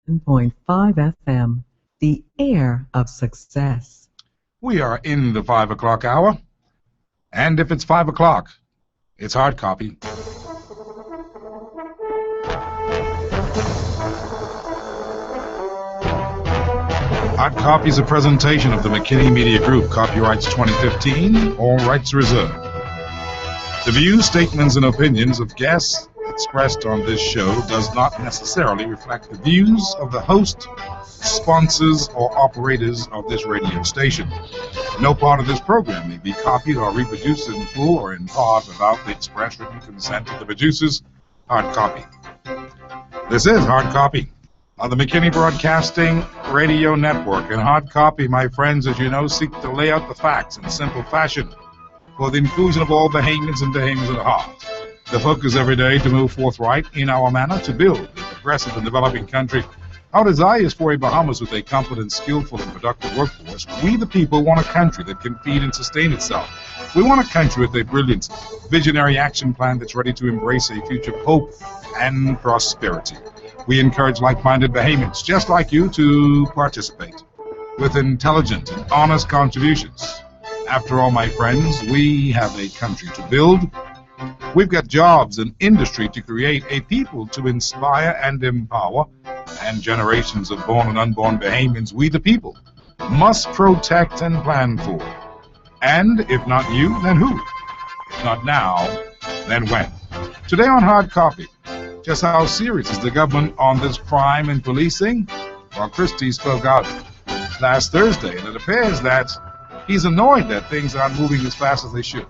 107.5 FM, the air of success. We are in the 5 o'clock hour, and if it's 5 o'clock, it's hard copy. Hard copy is a presentation of the McKinney Media Group, copyrights 2015, all rights reserved. The views, statements, and opinions of guests expressed on this show does not necessarily reflect the views of the host, sponsors, or operators of this radio station. No part of this program may be copied or reproduced in full or in part without the express written consent of the producers. Hard copy. This is Hard Copy on the McKinney Broadcasting Radio Network. And Hard Copy, my friends, as you know, seek to lay out the facts in simple fashion for the inclusion of all Bahamians and Bahamians at heart. The focus every day to move forthright in our manner to build a progressive and developing country. Our desire is for a Bahamas with a competent, skillful, and productive workforce. We, the people, want a country that can feed and sustain itself. We want a country with a brilliant, visionary action plan that's ready to embrace a future of hope and prosperity. We encourage like-minded Bahamians, just like you, to participate with intelligent and honest contributions. After all, my friends, we have a country to build. We've got jobs and industry to create, a people to inspire and empower, and generations of born and unborn Bahamians, we the people, must protect and plan for. And if not you, then who? If not now, then when? Today on Hard Copy, just how serious is the government on this crime and policing? Well, Christie spoke out last Thursday, and it appears that he's annoyed that things aren't moving as fast as they should.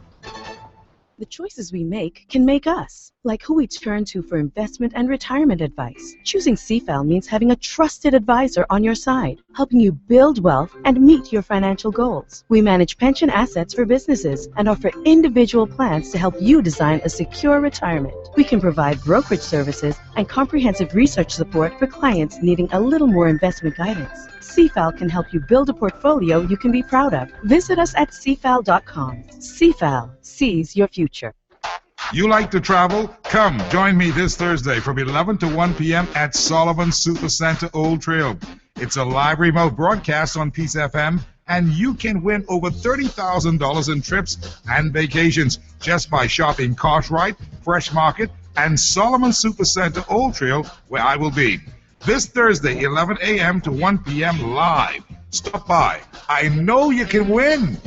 The choices we make can make us, like who we turn to for investment and retirement advice. Choosing CFAL means having a trusted advisor on your side, helping you build wealth and meet your financial goals. We manage pension assets for businesses and offer individual plans to help you design a secure retirement. We can provide brokerage services and comprehensive research support for clients needing a little more investment guidance. CFAL can help you build a portfolio you can be proud of. Visit us at cfal.com. CFAL sees your future. You like to travel? Come, join me this Thursday from 11 to 1 p.m. at Sullivan Super Center Old Trail. It's a live remote broadcast on Peace FM, and you can win over $30,000 in trips and vacations just by shopping Cartwright, Fresh Market, and Sullivan Super Center Old Trail, where I will be. This Thursday, 11 a.m. to 1 p.m. live. Stop by. I know you can win.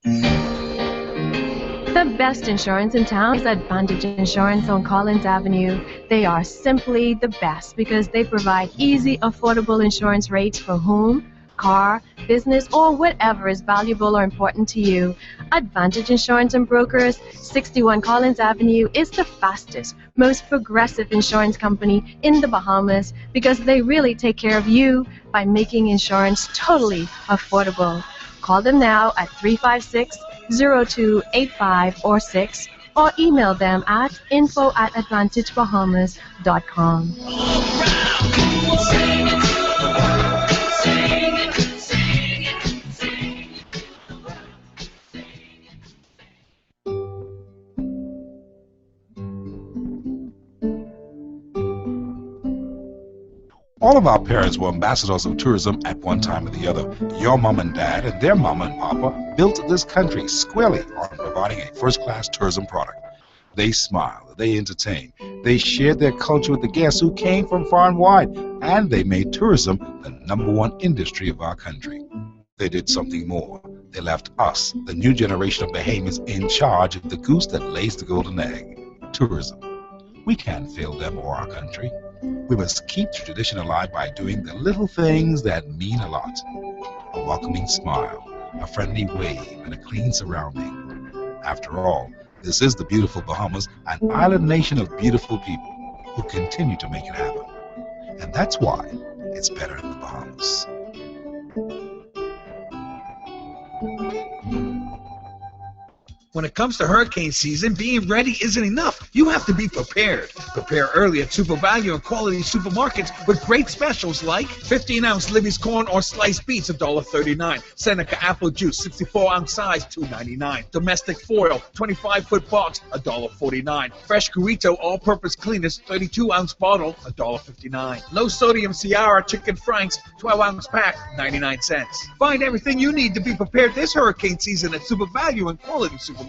The best insurance in town is Advantage Insurance on Collins Avenue. They are simply the best because they provide easy, affordable insurance rates for home, car, business, or whatever is valuable or important to you. Advantage Insurance and Brokers, 61 Collins Avenue, is the fastest, most progressive insurance company in the Bahamas because they really take care of you by making insurance totally affordable. Call them now at 356-0285 or 6, or email them at info@advantagebahamas.com. All of our parents were ambassadors of tourism at one time or the other. Your mom and dad and their mama and papa built this country squarely on providing a first-class tourism product. They smiled, they entertained, they shared their culture with the guests who came from far and wide, and they made tourism the #1 industry of our country. They did something more. They left us, the new generation of Bahamians, in charge of the goose that lays the golden egg, tourism. We can't fail them or our country. We must keep tradition alive by doing the little things that mean a lot. A welcoming smile, a friendly wave, and a clean surrounding. After all, this is the beautiful Bahamas, an island nation of beautiful people who continue to make it happen. And that's why it's better in the Bahamas. When it comes to hurricane season, being ready isn't enough. You have to be prepared. Prepare early at Super Value and Quality Supermarkets with great specials like 15-ounce Libby's corn or sliced beets, $1.39. Seneca apple juice, 64-ounce size, $2.99. Domestic foil, 25-foot box, $1.49. Fresh Currito all-purpose cleaners, 32-ounce bottle, $1.59. Low sodium Ciara chicken franks, 12-ounce pack, 99 cents. Find everything you need to be prepared this hurricane season at Super Value and Quality Supermarkets.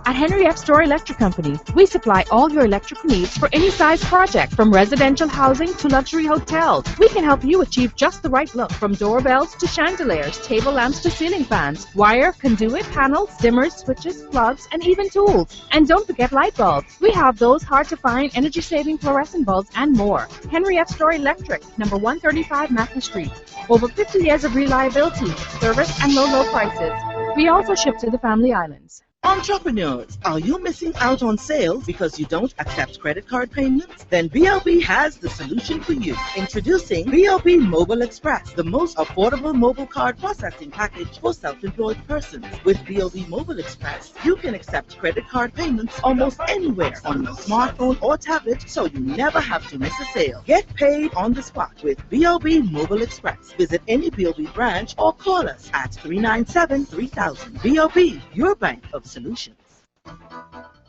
At Henry F. Store Electric Company, we supply all your electrical needs for any size project, from residential housing to luxury hotels. We can help you achieve just the right look, from doorbells to chandeliers, table lamps to ceiling fans, wire, conduit, panels, dimmers, switches, plugs, and even tools. And don't forget light bulbs. We have those hard-to-find, energy-saving fluorescent bulbs and more. Henry F. Store Electric, number 135 Matthew Street. Over 50 years of reliability, service, and low prices. We also ship to the Family Islands. Entrepreneurs, are you missing out on sales because you don't accept credit card payments? Then BLB has the solution for you. Introducing BLB Mobile Express, the most affordable mobile card processing package for self-employed persons. With BLB Mobile Express, you can accept credit card payments almost anywhere on your smartphone or tablet, so you never have to miss a sale. Get paid on the spot with BLB Mobile Express. Visit any BLB branch or call us at 397-3000. BLB, your bank of solutions.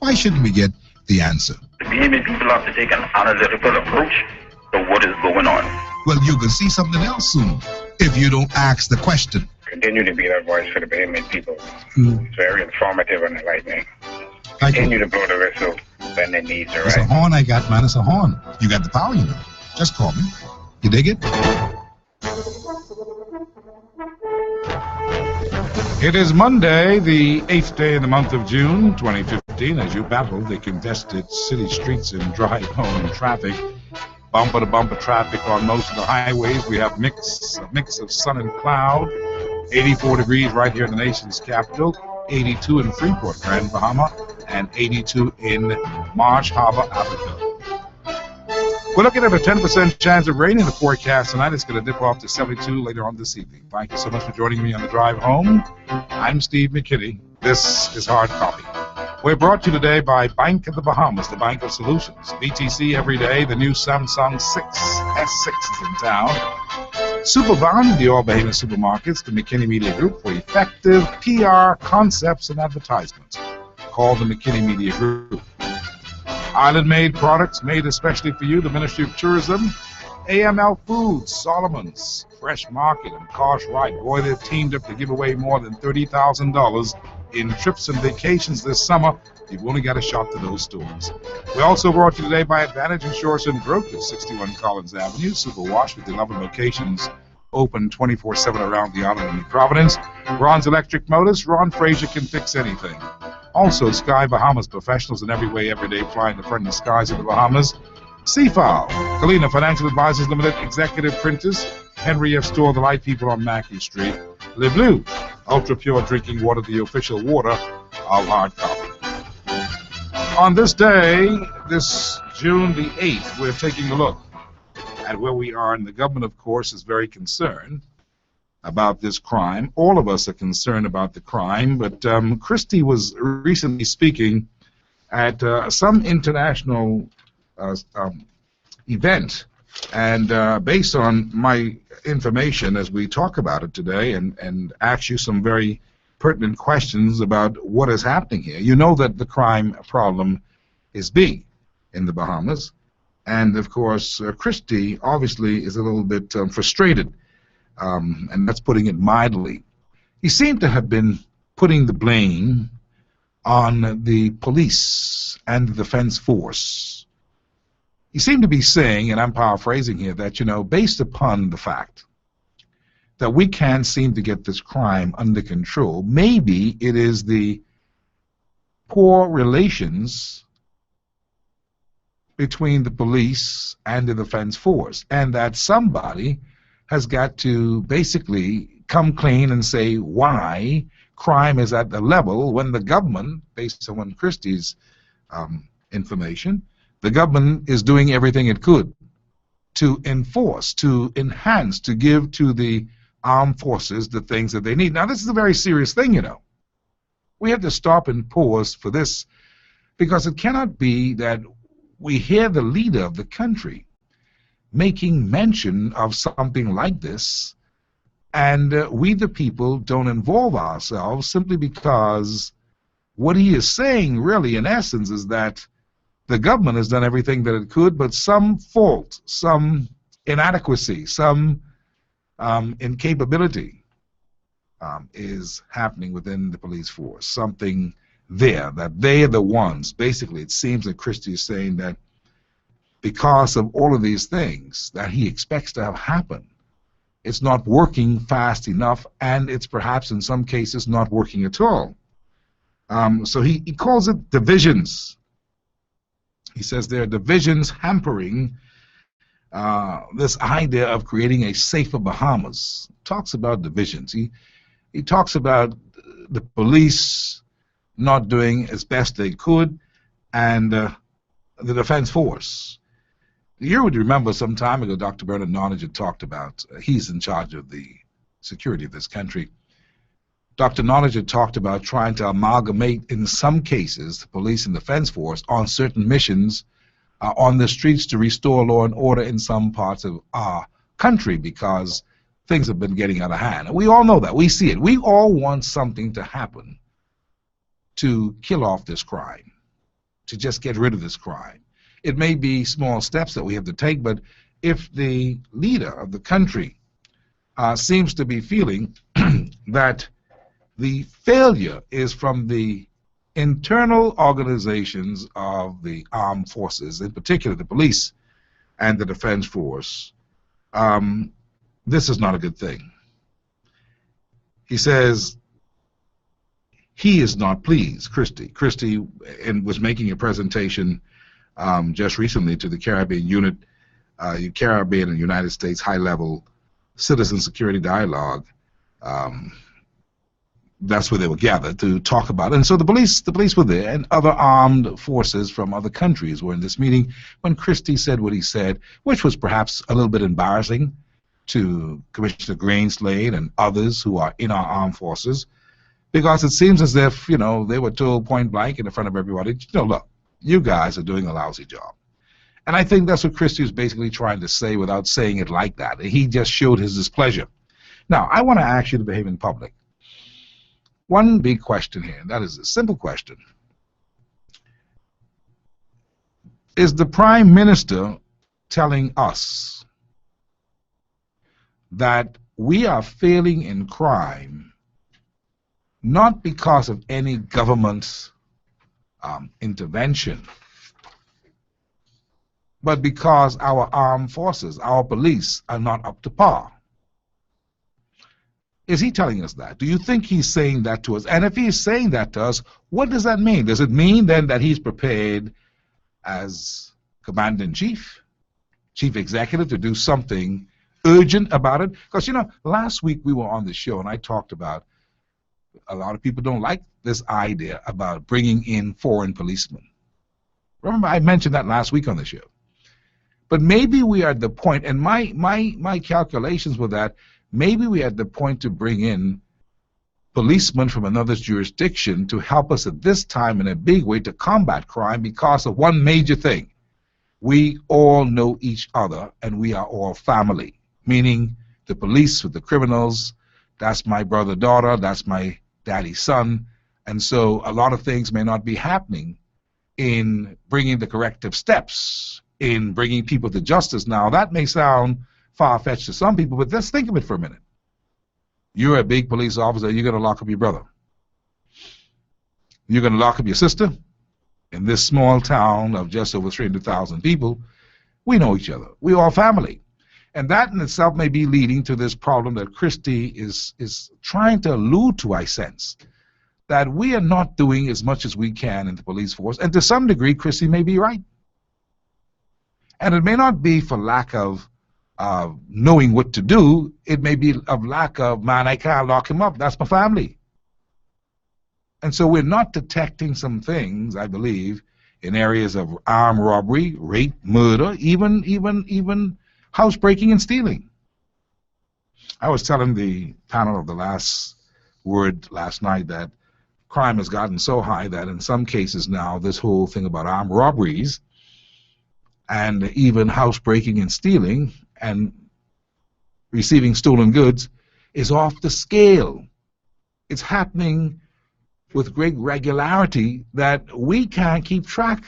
Why shouldn't we get the answer? The BMA people have to take an analytical approach to what is going on. Well, you can see something else soon if you don't ask the question. Continue to be that voice for the BMA people. It's very informative and enlightening. Continue to blow the whistle when the needs are It's right. a horn I got, man. It's a horn. You got the power, you know. Just call me. You dig it? It is Monday, the 8th day in the month of June, 2015, as you battle the congested city streets and drive home traffic. Bumper-to-bumper traffic on most of the highways. We have a mix of sun and cloud. 84 degrees right here in the nation's capital. 82 in Freeport, Grand Bahama, and 82 in Marsh Harbor, Africa. We're looking at a 10% chance of rain in the forecast tonight. It's going to dip off to 72 later on this evening. Thank you so much for joining me on the drive home. I'm Steve McKinney. This is Hard Copy. We're brought to you today by Bank of the Bahamas, the Bank of Solutions. BTC every day, the new Samsung S6 is in town. Superbound, the All Bahamas Supermarkets, the McKinney Media Group for effective PR concepts and advertisements. Call the McKinney Media Group. Island-made products made especially for you, the Ministry of Tourism, AML Foods, Solomon's, Fresh Market, and Cartwright. Boy, they've teamed up to give away more than $30,000 in trips and vacations this summer. You've only got a shot to those stores. We also brought to you today by Advantage Insurance and Brokers, 61 Collins Avenue, Superwash with 11 locations, open 24/7 around the island of New Providence. Ron's Electric Motors, Ron Frazier can fix anything. Also, Sky Bahamas, professionals in every way, every day, flying the friendly skies of the Bahamas. Seafowl, Kalina Financial Advisors Limited, Executive Printers, Henry F. Store, the light people on Mackey Street. Le Bleu, ultra pure drinking water, the official water of Hard Copy. On this day, this June the 8th, we're taking a look at where we are, and the government, of course, is very concerned about this crime. All of us are concerned about the crime, but Christie was recently speaking at some international event, and based on my information as we talk about it today and ask you some very pertinent questions about what is happening here. You know that the crime problem is big in the Bahamas, and of course Christie obviously is a little bit frustrated, and that's putting it mildly. He seemed to have been putting the blame on the police and the defense force. He seemed to be saying, and I'm paraphrasing here, that, you know, based upon the fact that we can't seem to get this crime under control, maybe it is the poor relations between the police and the defense force, and that somebody has got to basically come clean and say why crime is at the level when the government, based on Christie's information, the government is doing everything it could to enforce, to enhance, to give to the armed forces the things that they need. Now, this is a very serious thing, you know. We have to stop and pause for this, because it cannot be that we hear the leader of the country making mention of something like this, and we the people don't involve ourselves, simply because what he is saying really in essence is that the government has done everything that it could, but some fault, some inadequacy, some incapability is happening within the police force. Something there, that they are the ones. Basically, it seems that Christie is saying that because of all of these things that he expects to have happen, it's not working fast enough, and it's perhaps in some cases not working at all. So he calls it divisions. He says there are divisions hampering this idea of creating a safer Bahamas. Talks about divisions. He talks about the police not doing as best they could, and the defense force. You would remember some time ago Dr. Bernard Nonage had talked about, he's in charge of the security of this country. Dr. Nonage had talked about trying to amalgamate, in some cases, the police and defense force on certain missions on the streets to restore law and order in some parts of our country, because things have been getting out of hand. And we all know that. We see it. We all want something to happen to kill off this crime, to just get rid of this crime. It may be small steps that we have to take, but if the leader of the country seems to be feeling that the failure is from the internal organizations of the armed forces, in particular the police and the defense force, this is not a good thing. He says he is not pleased. Christie was making a presentation just recently to the Caribbean unit, Caribbean and United States high-level citizen security dialogue. That's where they were gathered to talk about it. And so the police were there, and other armed forces from other countries were in this meeting when Christie said what he said, which was perhaps a little bit embarrassing to Commissioner Greenslade and others who are in our armed forces, because it seems as if, you know, they were told point blank in front of everybody, you know, look, you guys are doing a lousy job. And I think that's what Christie is basically trying to say without saying it like that. He just showed his displeasure. Now, I want to ask you to behave in public. One big question here, and that is a simple question. Is the Prime Minister telling us that we are failing in crime not because of any government intervention, but because our armed forces, our police, are not up to par? Is he telling us that? Do you think he's saying that to us? And if he's saying that to us, what does that mean? Does it mean then that he's prepared as Commander-in-Chief, Chief Executive, to do something urgent about it? Because, you know, last week we were on the show and I talked about a lot of people don't like this idea about bringing in foreign policemen. Remember, I mentioned that last week on the show. But maybe we are at the point, and my calculations were that maybe we are at the point to bring in policemen from another jurisdiction to help us at this time in a big way to combat crime, because of one major thing. We all know each other and we are all family, meaning the police with the criminals, that's my brother, daughter, that's my daddy's son, and so a lot of things may not be happening in bringing the corrective steps, in bringing people to justice. Now, that may sound far-fetched to some people, but let's think of it for a minute. You're a big police officer, you're going to lock up your brother. You're going to lock up your sister. In this small town of just over 300,000 people, we know each other. We're all family. And that in itself may be leading to this problem that Christie is trying to allude to, I sense, that we are not doing as much as we can in the police force. And to some degree, Christie may be right. And it may not be for lack of knowing what to do. It may be of lack of, man, I can't lock him up. That's my family. And so we're not detecting some things, I believe, in areas of armed robbery, rape, murder, even housebreaking and stealing. I was telling the panel of the last word last night that crime has gotten so high that in some cases now this whole thing about armed robberies and even housebreaking and stealing and receiving stolen goods is off the scale. It's happening with great regularity that we can't keep track.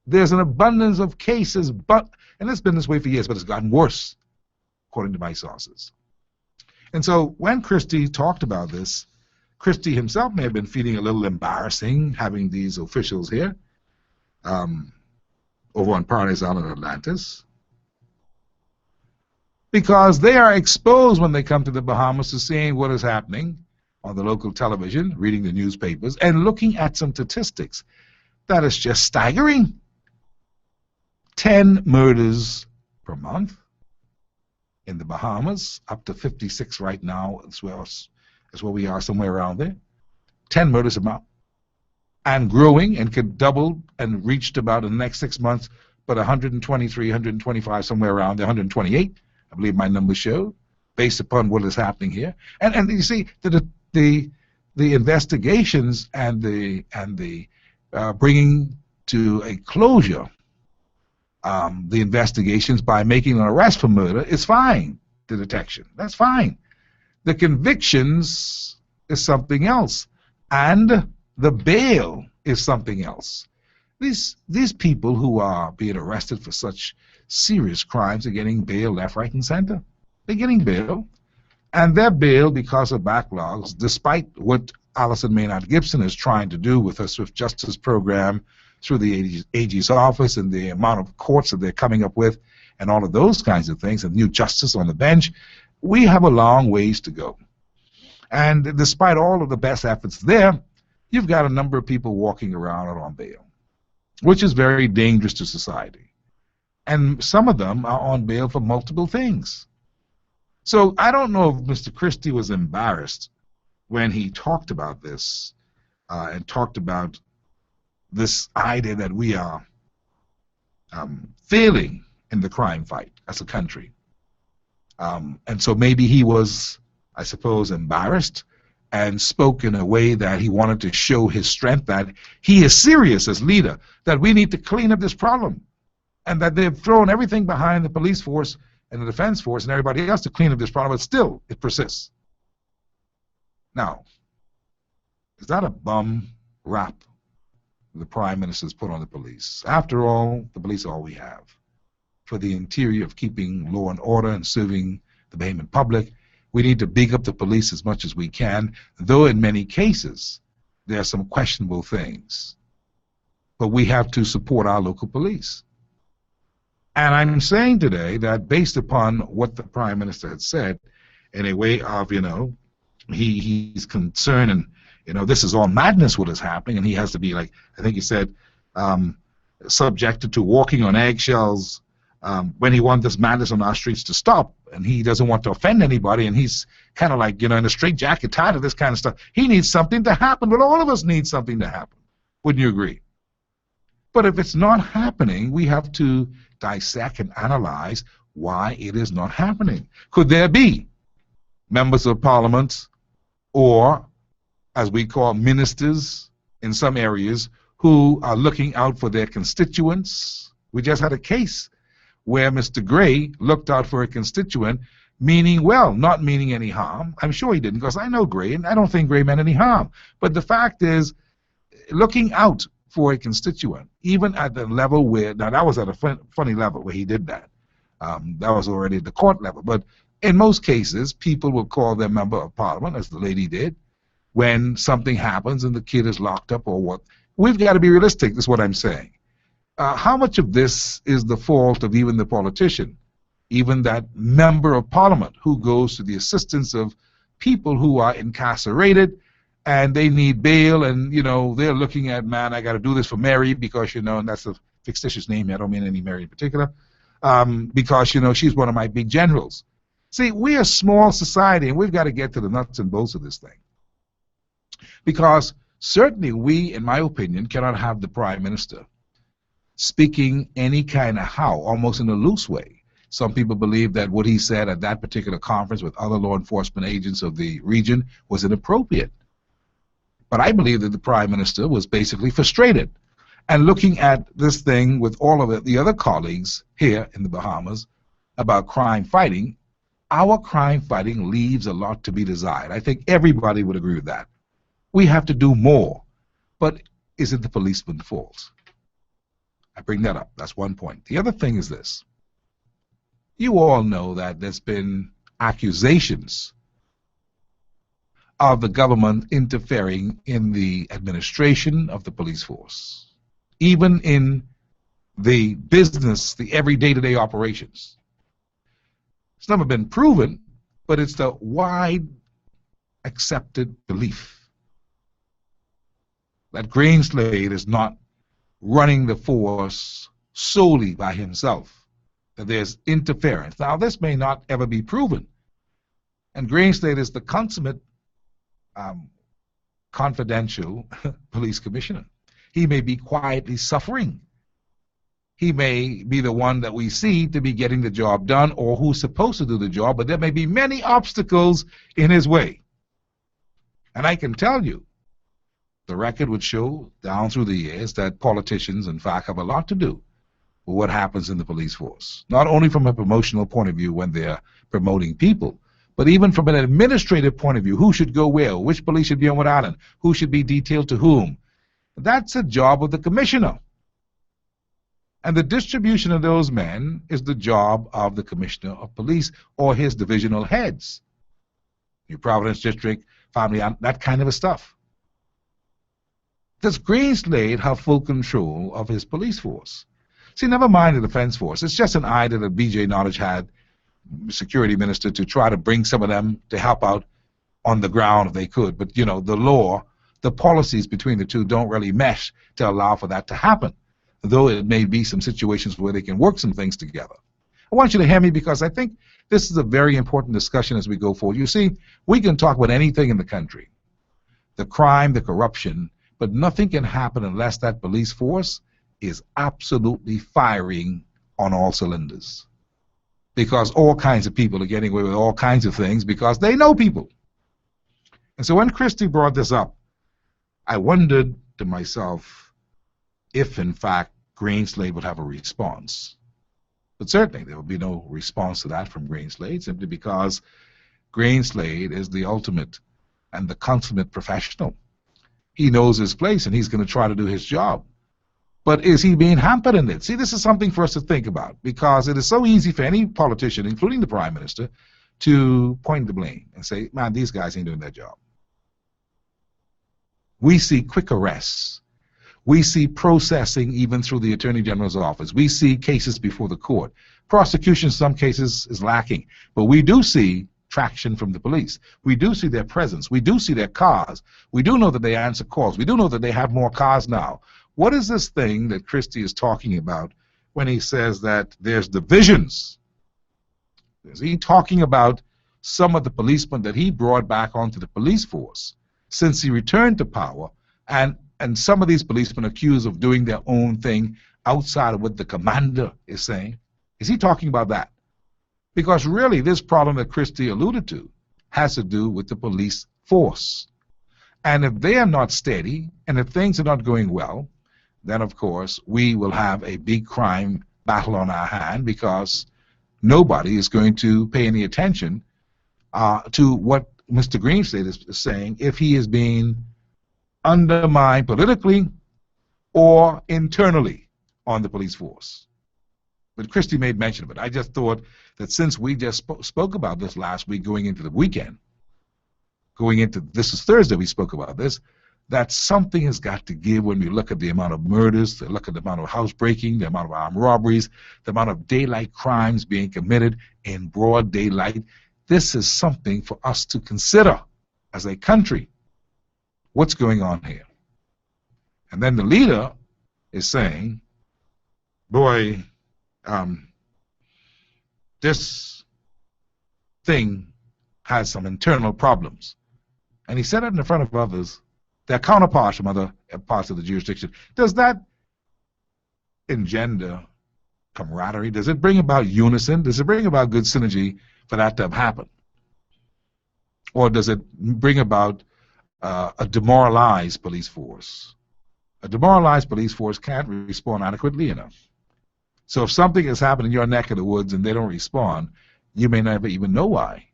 There's an abundance of cases, and it's been this way for years, but it's gotten worse, according to my sources. And so when Christie talked about this, Christie himself may have been feeling a little embarrassing having these officials here over on Paradise Island, Atlantis, because they are exposed when they come to the Bahamas to seeing what is happening on the local television, reading the newspapers, and looking at some statistics that is just staggering. 10 murders per month in the Bahamas, up to 56 right now, as where we are, somewhere around there. 10 murders a month. And growing, and could double and reached about in the next 6 months, but 123, 125, somewhere around there, 128, I believe my numbers show, based upon what is happening here. And you see, the investigations and the bringing to a closure the investigations by making an arrest for murder is fine, the detection. That's fine. The convictions is something else. And the bail is something else. These people who are being arrested for such serious crimes are getting bail left, right, and center. They're getting bail. And they're bailed because of backlogs, despite what Allison Maynard Gibson is trying to do with her Swift Justice program through the AG's office and the amount of courts that they're coming up with and all of those kinds of things, and new justice on the bench. We have a long ways to go. And despite all of the best efforts there, you've got a number of people walking around on bail, which is very dangerous to society. And some of them are on bail for multiple things. So I don't know if Mr. Christie was embarrassed when he talked about this and talked about this idea that we are failing in the crime fight as a country. And so maybe he was, I suppose, embarrassed and spoke in a way that he wanted to show his strength, that he is serious as leader, that we need to clean up this problem, and that they've thrown everything behind the police force and the defense force and everybody else to clean up this problem, but still it persists. Now, is that a bum rap the Prime Minister's put on the police? After all, the police are all we have for the interior of keeping law and order and serving the Bahamian public. We need to big up the police as much as we can, though in many cases there are some questionable things. But we have to support our local police. And I'm saying today that based upon what the Prime Minister had said, in a way of, he's concerned and, this is all madness what is happening, and he has to be, like, I think he said, subjected to walking on eggshells when he wants this madness on our streets to stop, and he doesn't want to offend anybody, and he's kind of like, in a straitjacket tired of this kind of stuff. He needs something to happen, but all of us need something to happen. Wouldn't you agree? But if it's not happening, we have to dissect and analyze why it is not happening. Could there be members of parliament or, as we call, ministers in some areas who are looking out for their constituents? We just had a case where Mr. Gray looked out for a constituent, meaning well, not meaning any harm. I'm sure he didn't, because I know Gray, and I don't think Gray meant any harm. But the fact is, looking out for a constituent, even at the level where, now that was at a funny level where he did that. That was already at the court level. But in most cases, people will call their member of parliament, as the lady did, when something happens and the kid is locked up or what. We've got to be realistic, is what I'm saying. How much of this is the fault of even the politician, even that member of parliament who goes to the assistance of people who are incarcerated and they need bail, and they're looking at, man, I got to do this for Mary because and that's a fictitious name. I don't mean any Mary in particular, because she's one of my big generals. See, we're a small society, and we've got to get to the nuts and bolts of this thing, because certainly we, in my opinion, cannot have the Prime Minister speaking any kind of almost in a loose way. Some people believe that what he said at that particular conference with other law enforcement agents of the region was inappropriate. But I believe that the Prime Minister was basically frustrated. And looking at this thing with all of the other colleagues here in the Bahamas about crime fighting, our crime fighting leaves a lot to be desired. I think everybody would agree with that. We have to do more. But is it the policeman's fault? I bring that up. That's one point. The other thing is this. You all know that there's been accusations of the government interfering in the administration of the police force, even in the business, the every day-to-day operations. It's never been proven, but it's the wide accepted belief that Greenslade is not running the force solely by himself, that there's interference. Now, this may not ever be proven, and Greenslade is the consummate confidential police commissioner. He may be quietly suffering. He may be the one that we see to be getting the job done or who's supposed to do the job, but there may be many obstacles in his way. And I can tell you, the record would show down through the years that politicians, in fact, have a lot to do with what happens in the police force, not only from a promotional point of view when they're promoting people, but even from an administrative point of view, who should go where, which police should be on what island, who should be detailed to whom. That's a job of the commissioner. And the distribution of those men is the job of the commissioner of police or his divisional heads. New Providence District, Family, that kind of stuff. Does Greenslade have full control of his police force? See, never mind the defense force. It's just an idea that B.J. Nottage had, security minister, to try to bring some of them to help out on the ground if they could. But, you know, the law, the policies between the two don't really mesh to allow for that to happen, though it may be some situations where they can work some things together. I want you to hear me because I think this is a very important discussion as we go forward. You see, we can talk about anything in the country, the crime, the corruption, but nothing can happen unless that police force is absolutely firing on all cylinders. Because all kinds of people are getting away with all kinds of things because they know people. And so when Christy brought this up, I wondered to myself if, in fact, Greenslade would have a response. But certainly there would be no response to that from Greenslade, simply because Greenslade is the ultimate and the consummate professional. He knows his place, and he's going to try to do his job. But is he being hampered in it? See, this is something for us to think about, because it is so easy for any politician, including the Prime Minister, to point the blame and say, man, these guys ain't doing their job. We see quick arrests. We see processing even through the Attorney General's office. We see cases before the court. Prosecution in some cases is lacking, but we do see traction from the police. We do see their presence. We do see their cars. We do know that they answer calls. We do know that they have more cars now. What is this thing that Christie is talking about when he says that there's divisions? Is he talking about some of the policemen that he brought back onto the police force since he returned to power, and some of these policemen accused of doing their own thing outside of what the commander is saying? Is he talking about that? Because really this problem that Christie alluded to has to do with the police force. And if they are not steady, and if things are not going well, then of course we will have a big crime battle on our hand, because nobody is going to pay any attention to what Mr. Greenslade is saying if he is being undermined politically or internally on the police force. But Christie made mention of it. I just thought that since we just spoke about this last week going into the weekend, this is Thursday we spoke about this, that something has got to give when we look at the amount of murders, the look at the amount of housebreaking, the amount of armed robberies, the amount of daylight crimes being committed in broad daylight. This is something for us to consider as a country. What's going on here? And then the leader is saying, boy, this thing has some internal problems. And he said it in front of others, their counterparts from other parts of the jurisdiction. Does that engender camaraderie? Does it bring about unison? Does it bring about good synergy for that to have happened? Or does it bring about a demoralized police force. A demoralized police force can't respond adequately enough. So if something has happened in your neck of the woods and they don't respond, you may never even know why.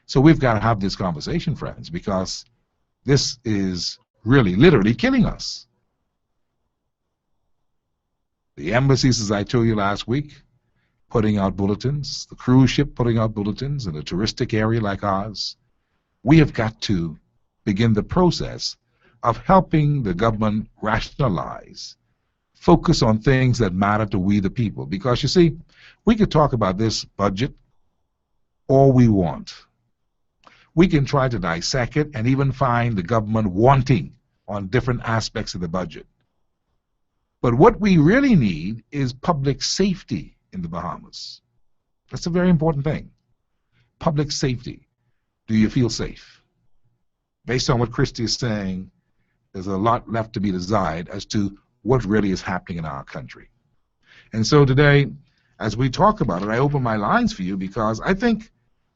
So we've got to have this conversation, friends, because this is really, literally killing us. The embassies, as I told you last week, putting out bulletins, the cruise ship putting out bulletins in a touristic area like ours. We have got to begin the process of helping the government rationalize, focus on things that matter to we the people. Because, you see, we could talk about this budget all we want. We can try to dissect it and even find the government wanting on different aspects of the budget. But what we really need is public safety in the Bahamas. That's a very important thing. Public safety. Do you feel safe? Based on what Christy is saying, there's a lot left to be desired as to what really is happening in our country. And so today, as we talk about it, I open my lines for you because I think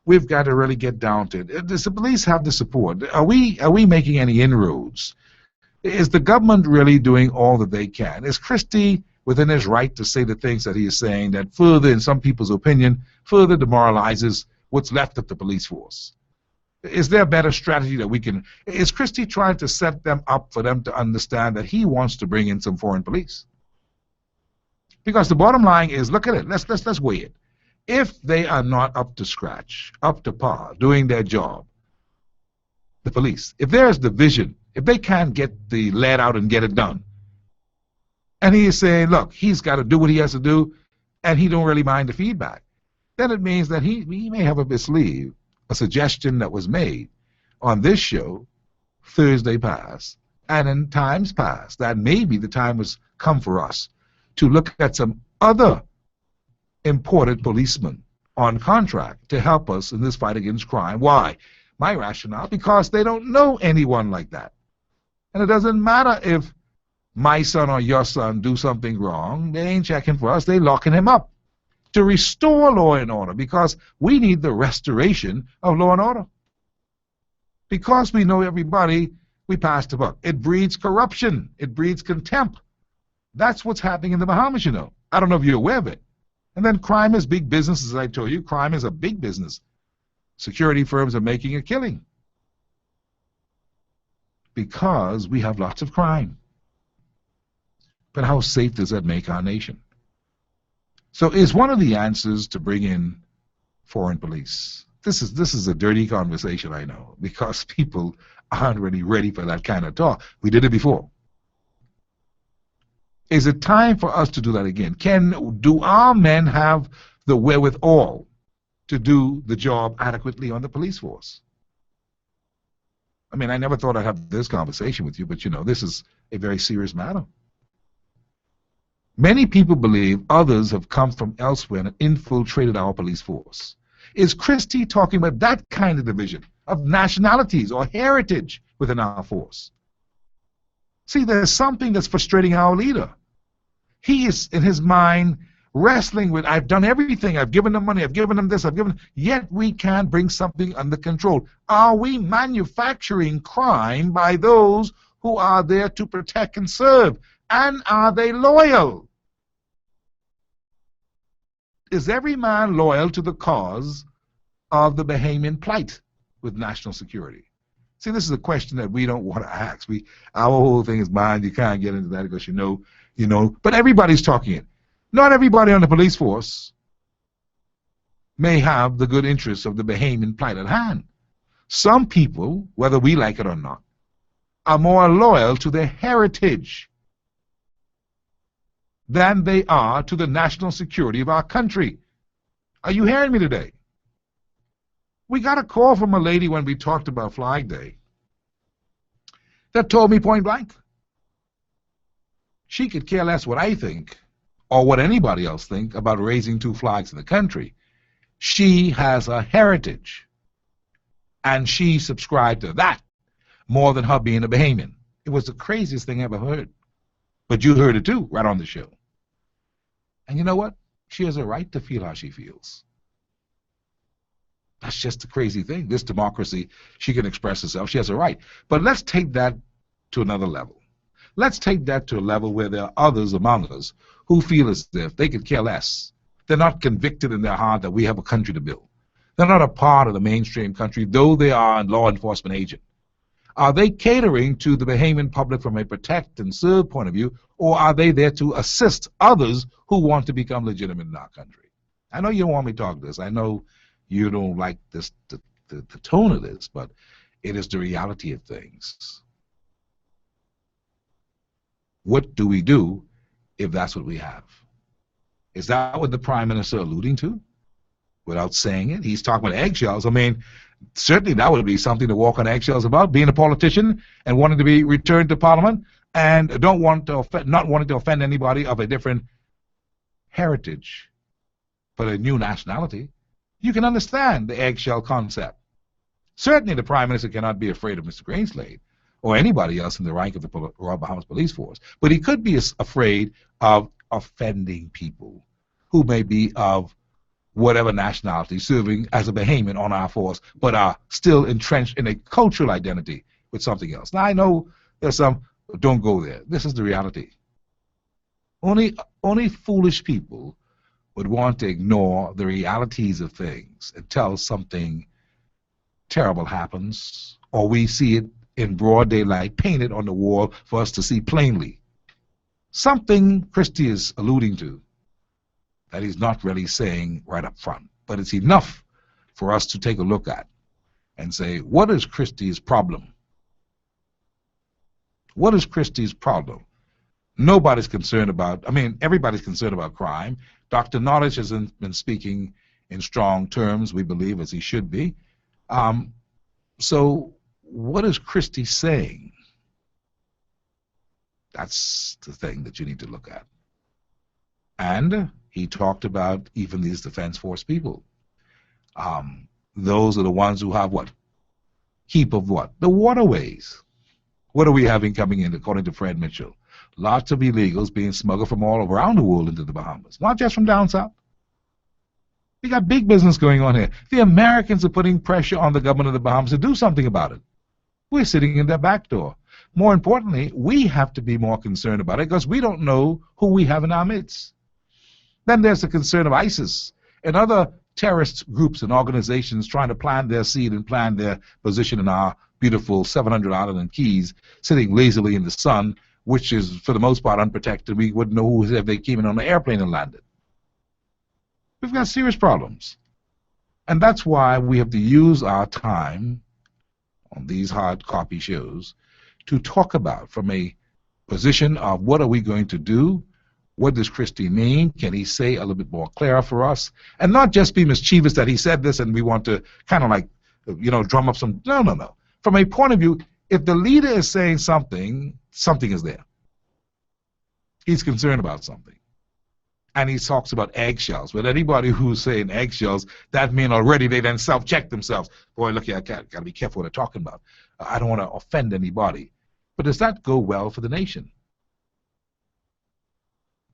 we've got to really get down to it. Does the police have the support? Are we making any inroads? Is the government really doing all that they can? Is Christie within his right to say the things that he is saying that further, in some people's opinion, further demoralizes what's left of the police force? Is there a better strategy that we can... Is Christie trying to set them up for them to understand that he wants to bring in some foreign police? Because the bottom line is, look at it, let's weigh it. If they are not up to scratch, up to par, doing their job, the police, if there's division, if they can't get the lead out and get it done, and he is saying, look, he's got to do what he has to do, and he don't really mind the feedback, then it means that he may have up his sleeve a suggestion that was made on this show Thursday past, and in times past, that maybe the time has come for us to look at some other imported policemen on contract to help us in this fight against crime. Why? My rationale, because they don't know anyone like that. And it doesn't matter if my son or your son do something wrong, they ain't checking for us, they locking him up to restore law and order, because we need the restoration of law and order. Because we know everybody, we pass the buck. It breeds corruption. It breeds contempt. That's what's happening in the Bahamas, you know. I don't know if you're aware of it. And then crime is big business, as I told you. Crime is a big business. Security firms are making a killing because we have lots of crime. But how safe does that make our nation? So is one of the answers to bring in foreign police? This is a dirty conversation, I know, because people aren't really ready for that kind of talk. We did it before. Is it time for us to do that again? Do our men have the wherewithal to do the job adequately on the police force? I mean, I never thought I'd have this conversation with you, but you know, this is a very serious matter. Many people believe others have come from elsewhere and infiltrated our police force. Is Christie talking about that kind of division of nationalities or heritage within our force? See, there's something that's frustrating our leader. He is, in his mind, wrestling with, I've done everything, I've given them money, I've given them this, yet we can't bring something under control. Are we manufacturing crime by those who are there to protect and serve? And are they loyal? Is every man loyal to the cause of the Bahamian plight with national security? See, this is a question that we don't want to ask. Our whole thing is mine. You can't get into that because you know. But everybody's talking it. Not everybody on the police force may have the good interests of the Bahamian plight at hand. Some people, whether we like it or not, are more loyal to their heritage than they are to the national security of our country. Are you hearing me today? We got a call from a lady when we talked about Flag Day that told me point blank she could care less what I think or what anybody else think about raising two flags in the country. She has a heritage, and she subscribed to that more than her being a Bahamian. It was the craziest thing I ever heard. But you heard it too, right on the show. And you know what? She has a right to feel how she feels. That's just the crazy thing. This democracy, she can express herself. She has a right. But let's take that to another level. Let's take that to a level where there are others among us who feel as if they could care less. They're not convicted in their heart that we have a country to build. They're not a part of the mainstream country, though they are a law enforcement agent. Are they catering to the Bahamian public from a protect and serve point of view, or are they there to assist others who want to become legitimate in our country? I know you don't want me to talk this. I know you don't like this, the tone of this, but it is the reality of things. What do we do if that's what we have? Is that what the Prime Minister alluding to? Without saying it, he's talking about eggshells. I mean, certainly that would be something to walk on eggshells about, being a politician and wanting to be returned to Parliament and not wanting to offend anybody of a different heritage, but a new nationality. You can understand the eggshell concept. Certainly the Prime Minister cannot be afraid of Mr. Greenslade or anybody else in the rank of the Royal Bahamas Police Force, but he could be afraid of offending people who may be of whatever nationality serving as a Bahamian on our force, but are still entrenched in a cultural identity with something else. Now, I know there's some, don't go there. This is the reality. Only foolish people would want to ignore the realities of things until something terrible happens, or we see it in broad daylight, painted on the wall for us to see plainly. Something Christie is alluding to that he's not really saying right up front, but it's enough for us to take a look at and say, what is Christie's problem? What is Christie's problem? Nobody's concerned about, I mean, everybody's concerned about crime. Dr. Knowledge has been speaking in strong terms, we believe, as he should be. So what is Christie saying? That's the thing that you need to look at. And he talked about even these Defense Force people. Those are the ones who have what? Heap of what? The waterways. What are we having coming in, according to Fred Mitchell? Lots of illegals being smuggled from all around the world into the Bahamas, not just from down south. We got big business going on here. The Americans are putting pressure on the government of the Bahamas to do something about it. We're sitting in their back door. More importantly, we have to be more concerned about it because we don't know who we have in our midst. Then there's the concern of ISIS and other terrorist groups and organizations trying to plant their seed and plan their position in our beautiful 700 island and keys, sitting lazily in the sun, which is for the most part unprotected. We wouldn't know who if they came in on an airplane and landed. We've got serious problems. And that's why we have to use our time on these hard copy shows to talk about from a position of what are we going to do. What does Christie mean? Can he say a little bit more clear for us? And not just be mischievous that he said this and we want to kind of like, you know, drum up some... No. From a point of view, if the leader is saying something, something is there. He's concerned about something. And he talks about eggshells. But anybody who's saying eggshells, that means already they then self-check themselves. Boy, look here, I got to be careful what they're talking about. I don't want to offend anybody. But does that go well for the nation?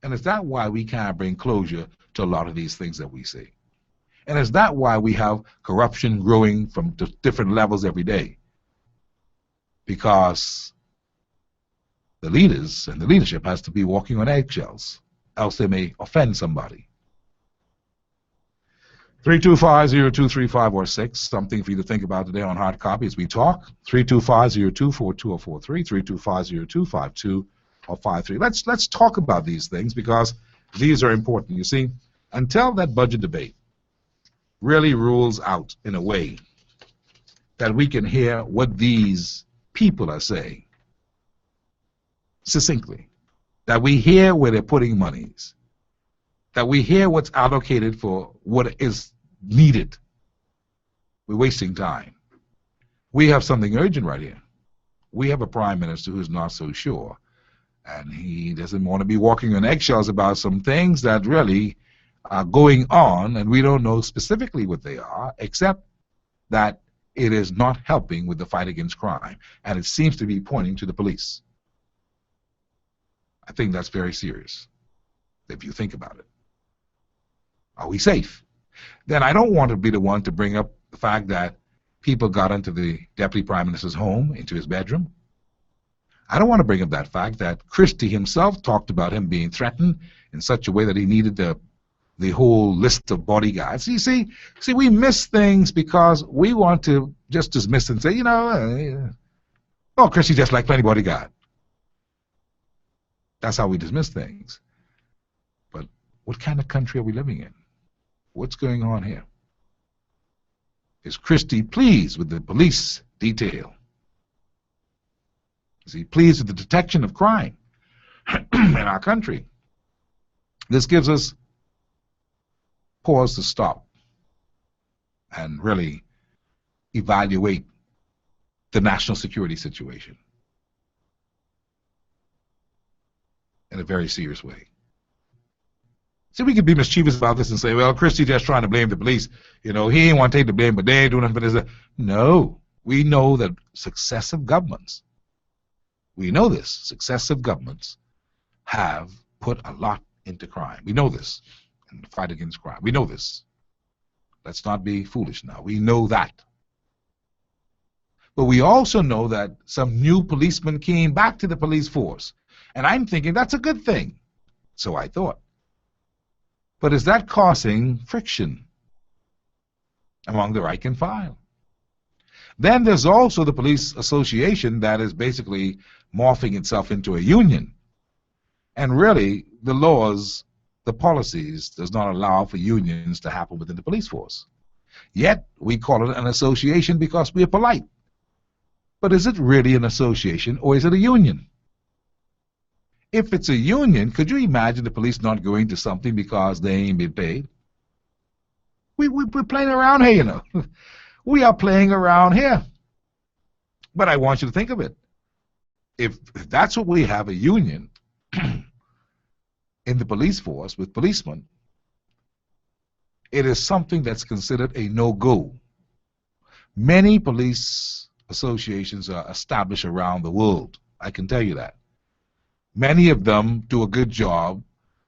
And is that why we can't bring closure to a lot of these things that we see? And is that why we have corruption growing from different levels every day? Because the leaders and the leadership has to be walking on eggshells, else they may offend somebody. 325-0235 or 6, something for you to think about today on hard copy as we talk. 325-0242 325-0252 or 53. Let's talk about these things because these are important. You see, until that budget debate really rules out in a way that we can hear what these people are saying succinctly, that we hear where they're putting monies, that we hear what's allocated for what is needed. We're wasting time. We have something urgent right here. We have a prime minister who's not so sure, and he doesn't want to be walking on eggshells about some things that really are going on, and we don't know specifically what they are, except that it is not helping with the fight against crime, and it seems to be pointing to the police. I think that's very serious, if you think about it. Are we safe? Then I don't want to be the one to bring up the fact that people got into the Deputy Prime Minister's home, into his bedroom. I don't want to bring up that fact that Christie himself talked about him being threatened in such a way that he needed the whole list of bodyguards. You see, we miss things because we want to just dismiss and say, oh, Christie just like plenty bodyguard. That's how we dismiss things. But what kind of country are we living in? What's going on here? Is Christie pleased with the police detail? Is he pleased with the detection of crime in our country? This gives us pause to stop and really evaluate the national security situation in a very serious way. See, we could be mischievous about this and say, well, Christie just trying to blame the police. He ain't want to take the blame, but they ain't doing nothing for this. No, we know that successive governments, successive governments have put a lot into crime. We know this, in the fight against crime. We know this. Let's not be foolish now. We know that. But we also know that some new policemen came back to the police force. And I'm thinking that's a good thing. So I thought. But is that causing friction among the rank and file? Then there's also the police association that is basically morphing itself into a union. And really, the laws, the policies, does not allow for unions to happen within the police force. Yet, we call it an association because we are polite. But is it really an association or is it a union? If it's a union, could you imagine the police not going to something because they ain't been paid? We're playing around here, We are playing around here. But I want you to think of it. If that's what we have, a union in the police force with policemen, it is something that's considered a no-go. Many police associations are established around the world. I can tell you that. Many of them do a good job,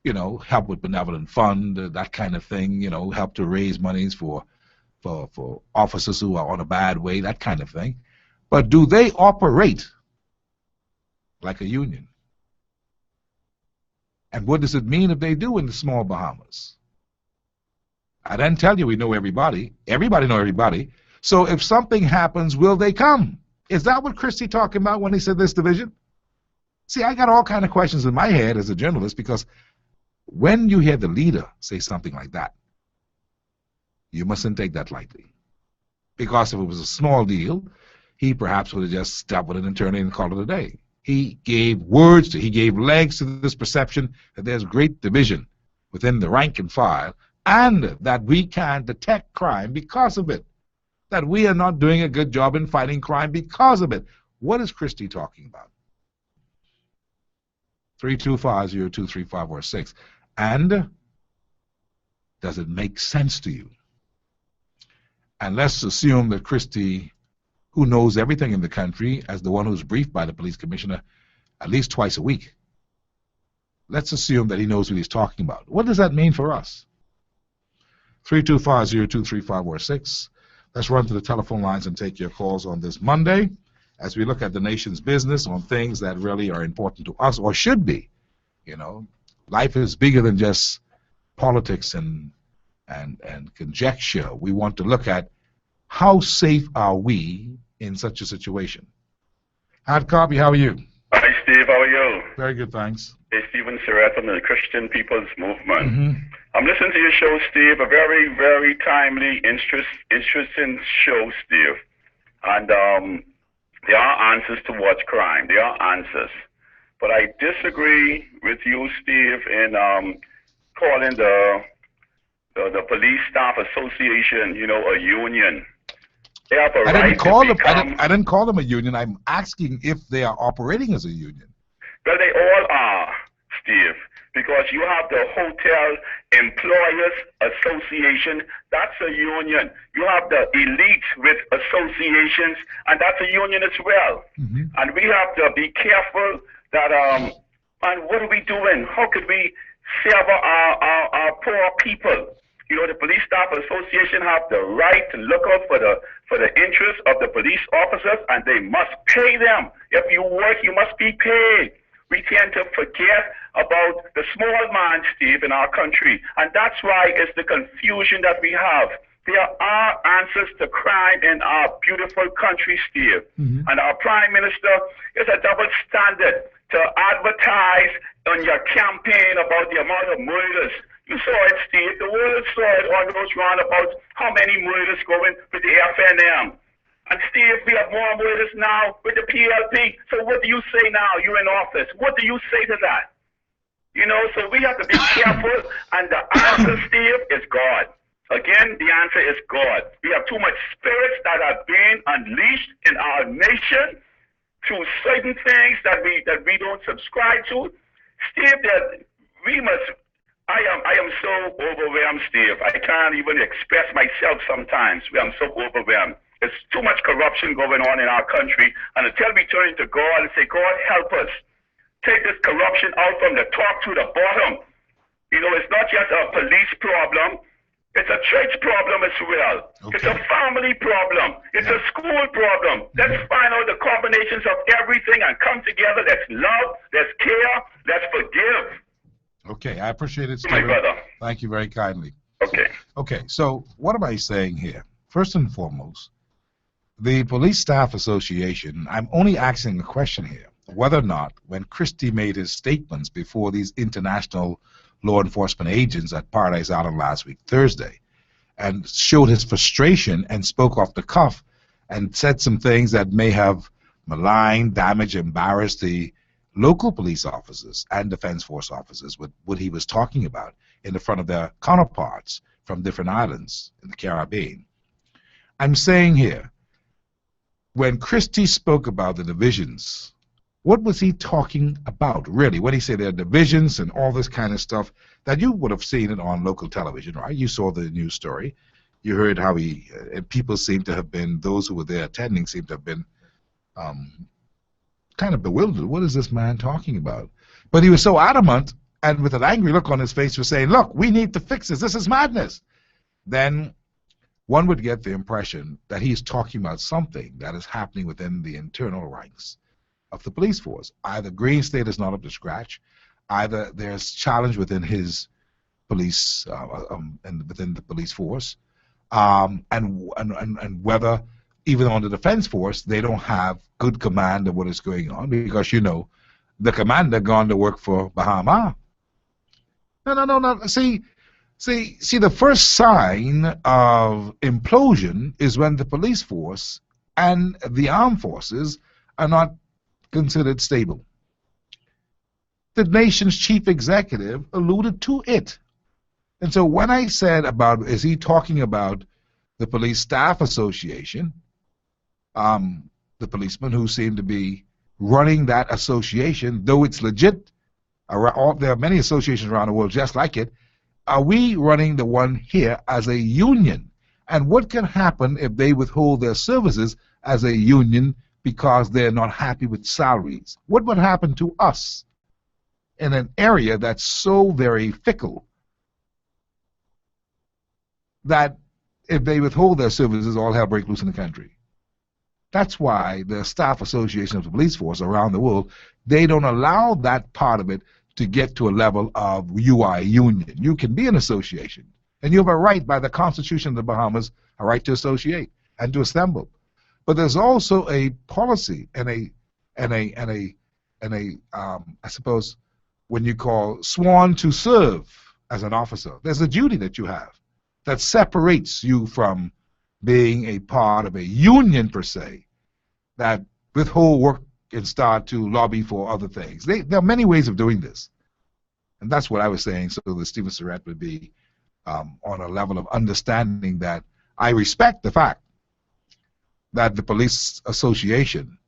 help with benevolent fund, that kind of thing, help to raise monies for officers who are on a bad way, that kind of thing. But do they operate like a union? And what does it mean if they do in the small Bahamas? I didn't tell you we know everybody. Everybody know everybody. So if something happens, will they come? Is that what Christie talking about when he said this division? See, I got all kind of questions in my head as a journalist because when you hear the leader say something like that, you mustn't take that lightly. Because if it was a small deal, he perhaps would have just stopped with it and turned it and called it a day. He gave he gave legs to this perception that there's great division within the rank and file and that we can detect crime because of it. That we are not doing a good job in fighting crime because of it. What is Christie talking about? 325-023546. And does it make sense to you? And let's assume that Christie, who knows everything in the country, as the one who's briefed by the police commissioner at least twice a week, let's assume that he knows what he's talking about. What does that mean for us? 325-023546. Let's run to the telephone lines and take your calls on this Monday as we look at the nation's business on things that really are important to us or should be. Life is bigger than just politics and conjecture. We want to look at how safe are we in such a situation. Hard copy, how are you? Hi, Steve, how are you? Very good, thanks. Hey, Stephen Surratt from the Christian People's Movement. I'm listening to your show, Steve, a very, very timely, interesting show, Steve. And there are answers towards crime. There are answers. But I disagree with you, Steve, in calling the Police Staff Association, a union. They have a I right didn't call to them. become, I didn't call them a union. I'm asking if they are operating as a union. Well, they all are, Steve, because you have the Hotel Employers Association. That's a union. You have the Elite with associations, and that's a union as well. And we have to be careful that, and what are we doing? How could we save our poor people? You know, the Police Staff Association have the right to look out for the interests of the police officers, and they must pay them. If you work, you must be paid. We tend to forget about the small man, Steve, in our country, and that's why it's the confusion that we have. There are answers to crime in our beautiful country, Steve. And our Prime Minister is a double standard to advertise on your campaign about the amount of murders. You saw it, Steve. The world saw it all goes round about how many murders going with the FNM. And Steve, we have more murders now with the PLP. So what do you say now? You're in office. What do you say to that? You know, so we have to be careful. And the answer, Steve, is God. Again, the answer is God. We have too much spirits that are being unleashed in our nation through certain things that we don't subscribe to. Steve, that we must. I am so overwhelmed, Steve. I can't even express myself sometimes. I'm so overwhelmed. There's too much corruption going on in our country. And until we turn to God and say, God, help us. Take this corruption out from the top to the bottom. You know, it's not just a police problem. It's a church problem as well. Okay. It's a family problem. It's a school problem. Let's find out the combinations of everything and come together. Let's love. Let's care. Let's forgive. Okay, I appreciate it, My Stephen. brother. Thank you very kindly. Okay. Okay, so what am I saying here? First and foremost, the Police Staff Association, I'm only asking a question here, whether or not when Christie made his statements before these international law enforcement agents at Paradise Island last week, Thursday, and showed his frustration and spoke off the cuff and said some things that may have maligned, damaged, embarrassed the local police officers and defense force officers with what he was talking about in the front of their counterparts from different islands in the Caribbean. I'm saying here, when Christie spoke about the divisions, what was he talking about, really, when he said there are divisions and all this kind of stuff that you would have seen it on local television, right? You saw the news story. You heard how people seem to have been, those who were there attending seem to have been kind of bewildered. What is this man talking about? But he was so adamant and with an angry look on his face was saying, look, we need to fix this. This is madness. Then one would get the impression that he's talking about something that is happening within the internal ranks of the police force. Either Green State is not up to scratch, either there's challenge within his police and within the police force, and whether even on the defense force they don't have good command of what is going on, because you know the commander gone to work for Bahama. No. See, the first sign of implosion is when the police force and the armed forces are not considered stable. The nation's chief executive alluded to it. And so when I said about, is he talking about the Police Staff Association, the policemen who seem to be running that association, though it's legit, there are many associations around the world just like it, are we running the one here as a union? And what can happen if they withhold their services as a union because they're not happy with salaries? What would happen to us in an area that's so very fickle that if they withhold their services, all hell breaks loose in the country? That's why the staff association of the police force around the world, they don't allow that part of it to get to a level of you are a union. You can be an association, and you have a right by the Constitution of the Bahamas, a right to associate and to assemble. But there's also a policy and I suppose when you call sworn to serve as an officer, there's a duty that you have that separates you from being a part of a union per se, that withhold work and start to lobby for other things. There are many ways of doing this, and that's what I was saying, so that Stephen Surratt would be on a level of understanding that I respect the fact that the police association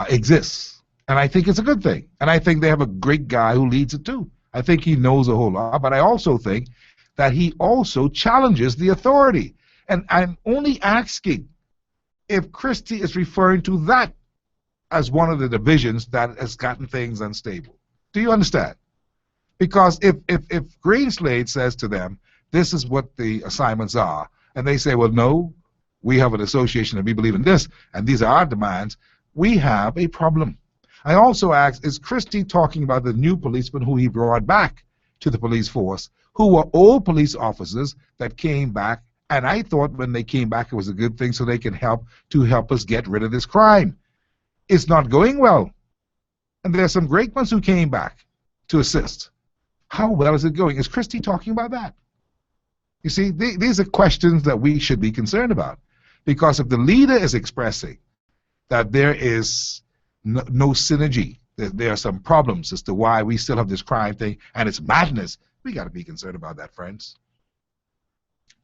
exists, and I think it's a good thing, and I think they have a great guy who leads it too. I think he knows a whole lot, but I also think that he also challenges the authority. And I'm only asking if Christie is referring to that as one of the divisions that has gotten things unstable. Do you understand? Because if Greenslade says to them this is what the assignments are. And they say, well, no, we have an association and we believe in this, and these are our demands. We have a problem. I also asked, is Christie talking about the new policemen who he brought back to the police force, who were old police officers that came back, and I thought when they came back it was a good thing so they can help us get rid of this crime. It's not going well. And there are some great ones who came back to assist. How well is it going? Is Christie talking about that? You see, these are questions that we should be concerned about. Because if the leader is expressing that there is no synergy, there are some problems as to why we still have this crime thing, and it's madness, we got to be concerned about that, friends.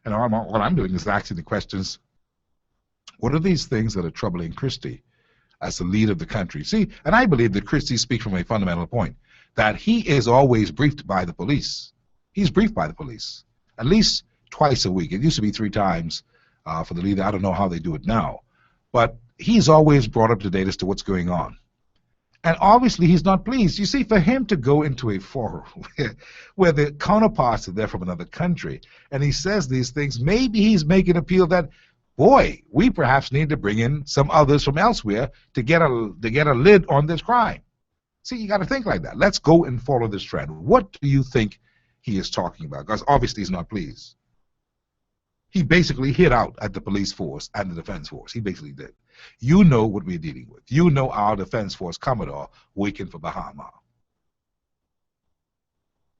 And what I'm doing is asking the questions, what are these things that are troubling Christie as the leader of the country? See, and I believe that Christie speaks from a fundamental point, that he is always briefed by the police. He's briefed by the police, at least twice a week. It used to be 3 times for the leader. I don't know how they do it now. But he's always brought up to date as to what's going on. And obviously he's not pleased. You see, for him to go into a forum where the counterparts are there from another country, and he says these things, maybe he's making an appeal that, boy, we perhaps need to bring in some others from elsewhere to get a lid on this crime. See, you got to think like that. Let's go and follow this trend. What do you think he is talking about? Because obviously he's not pleased. He basically hit out at the police force and the defense force. He basically did. You know what we're dealing with. You know our defense force commodore working for Bahama.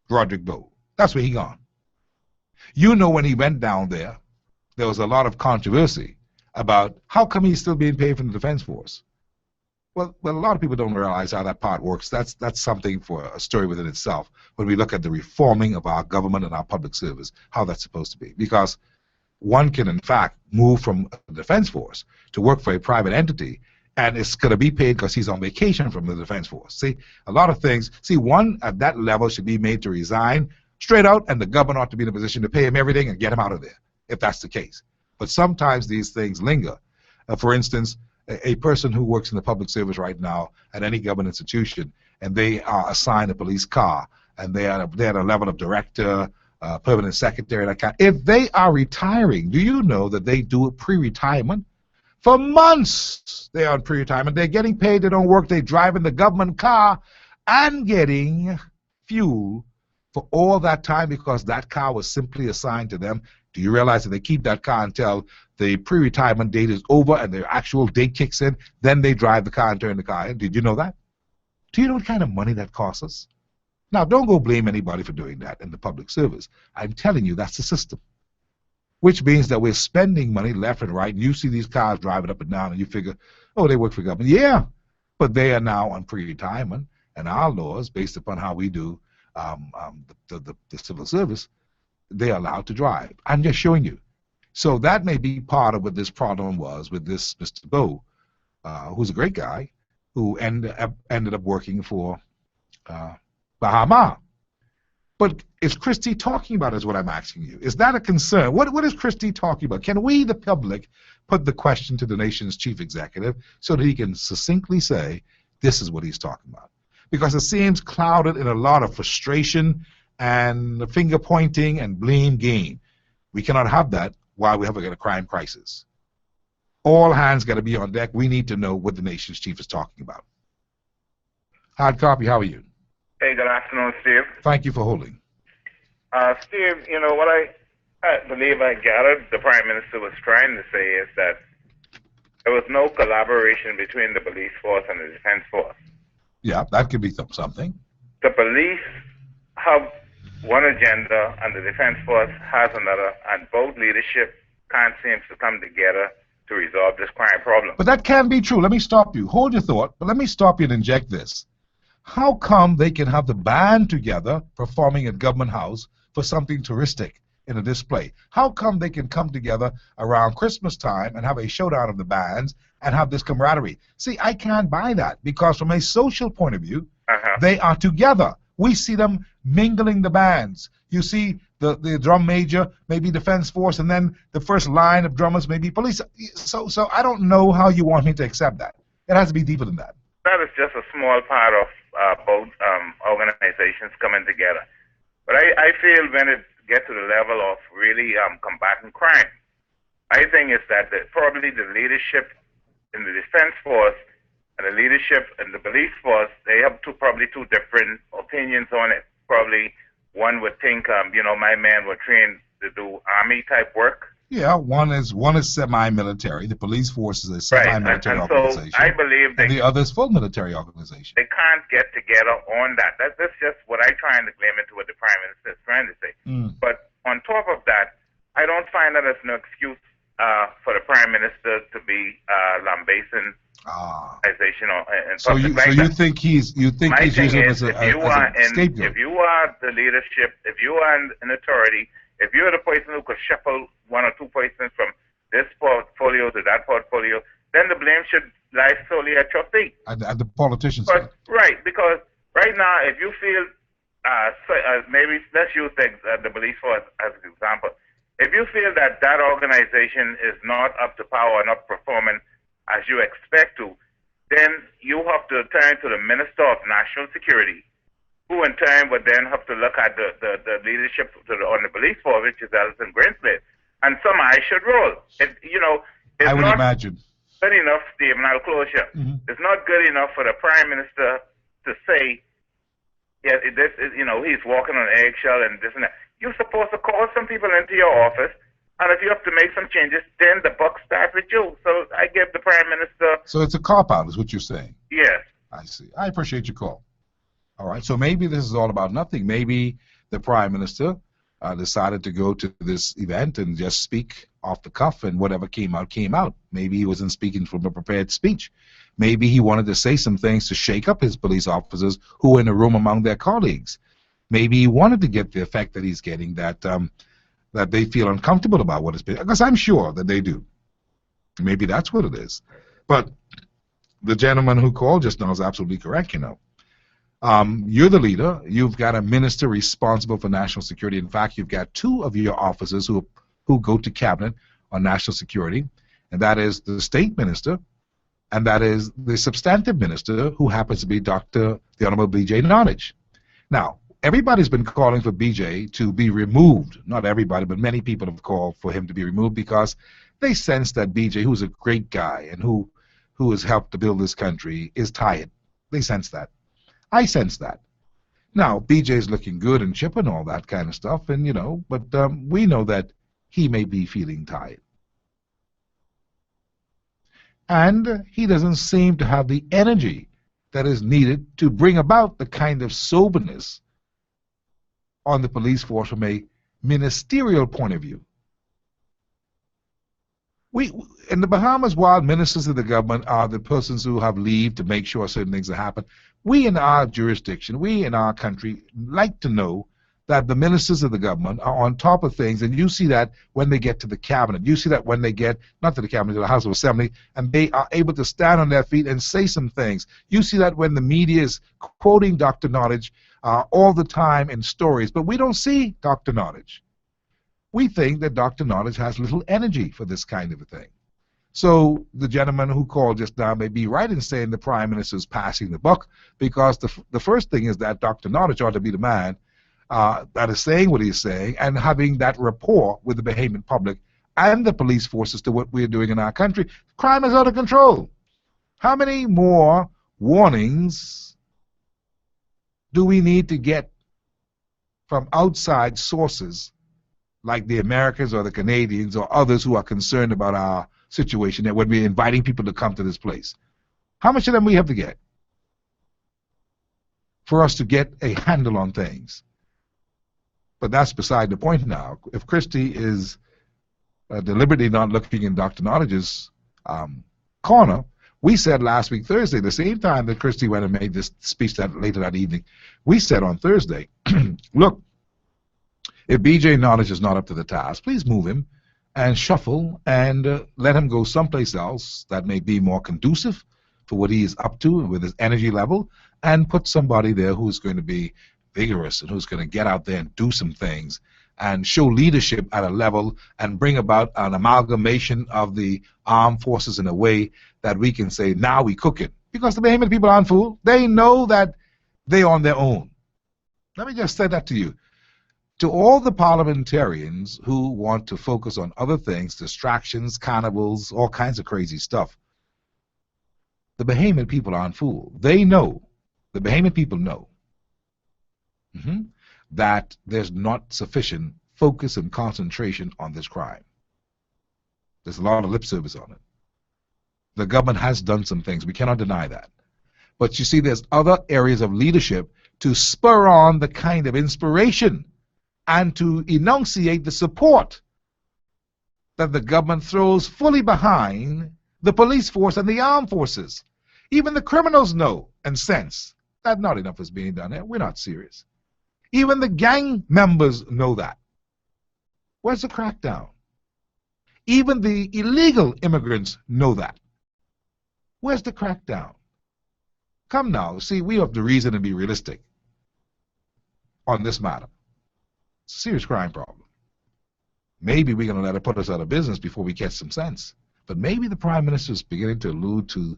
Roderick Bowe. That's where he gone. You know when he went down there, there was a lot of controversy about how come he's still being paid from the defense force. Well, a lot of people don't realize how that part works. That's something for a story within itself when we look at the reforming of our government and our public service, how that's supposed to be. Because one can, in fact, move from the defense force to work for a private entity, and it's going to be paid because he's on vacation from the defense force. See, a lot of things, one at that level should be made to resign straight out, and the government ought to be in a position to pay him everything and get him out of there, if that's the case. But sometimes these things linger. For instance, a person who works in the public service right now at any government institution, and they are assigned a police car, and they're at a level of director, permanent secretary, that kind. If they are retiring, do you know that they do a pre-retirement? For months they are on pre-retirement. They're getting paid, they don't work, they drive in the government car and getting fuel for all that time because that car was simply assigned to them. Do you realize that they keep that car until the pre-retirement date is over and their actual date kicks in, then they drive the car and turn the car in? Did you know that? Do you know what kind of money that costs us? Now, don't go blame anybody for doing that in the public service. I'm telling you, that's the system. Which means that we're spending money left and right, and you see these cars driving up and down, and you figure, oh, they work for government. Yeah, but they are now on pre-retirement, and our laws, based upon how we do the civil service, they're allowed to drive. I'm just showing you. So that may be part of what this problem was with this Mr. Bowe, who's a great guy, who ended up working for Bahama. But is Christie talking about is what I'm asking you. Is that a concern? What is Christie talking about? Can we, the public, put the question to the nation's chief executive so that he can succinctly say, this is what he's talking about? Because it seems clouded in a lot of frustration and finger pointing and blame game. We cannot have that while we have a crime crisis. All hands got to be on deck. We need to know what the nation's chief is talking about. Hard copy, how are you? Hey, good afternoon, Steve. Thank you for holding. Steve, you know, what I believe I gathered the Prime Minister was trying to say is that there was no collaboration between the police force and the defense force. Yeah, that could be something. The police have one agenda and the defense force has another, and both leadership can't seem to come together to resolve this crime problem. But that can be true. Let me stop you. Hold your thought, but let me stop you and inject this. How come they can have the band together performing at Government House for something touristic in a display? How come they can come together around Christmas time and have a showdown of the bands and have this camaraderie? See, I can't buy that because from a social point of view, they are together. We see them mingling the bands. You see the drum major, maybe defense force, and then the first line of drummers may be police. So I don't know how you want me to accept that. It has to be deeper than that. That is just a small part of both organizations coming together. But I feel when it get to the level of really combating crime. I think is that probably the leadership in the defense force and the leadership in the police force, they have probably two different opinions on it. Probably one would think, my men were trained to do army type work. Yeah, one is semi-military. The police force is a semi-military organization. So I believe and the other is full military organization. They can't get together on that. That's just what I'm trying to claim into what the Prime Minister is trying to say. But on top of that, I don't find that as an excuse for the Prime Minister to be lambasting organization and so you think he's using it as a scapegoat? If you are the leadership, if you are an authority, if you're the person who could shuffle one or two persons from this portfolio to that portfolio, then the blame should lie solely at your feet. And the politicians. Right, because right now, if you feel, maybe let's use the police force as an example. If you feel that that organization is not up to power, not performing as you expect to, then you have to turn to the Minister of National Security, who in turn would then have to look at the leadership on the police force, which is Alison Greenslade, and some eyes should roll. It's I would imagine. Good enough, Steve, and I'll close here. It's not good enough for the Prime Minister to say, yeah, this is, he's walking on eggshell and this and that. You're supposed to call some people into your office, and if you have to make some changes, then the buck starts with you. So I give the Prime Minister... So it's a cop-out, is what you're saying? Yes. I see. I appreciate your call. All right, so maybe this is all about nothing. Maybe the Prime Minister decided to go to this event and just speak off the cuff, and whatever came out, came out. Maybe he wasn't speaking from a prepared speech. Maybe he wanted to say some things to shake up his police officers who were in the room among their colleagues. Maybe he wanted to get the effect that he's getting, that that they feel uncomfortable about what has been, because I'm sure that they do. Maybe that's what it is. But the gentleman who called just now is absolutely correct, You're the leader. You've got a minister responsible for national security. In fact, you've got two of your officers who go to cabinet on national security, and that is the state minister, and that is the substantive minister, who happens to be the Honorable B.J. Nottage. Now, everybody's been calling for B.J. to be removed. Not everybody, but many people have called for him to be removed because they sense that B.J., who's a great guy and who has helped to build this country, is tired. They sense that. I sense that. Now, BJ's looking good and chip and all that kind of stuff, and but we know that he may be feeling tired. And he doesn't seem to have the energy that is needed to bring about the kind of soberness on the police force from a ministerial point of view. In the Bahamas, while ministers of the government are the persons who have leave to make sure certain things happen, we in our jurisdiction, we in our country, like to know that the ministers of the government are on top of things, and you see that when they get to the cabinet. You see that when they get, not to the cabinet, to the House of Assembly, and they are able to stand on their feet and say some things. You see that when the media is quoting Dr. Nottage all the time in stories, but we don't see Dr. Nottage. We think that Dr. Nottage has little energy for this kind of a thing. So the gentleman who called just now may be right in saying the Prime Minister is passing the buck, because the first thing is that Dr. Nottage ought to be the man that is saying what he's saying and having that rapport with the Bahamian public and the police forces to what we're doing in our country. Crime is out of control. How many more warnings do we need to get from outside sources like the Americans or the Canadians or others who are concerned about our situation, that when we're inviting people to come to this place? How much of them we have to get for us to get a handle on things? But that's beside the point now. If Christie is deliberately not looking in Dr. Nottage's corner, we said last week Thursday, the same time that Christie went and made this speech later that evening, we said on Thursday, look, if B.J. Nottage is not up to the task, please move him and shuffle and let him go someplace else that may be more conducive for what he is up to with his energy level, and put somebody there who's going to be vigorous and who's going to get out there and do some things and show leadership at a level and bring about an amalgamation of the armed forces in a way that we can say, now we cook it. Because the Bahamian people aren't fooled. They know that they're on their own. Let me just say that to you. To all the parliamentarians who want to focus on other things, distractions, carnivals, all kinds of crazy stuff, the Bahamian people aren't fooled. They know, the Bahamian people know, that there's not sufficient focus and concentration on this crime. There's a lot of lip service on it. The government has done some things. We cannot deny that. But you see, there's other areas of leadership to spur on the kind of inspiration and to enunciate the support that the government throws fully behind the police force and the armed forces. Even the criminals know and sense that not enough is being done here. We're not serious. Even the gang members know that. Where's the crackdown? Even the illegal immigrants know that. Where's the crackdown? Come now, see, we have the reason to be realistic on this matter. It's a serious crime problem. Maybe we're going to let it put us out of business before we catch some sense. But maybe the Prime Minister is beginning to allude to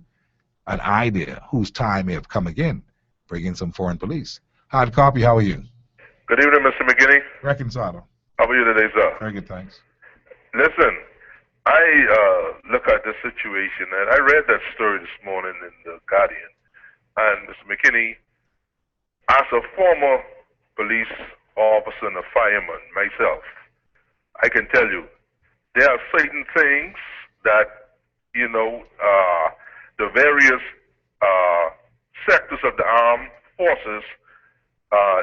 an idea whose time may have come again, bring in some foreign police. Hard copy, how are you? Good evening, Mr. McKinney. Reconciled. How are you today, sir? Very good, thanks. Listen, I look at this situation, and I read that story this morning in The Guardian. And Mr. McKinney, as a former police officer and a fireman myself, I can tell you there are certain things that, you know, the various sectors of the armed forces,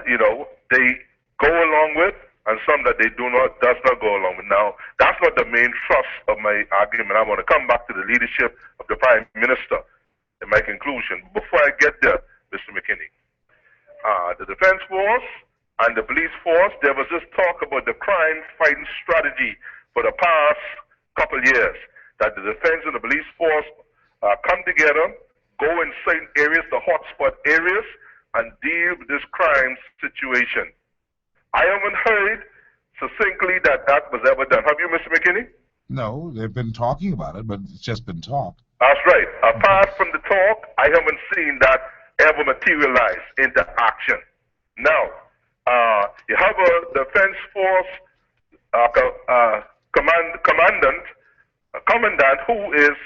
you know, they go along with, and some that they does not go along with. Now, that's not the main thrust of my argument. I want to come back to the leadership of the Prime Minister in my conclusion. Before I get there, Mr. McKinney, the Defense Force and the police force, there was this talk about the crime-fighting strategy for the past couple years, that the defense and the police force come together, go in certain areas, the hotspot areas, and deal with this crime situation. I haven't heard succinctly that that was ever done. Have you, Mr. McKinney? No, they've been talking about it, but it's just been talk. That's right. Apart from the talk, I haven't seen that ever materialize into action. Now, you have a defense force commandant who is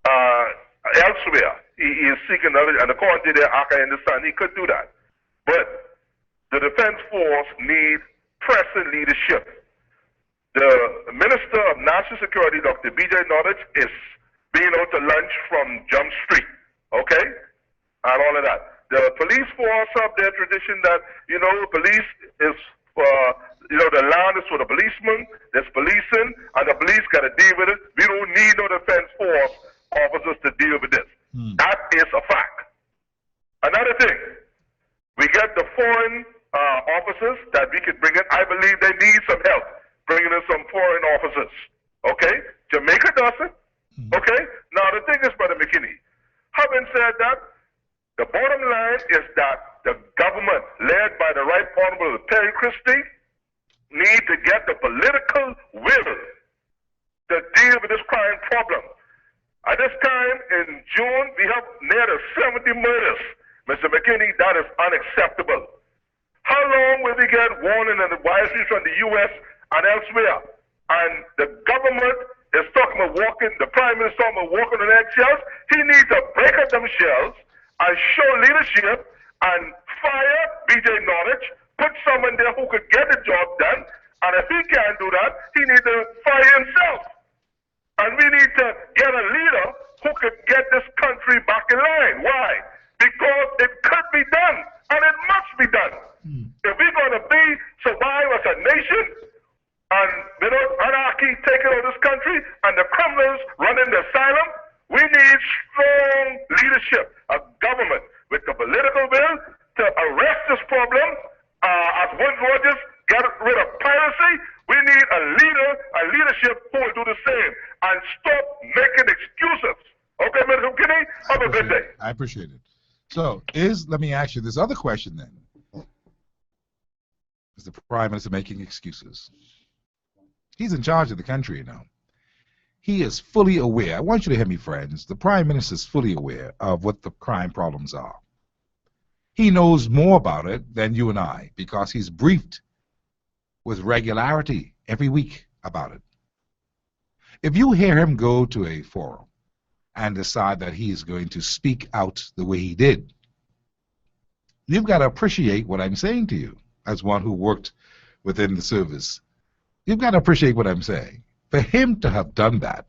elsewhere. He is seeking knowledge, and according to their act, I understand he could do that. But the defense force needs pressing leadership. The Minister of National Security, Dr. B.J. Nottage, is being out to lunch from Jump Street, okay, and all of that. The police force have their tradition that, you know, police is you know, the land is for the policemen, there's policing, and the police got to deal with it. We don't need no defense force officers to deal with this. That is a fact. Another thing, we get the foreign officers that we could bring in. I believe they need some help bringing in some foreign officers, okay? Jamaica does it, okay? Now, the thing is, Brother McKinney, having said that, the bottom line is that the government, led by the Right Honorable Terry Christie, need to get the political will to deal with this crime problem. At this time, in June, we have nearly 70 murders. Mr. McKinney, that is unacceptable. How long will we get warning and advisories from the U.S. and elsewhere? And the government is talking about walking, the Prime Minister talking about walking on eggshells. He needs to break up them shells and show leadership and fire B.J. Nottage, put someone there who could get the job done, and if he can't do that, he needs to fire himself. And we need to get a leader who could get this country back in line. Why? Because it could be done, and it must be done. If we're going to survive as a nation, and without anarchy taking over this country, and the criminals running the asylum, we need strong leadership, a government with the political will to arrest this problem. As Will Rogers got rid of piracy, we need a leadership who will do the same and stop making excuses. Okay, Mr. McKinney, have a good day. I appreciate it. So, let me ask you this other question then. Is the Prime Minister making excuses? He's in charge of the country, you know. He is fully aware. I want you to hear me, friends. The Prime Minister is fully aware of what the crime problems are. He knows more about it than you and I because he's briefed with regularity every week about it. If you hear him go to a forum and decide that he is going to speak out the way he did, you've got to appreciate what I'm saying to you as one who worked within the service. You've got to appreciate what I'm saying. For him to have done that,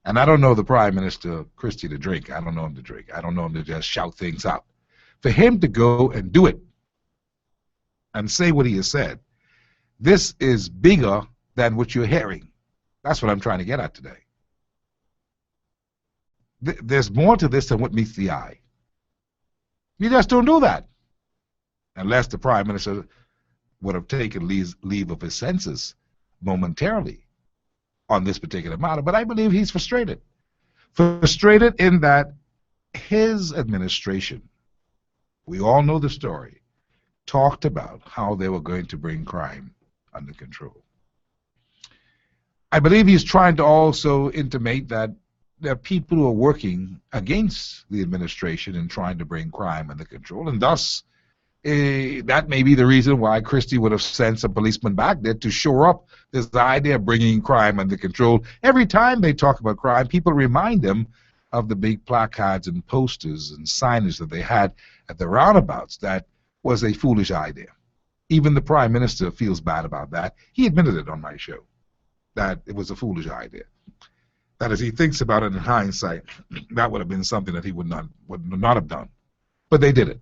and I don't know the Prime Minister Christie to drink. I don't know him to drink. I don't know him to just shout things out. For him to go and do it and say what he has said, this is bigger than what you're hearing. That's what I'm trying to get at today. There's more to this than what meets the eye. You just don't do that unless the Prime Minister would have taken leave of his senses momentarily on this particular matter. But I believe he's frustrated. Frustrated in that his administration, we all know the story, talked about how they were going to bring crime under control. I believe he's trying to also intimate that there are people who are working against the administration and trying to bring crime under control, and thus that may be the reason why Christie would have sent some policemen back there to shore up this idea of bringing crime under control. Every time they talk about crime, people remind them of the big placards and posters and signage that they had at the roundabouts. That was a foolish idea. Even the Prime Minister feels bad about that. He admitted it on my show, that it was a foolish idea. That as he thinks about it in hindsight, that would have been something that he would not have done. But they did it.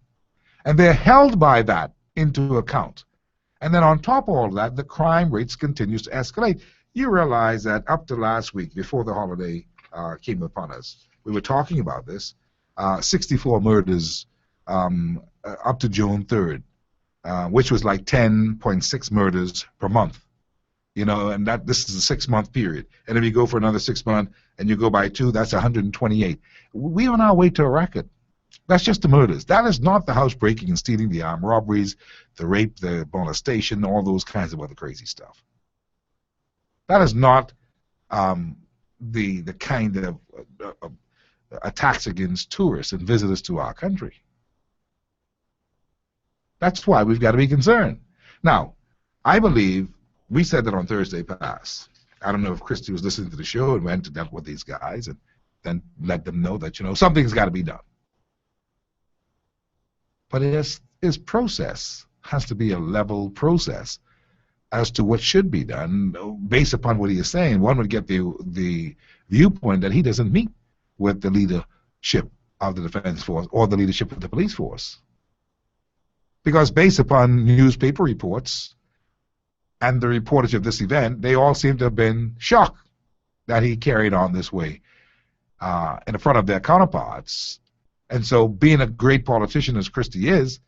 And they're held by that into account. And then on top of all of that, the crime rates continues to escalate. You realize that up to last week, before the holiday came upon us, we were talking about this, 64 murders up to June 3rd, which was like 10.6 murders per month. You know, and this is a 6-month period. And if you go for another 6 months and you go by 2, that's 128. We're on our way to a record. That's just the murders. That is not the house breaking and stealing, the armed robberies, the rape, the molestation, all those kinds of other crazy stuff. That is not the kind of attacks against tourists and visitors to our country. That's why we've got to be concerned. Now, I believe we said that on Thursday past. I don't know if Christie was listening to the show and went to dealt with these guys and then let them know that, you know, something's got to be done. But his process has to be a level process as to what should be done based upon what he is saying. One would get the viewpoint that he doesn't meet with the leadership of the defense force or the leadership of the police force. Because based upon newspaper reports and the reportage of this event, they all seem to have been shocked that he carried on this way in front of their counterparts. And so, being a great politician as Christie is,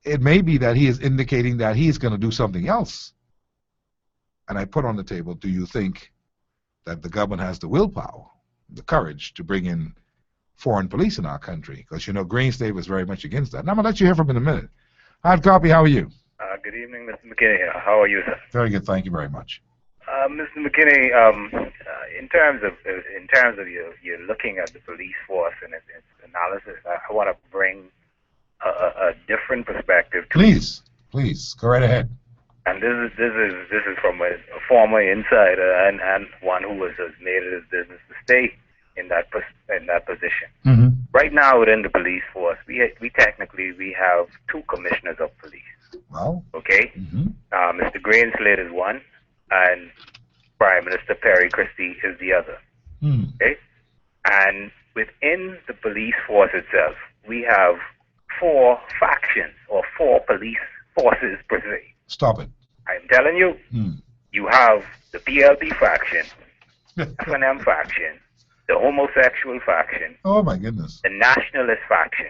it may be that he is indicating that he is going to do something else. And I put on the table, do you think that the government has the willpower, the courage to bring in foreign police in our country? Because, you know, Greenstate was very much against that. And I'm going to let you hear from him in a minute. Hard copy, how are you? Good evening, Mr. McKinney. How are you, sir? Very good, thank you very much. Mr. McKinney, in terms of you're looking at the police force and its analysis, I want to bring a different perspective. Please, go right ahead. And this is from a former insider and one who has made it his business to stay in that position. Mm-hmm. Right now, within the police force, we technically have 2 commissioners of police. Well, okay. Mm-hmm. Mr. Greenslade is one, and Prime Minister Perry Christie is the other. Mm. Okay? And within the police force itself, we have 4 factions or 4 police forces per se. Stop it. I'm telling you, you have the PLP faction, F&M faction, the homosexual faction. Oh my goodness. The nationalist faction.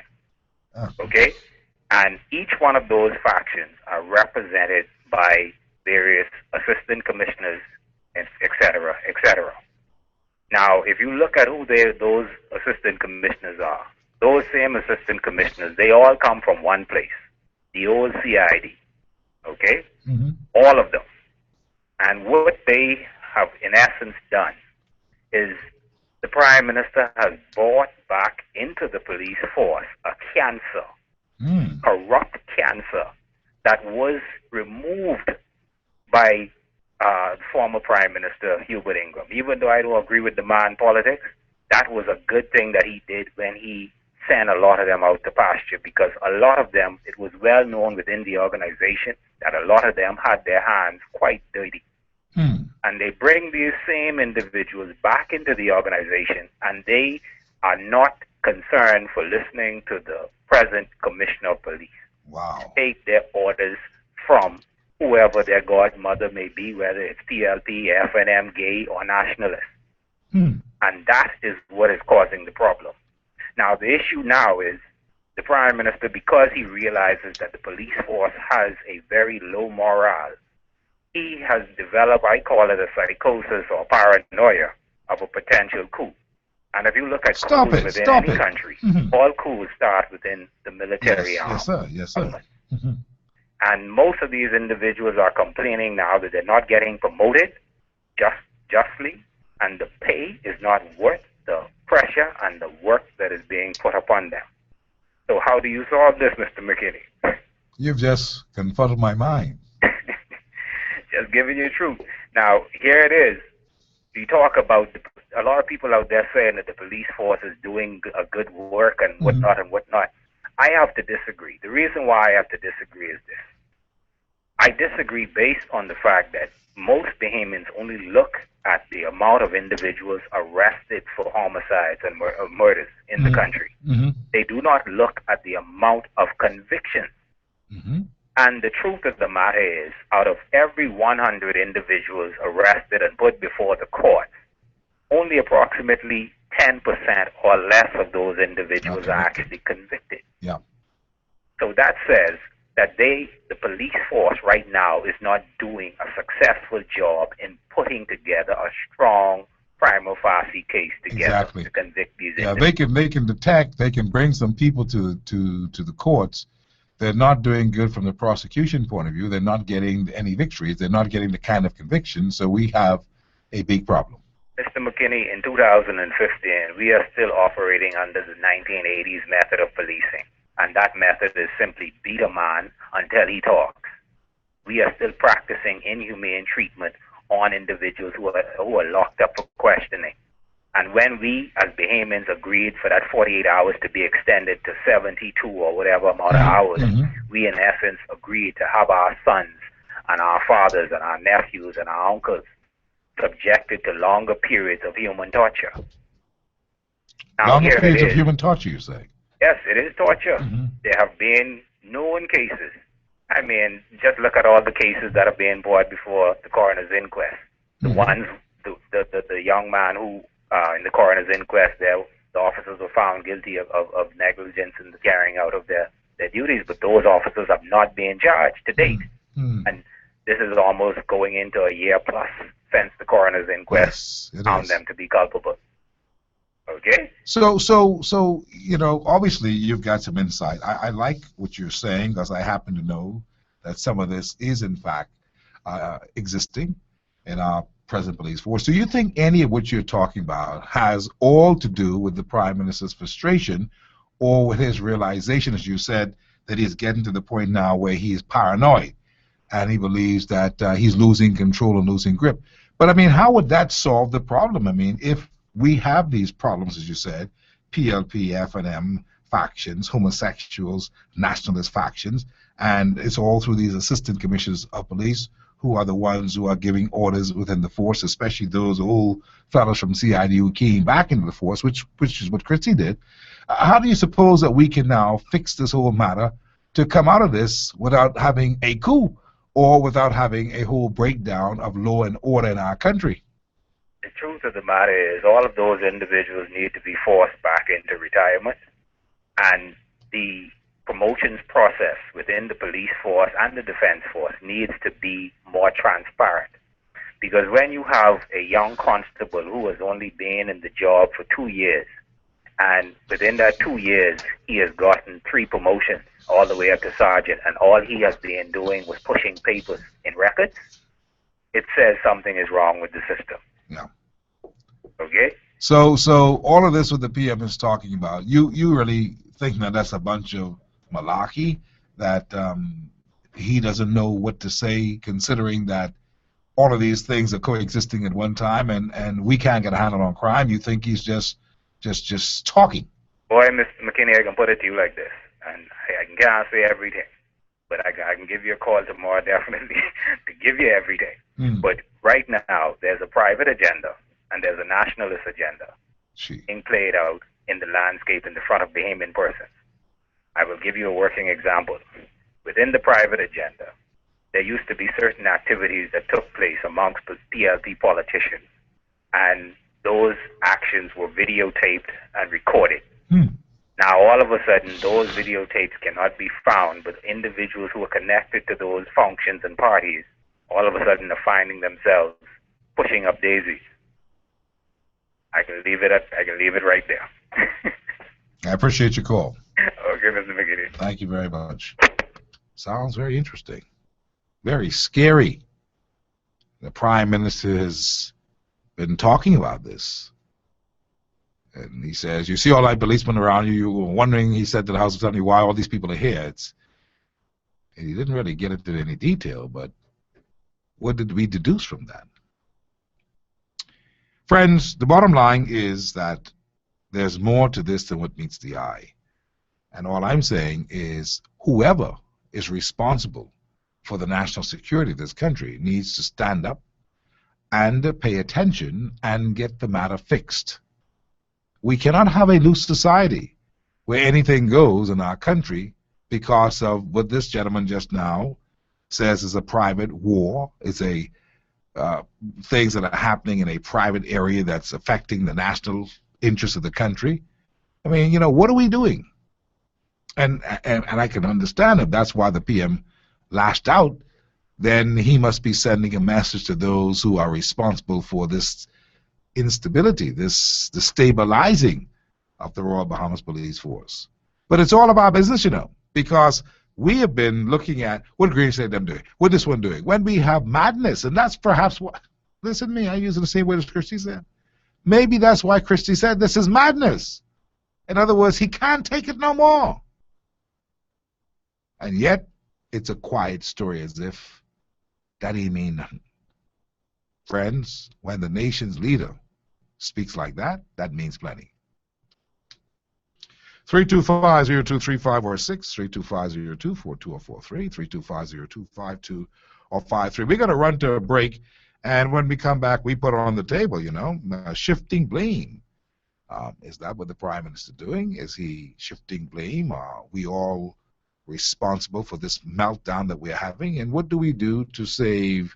Ah. Okay? And each one of those factions are represented by various assistant commissioners, etc., etc. Now, if you look at who those assistant commissioners are, those same assistant commissioners, they all come from one place, the old CID. Okay? Mm-hmm. All of them. And what they have, in essence, done is the Prime Minister has brought back into the police force a cancer, corrupt cancer, that was removed by former Prime Minister Hubert Ingraham. Even though I don't agree with the man politics, that was a good thing that he did when he sent a lot of them out to pasture, because a lot of them, it was well known within the organization that a lot of them had their hands quite dirty. And they bring these same individuals back into the organization, and they are not concerned for listening to the present Commissioner of Police. Wow. Take their orders from whoever their godmother may be, whether it's PLP, FNM, gay, or nationalist. And that is what is causing the problem. Now, the issue now is the Prime Minister, because he realizes that the police force has a very low morale, he has developed, I call it a psychosis or paranoia of a potential coup. And if you look at coups within any country, all coups start within the military arm. Yes, sir. Yes, sir. And most of these individuals are complaining now that they're not getting promoted justly, and the pay is not worth the pressure and the work that is being put upon them. So how do you solve this, Mr. McKinney? You've just confronted my mind. Just giving you the truth. Now, here it is. We talk about a lot of people out there saying that the police force is doing a good work and whatnot and whatnot. I have to disagree. The reason why I have to disagree is this. I disagree based on the fact that most Bahamians only look at the amount of individuals arrested for homicides and murders in the country. They do not look at the amount of convictions. And the truth of the matter is, out of every 100 individuals arrested and put before the court, only approximately 10% or less of those individuals are actually convicted. Yeah. So that says that the police force right now is not doing a successful job in putting together a strong prima facie case together to convict these individuals. They can detect, they can bring some people to the courts. They're not doing good from the prosecution point of view. They're not getting any victories. They're not getting the kind of conviction. So we have a big problem. Mr. McKinney, in 2015, we are still operating under the 1980s method of policing. And that method is simply beat a man until he talks. We are still practicing inhumane treatment on individuals who are locked up for questioning. And when we, as Bahamians, agreed for that 48 hours to be extended to 72 or whatever amount of hours, we in essence agreed to have our sons and our fathers and our nephews and our uncles subjected to longer periods of human torture. Now, longer periods of human torture, you say? Yes, it is torture. There have been known cases. I mean, just look at all the cases that are being brought before the coroner's inquest. The ones, the young man who, in the coroner's inquest, the officers were found guilty of negligence in the carrying out of their duties, but those officers have not been charged to date. And this is almost going into a year plus since the coroner's inquest found them to be culpable. Okay? So you know, obviously you've got some insight. I like what you're saying, because I happen to know that some of this is in fact existing in our present police force. Do you think any of what you're talking about has all to do with the Prime Minister's frustration, or with his realization, as you said, that he's getting to the point now where he is paranoid and he believes that he's losing control and losing grip? But I mean, how would that solve the problem? I mean, if we have these problems, as you said, PLP, FNM factions, homosexuals, nationalist factions, and it's all through these assistant commissioners of police who are the ones who are giving orders within the force, especially those old fellows from CID who came back into the force, which is what Christie did. How do you suppose that we can now fix this whole matter to come out of this without having a coup or without having a whole breakdown of law and order in our country? The truth of the matter is all of those individuals need to be forced back into retirement, and the promotions process within the police force and the defense force needs to be more transparent. Because when you have a young constable who has only been in the job for 2 years, and within that 2 years he has gotten 3 promotions all the way up to sergeant, and all he has been doing was pushing papers in records, it says something is wrong with the system. No. Okay? So all of this what the PM is talking about, you really think that that's a bunch of malarkey, that he doesn't know what to say, considering that all of these things are coexisting at one time, and we can't get a handle on crime. You think he's just talking? Boy, Mr. McKinney, I can put it to you like this, and I can't say everything, but I can give you a call tomorrow definitely to give you everything. But right now, there's a private agenda and there's a nationalist agenda being played out in the landscape in the front of Bahamian persons. I will give you a working example. Within the private agenda, there used to be certain activities that took place amongst the PLP politicians, and those actions were videotaped and recorded. Now, all of a sudden, those videotapes cannot be found, but individuals who are connected to those functions and parties, all of a sudden, are finding themselves pushing up daisies. I can leave it right there. I appreciate your call. Okay, Mr. McGinney. Thank you very much. Sounds very interesting. Very scary. The Prime Minister has been talking about this. And he says, you see all that policemen around you, you were wondering, he said to the House of Assembly, why all these people are here. And he didn't really get into any detail, but what did we deduce from that? Friends, the bottom line is that there's more to this than what meets the eye. And all I'm saying is whoever is responsible for the national security of this country needs to stand up and pay attention and get the matter fixed. We cannot have a loose society where anything goes in our country because of what this gentleman just now says is a private war. It's a things that are happening in a private area that's affecting the national interest of the country. I mean, you know, what are we doing? And I can understand if that's why the PM lashed out, then he must be sending a message to those who are responsible for this instability, this destabilizing of the Royal Bahamas Police Force. But it's all about business, you know, because we have been looking at what Green said them doing, what this one doing, when we have madness, and that's perhaps what, listen to me, I use it the same way as Christie said. Maybe that's why Christie said this is madness. In other words, he can't take it no more. And yet, it's a quiet story as if that ain't mean nothing. Friends, when the nation's leader speaks like that, that means plenty. 325-0235 or 6, 325-0242 or 43, 325-0252 or 53. We're going to run to a break, and when we come back, we put on the table, you know, shifting blame. Is that what the Prime Minister is doing? Is he shifting blame? Are we all responsible for this meltdown that we're having? And what do we do to save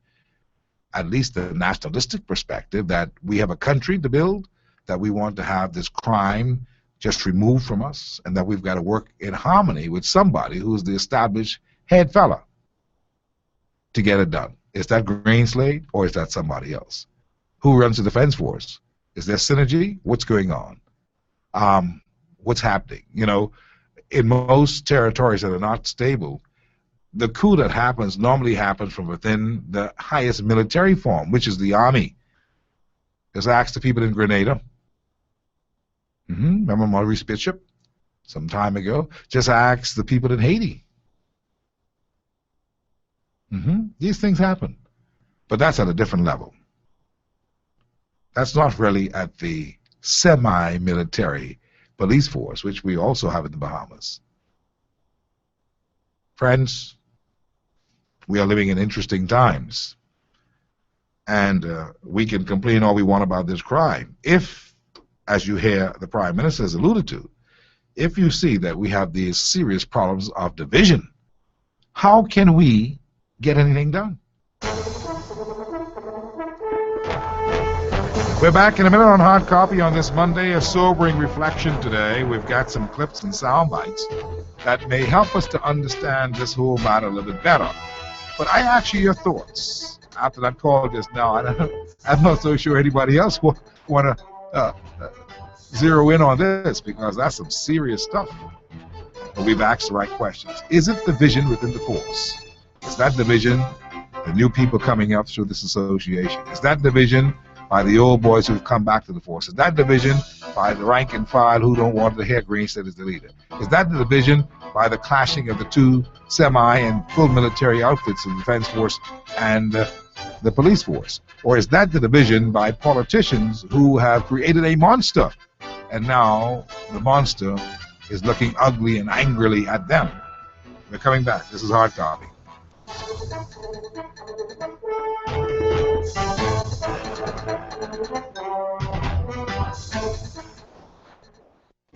at least the nationalistic perspective that we have a country to build, that we want to have this crime just removed from us, and that we've got to work in harmony with somebody who's the established head fella to get it done? Is that Greenslade or is that somebody else? Who runs the Defense Force? Is there synergy? What's going on? What's happening? You know, in most territories that are not stable, the coup that happens normally happens from within the highest military form, which is the army. Just ask the people in Grenada. Remember Maurice Bishop some time ago? Just ask the people in Haiti. These things happen. But that's at a different level. That's not really at the semi-military police force, which we also have in the Bahamas. Friends, we are living in interesting times. And we can complain all we want about this crime. If, as you hear the Prime Minister has alluded to, if you see that we have these serious problems of division, how can we get anything done? We're back in a minute on Hard Copy on this Monday, a sobering reflection today. We've got some clips and sound bites that may help us to understand this whole matter a little bit better. But I ask you your thoughts. After that call just now, I'm not so sure anybody else will want to zero in on this, because that's some serious stuff. But we've asked the right questions. Is it the vision within the force? Is that division the new people coming up through this association? Is that division by the old boys who've come back to the force? Is that division by the rank and file who don't want to hear Greenstead as the leader? Is that the division by the clashing of the two semi and full military outfits of the Defense Force and the police force? Or is that the division by politicians who have created a monster? And now the monster is looking ugly and angrily at them. We're coming back. This is Hard Copy.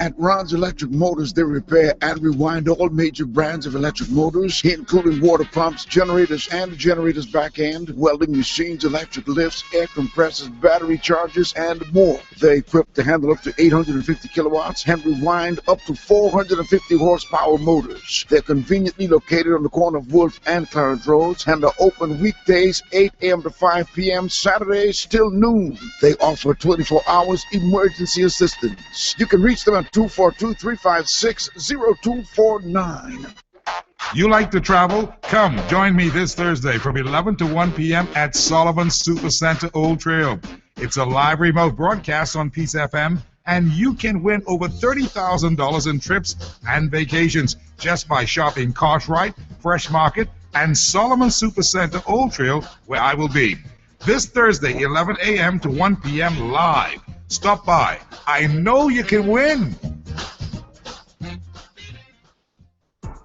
At Ron's Electric Motors, they repair and rewind all major brands of electric motors, including water pumps, generators and the generator's back end, welding machines, electric lifts, air compressors, battery chargers, and more. They're equipped to handle up to 850 kilowatts and rewind up to 450 horsepower motors. They're conveniently located on the corner of Wolf and Clarence Roads and are open weekdays 8 a.m. to 5 p.m., Saturdays till noon. They offer 24 hours emergency assistance. You can reach them at 242-356-0249. You like to travel? Come, join me this Thursday from 11 to 1 p.m. at Sullivan Super Center Old Trail. It's a live remote broadcast on Peace FM, and you can win over $30,000 in trips and vacations just by shopping Cartwright, Fresh Market, and Sullivan Super Center Old Trail, where I will be. This Thursday, 11 a.m. to 1 p.m. live. Stop by. I know you can win.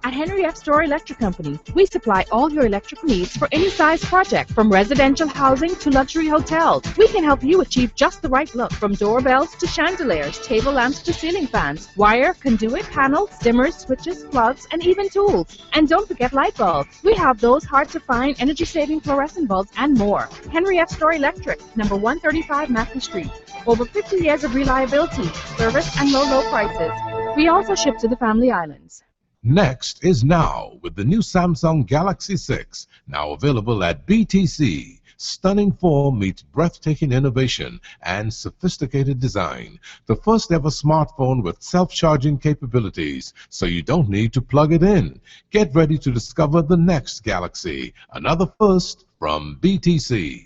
At Henry F. Story Electric Company, we supply all your electric needs for any size project, from residential housing to luxury hotels. We can help you achieve just the right look, from doorbells to chandeliers, table lamps to ceiling fans, wire, conduit, panels, dimmers, switches, plugs, and even tools. And don't forget light bulbs. We have those hard-to-find, energy-saving fluorescent bulbs and more. Henry F. Story Electric, number 135 Matthew Street. Over 50 years of reliability, service, and low prices. We also ship to the Family Islands. Next is Now with the new Samsung Galaxy 6, now available at BTC. Stunning form meets breathtaking innovation and sophisticated design. The first ever smartphone with self-charging capabilities, so you don't need to plug it in. Get ready to discover the next Galaxy, another first from BTC.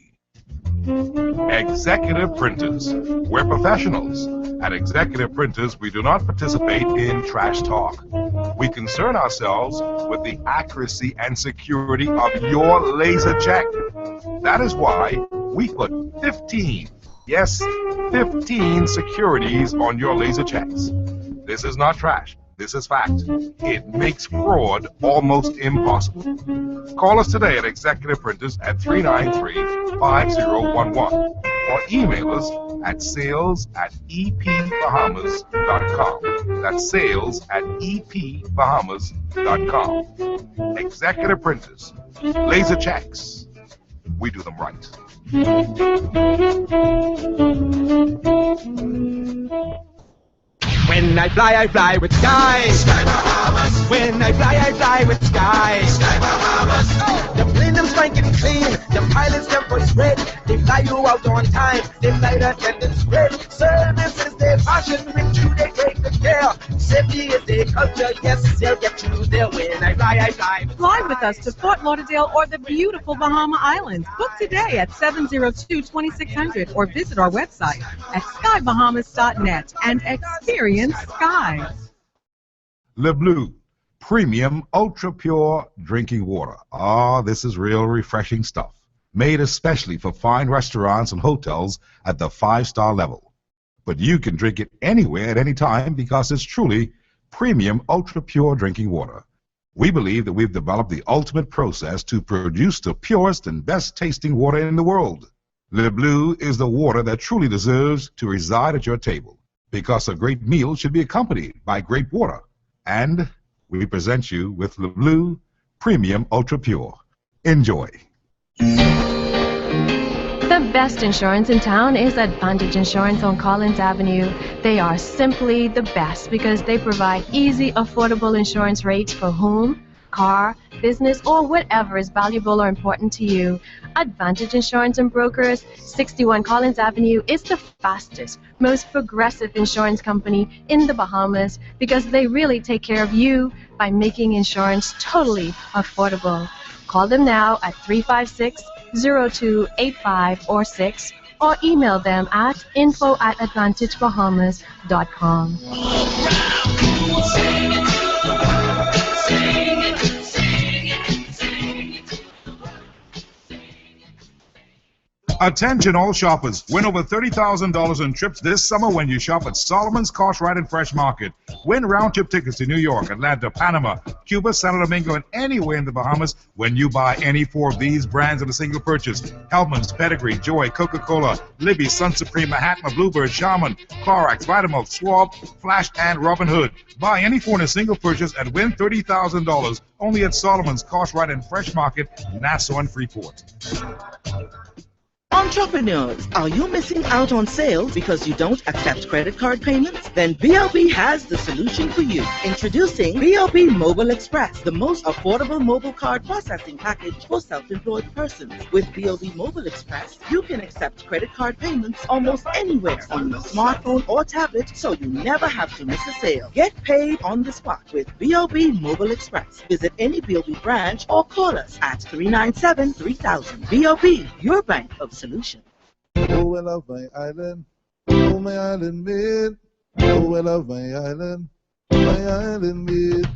Executive Printers. We're professionals. At Executive Printers, we do not participate in trash talk. We concern ourselves with the accuracy and security of your laser check. That is why we put 15 securities on your laser checks. This is not trash. This is fact. It makes fraud almost impossible. Call us today at Executive Printers at 393-5011 or email us at sales@epbahamas.com. That's sales@epbahamas.com. Executive Printers. Laser checks. We do them right. When I fly with Sky. Sky Bahamas. When I fly with Sky. Sky Bahamas. The plane them spanking clean. The pilots them first rate. They fly you out on time. They fly the attendants great. Service is their passion. With you they take the care. Safety is their culture. Yes, they'll get you there. When I fly. Fly with us to Fort Lauderdale or the beautiful Bahama Islands. Book today at 702-2600 or visit our website at skybahamas.net and experience Sky. Le Bleu, premium, ultra-pure drinking water. Ah, this is real refreshing stuff. Made especially for fine restaurants and hotels at the 5-star level. But you can drink it anywhere at any time because it's truly premium, ultra-pure drinking water. We believe that we've developed the ultimate process to produce the purest and best-tasting water in the world. Le Bleu is the water that truly deserves to reside at your table, because a great meal should be accompanied by great water. And we present you with Le Bleu Premium Ultra Pure. Enjoy. The best insurance in town is Advantage Insurance on Collins Avenue. They are simply the best because they provide easy, affordable insurance rates for home, car, business, or whatever is valuable or important to you. Advantage Insurance and Brokers, 61 Collins Avenue, is the fastest, most progressive insurance company in the Bahamas because they really take care of you by making insurance totally affordable. Call them now at 356-0285 or 6, or email them at info@advantagebahamas.com. Attention all shoppers. Win over $30,000 in trips this summer when you shop at Solomon's Cartwright and Fresh Market. Win round-trip tickets to New York, Atlanta, Panama, Cuba, Santo Domingo, and anywhere in the Bahamas when you buy any four of these brands in a single purchase. Hellman's, Pedigree, Joy, Coca-Cola, Libby, Sun Supreme, Mahatma, Bluebird, Shaman, Clorox, Vitamilk, Schwab, Flash, and Robin Hood. Buy any four in a single purchase and win $30,000 only at Solomon's Cartwright and Fresh Market, Nassau and Freeport. Entrepreneurs, are you missing out on sales because you don't accept credit card payments? Then BLB has the solution for you. Introducing BLB Mobile Express, the most affordable mobile card processing package for self-employed persons. With BLB Mobile Express, you can accept credit card payments almost anywhere on your smartphone or tablet, so you never have to miss a sale. Get paid on the spot with BLB Mobile Express. Visit any BLB branch or call us at 397-3000. BLB, your bank of solutions. Oh, I love my island. Oh, my island made. Oh, I love my island. My island made.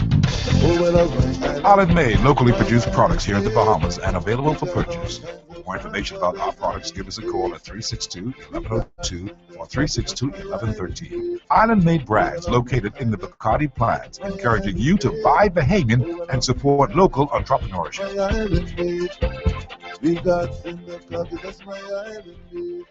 Oh, I love my island. Island Made, locally produced products here in the Bahamas and available for purchase. For more information about our products, give us a call at 362-1102 or 362-1113. Island Made brands located in the Bacardi plants, encouraging you to buy Bahamian and support local entrepreneurship. My island made. We got in the club, that's my island made.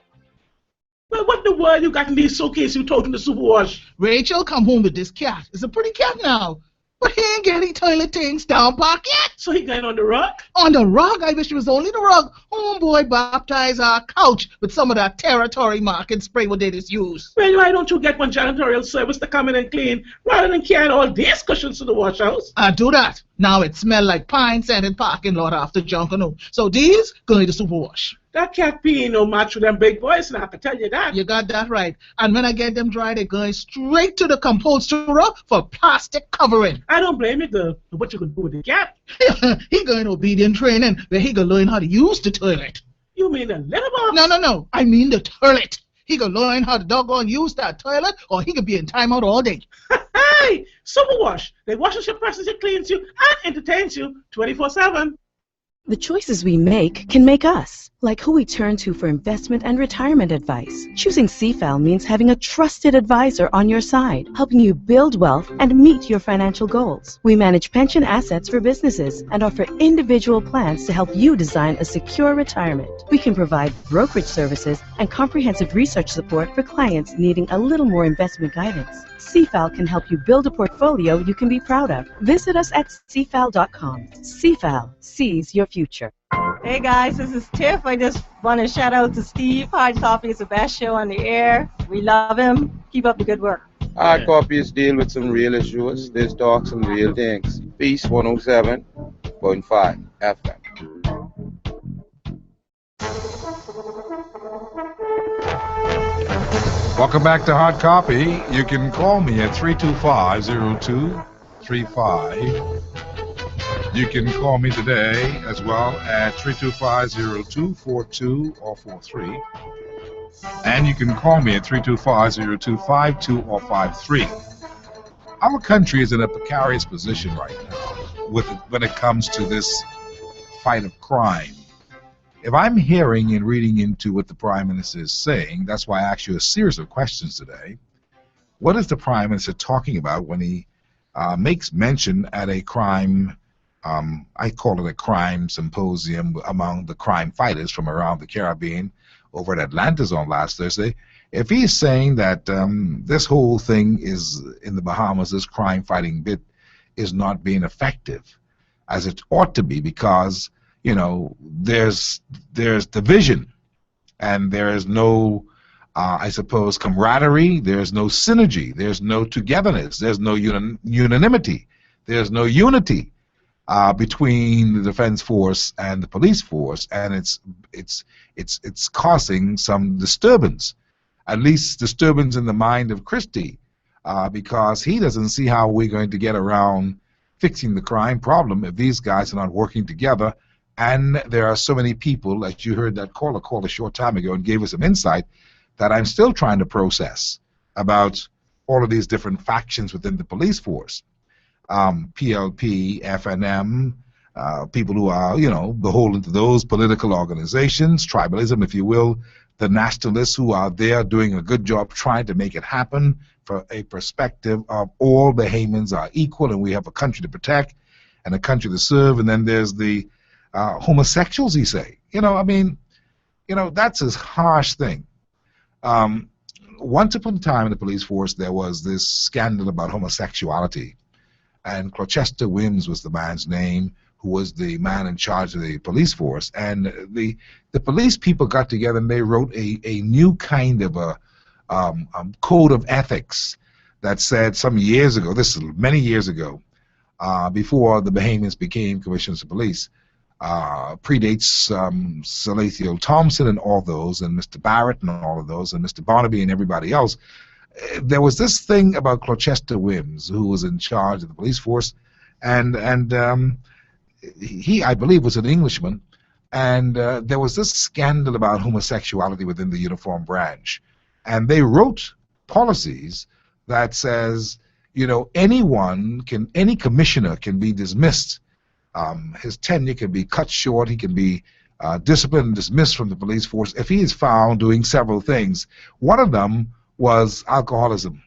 Well, what in the world you got in these suitcases you told in the superwash? Rachel come home with this cat. It's a pretty cat now. But he ain't getting toilet things down park yet. So he going on the rug? On the rug? I wish it was only the rug. Homeboy baptized our couch with some of that territory marking spray what they just use. Well, why don't you get one janitorial service to come in and clean rather than carrying all these cushions to the wash house? I do that. Now it smell like pine-scented parking lot after Junkanoo. So these go in the superwash. That cat pee no match with them big boys, and I can tell you that. You got that right. And when I get them dry, they're going straight to the composter for plastic covering. I don't blame you, though. What you gonna do with the cat? He going obedient training where he gonna learn how to use the toilet. You mean the litter box? No. I mean the toilet. He gonna learn how to doggone use that toilet, or he could be in timeout all day. Hey, Superwash. They washes your presses, it cleans you, and entertains you 24/7. The choices we make can make us, like who we turn to for investment and retirement advice. Choosing CFAL means having a trusted advisor on your side, helping you build wealth and meet your financial goals. We manage pension assets for businesses and offer individual plans to help you design a secure retirement. We can provide brokerage services and comprehensive research support for clients needing a little more investment guidance. CFAL can help you build a portfolio you can be proud of. Visit us at cfal.com. CFAL sees your future. Hey guys, this is Tiff. I just want to shout out to Steve. Hard Copy is the best show on the air. We love him. Keep up the good work. Hard Copies deal with some real issues. This talks some real things. Peace 107.5 FM. Welcome back to Hard Copy. You can call me at 325-0235. You can call me today as well at 325-0242 or 43. And you can call me at 325-0252 or 53. Our country is in a precarious position right now when it comes to this fight of crime. If I'm hearing and reading into what the Prime Minister is saying, that's why I asked you a series of questions today. What is the Prime Minister talking about when he makes mention at a crime, I call it a crime symposium among the crime fighters from around the Caribbean over at Atlanta on last Thursday? If he's saying that this whole thing is in the Bahamas, this crime fighting bit is not being effective as it ought to be because there's division, and there is no, I suppose, camaraderie. There's no synergy. There's no togetherness. There's no unanimity. There's no unity between the defense force and the police force, and it's causing some disturbance, at least disturbance in the mind of Christie, because he doesn't see how we're going to get around fixing the crime problem if these guys are not working together. And there are so many people, as you heard that caller call a short time ago and gave us some insight, that I'm still trying to process about all of these different factions within the police force. PLP, FNM, people who are, beholden to those political organizations, tribalism, if you will, the nationalists who are there doing a good job trying to make it happen from a perspective of all Bahamians are equal and we have a country to protect and a country to serve. And then there's the homosexuals, he say. That's his harsh thing. Once upon a time in the police force, there was this scandal about homosexuality. And Clochester Wims was the man's name, who was the man in charge of the police force. And the police people got together and they wrote a new kind of a code of ethics that said some years ago, this is many years ago, before the Bahamians became commissioners of police, predates Salathiel Thompson and all those, and Mr. Barrett and all of those, and Mr. Barnaby and everybody else. There was this thing about Clochester Wims, who was in charge of the police force, and he, I believe, was an Englishman, and there was this scandal about homosexuality within the uniform branch, and they wrote policies that says, any commissioner can be dismissed. His tenure can be cut short. He can be disciplined and dismissed from the police force if he is found doing several things. One of them was alcoholism,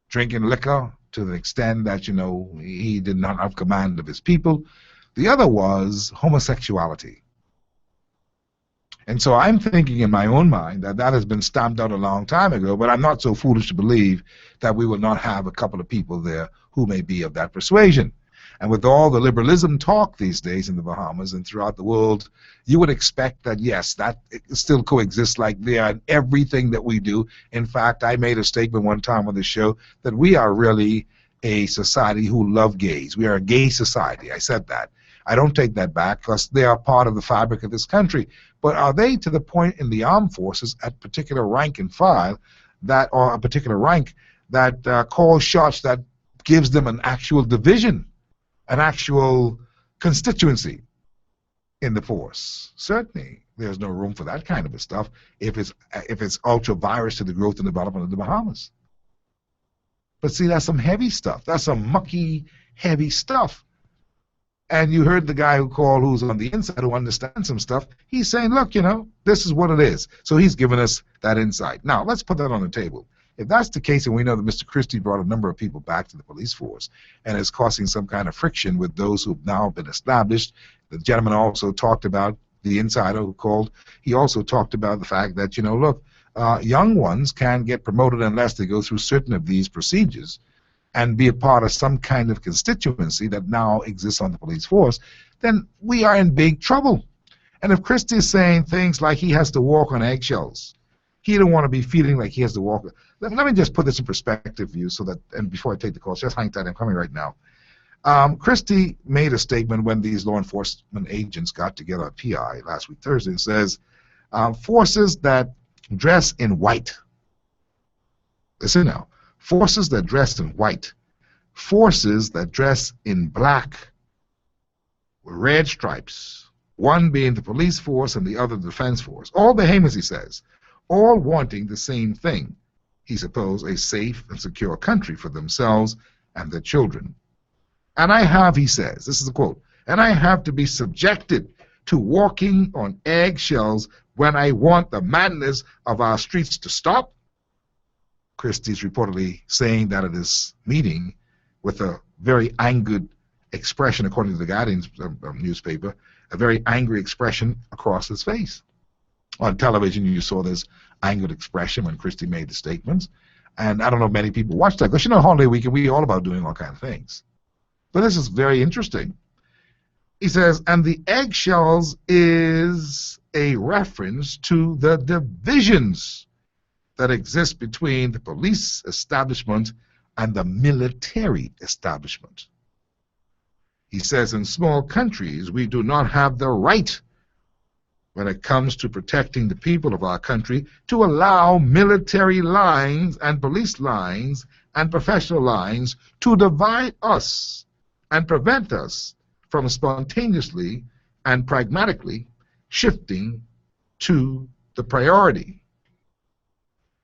drinking liquor to the extent that, he did not have command of his people. The other was homosexuality. And so I'm thinking in my own mind that has been stamped out a long time ago, but I'm not so foolish to believe that we will not have a couple of people there who may be of that persuasion. And with all the liberalism talk these days in the Bahamas and throughout the world, you would expect that, yes, that still coexists like there in everything that we do. In fact, I made a statement one time on the show that we are really a society who love gays. We are a gay society. I said that. I don't take that back because they are part of the fabric of this country. But are they to the point in the armed forces at particular rank and file or a particular rank that calls shots that gives them an actual division, an actual constituency in the force? Certainly, there's no room for that kind of a stuff if it's ultra-virus to the growth and development of the Bahamas. But see, that's some heavy stuff. That's some mucky, heavy stuff. And you heard the guy who's on the inside, who understands some stuff. He's saying, look, this is what it is. So he's given us that insight. Now, let's put that on the table. If that's the case, and we know that Mr. Christie brought a number of people back to the police force and is causing some kind of friction with those who've now been established, the gentleman also talked about the insider who called. He also talked about the fact that, look, young ones can get promoted unless they go through certain of these procedures and be a part of some kind of constituency that now exists on the police force, then we are in big trouble. And if Christie is saying things like he has to walk on eggshells, he don't want to be feeling like he has to walk. Let me just put this in perspective for you so that, and before I take the call, just hang tight, I'm coming right now. Christie made a statement when these law enforcement agents got together at PI last week Thursday and says, forces that dress in white, listen now, forces that dress in white, forces that dress in black with red stripes, one being the police force and the other the defense force, all Bahamians, he says, all wanting the same thing, he supposed, a safe and secure country for themselves and their children. And I have, he says, this is a quote, and I have to be subjected to walking on eggshells when I want the madness of our streets to stop. Christie's reportedly saying that at this meeting with a very angered expression, according to the Guardian newspaper, a very angry expression across his face. On television, you saw this angered expression when Christie made the statements, and I don't know if many people watched that, because holiday weekend, we're all about doing all kinds of things. But this is very interesting. He says, and the eggshells is a reference to the divisions that exist between the police establishment and the military establishment. He says, in small countries, we do not have the right, when it comes to protecting the people of our country, to allow military lines and police lines and professional lines to divide us and prevent us from spontaneously and pragmatically shifting to the priority.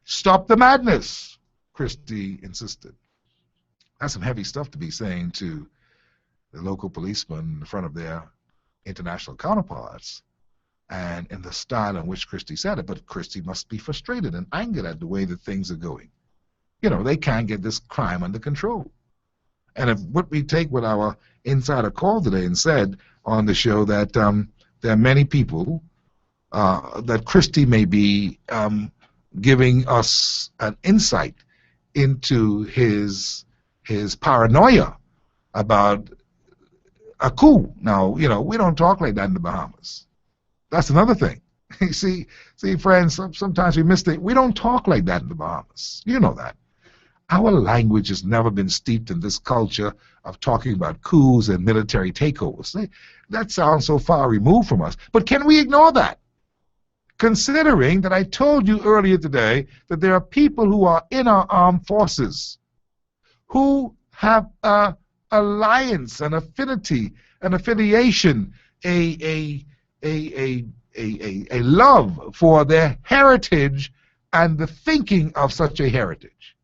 Stop the madness, Christie insisted. That's some heavy stuff to be saying to the local policeman in front of their international counterparts and in the style in which Christie said it, but Christie must be frustrated and angered at the way that things are going. You know, they can't get this crime under control. And if what we take with our insider call today and said on the show that there are many people that Christie may be giving us an insight into his paranoia about a coup. Now, you know, we don't talk like that in the Bahamas. That's another thing. see, friends, sometimes we mistake. We don't talk like that in the Bahamas. You know that. Our language has never been steeped in this culture of talking about coups and military takeovers. That sounds so far removed from us. But can we ignore that? Considering that I told you earlier today that there are people who are in our armed forces who have a alliance, an affinity, an affiliation, a love for their heritage and the thinking of such a heritage.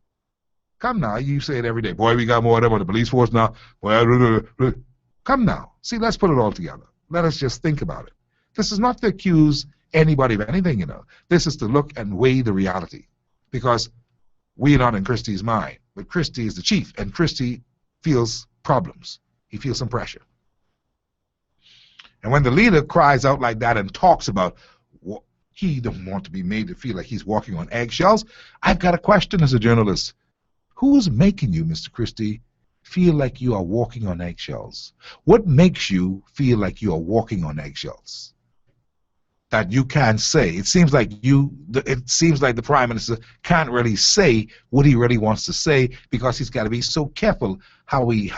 Come now, you say it every day. Boy, we got more of them on the police force now. Well, come now. See, let's put it all together. Let us just think about it. This is not to accuse anybody of anything, you know. This is to look and weigh the reality. Because we're not in Christie's mind. But Christie is the chief, and Christie feels problems. He feels some pressure. And when the leader cries out like that and talks about he don't want to be made to feel like he's walking on eggshells, I've got a question as a journalist. Who's making you, Mr. Christie, feel like you are walking on eggshells? What makes you feel like you are walking on eggshells? That you can't say. It seems like the Prime Minister can't really say what he really wants to say because he's got to be so careful how he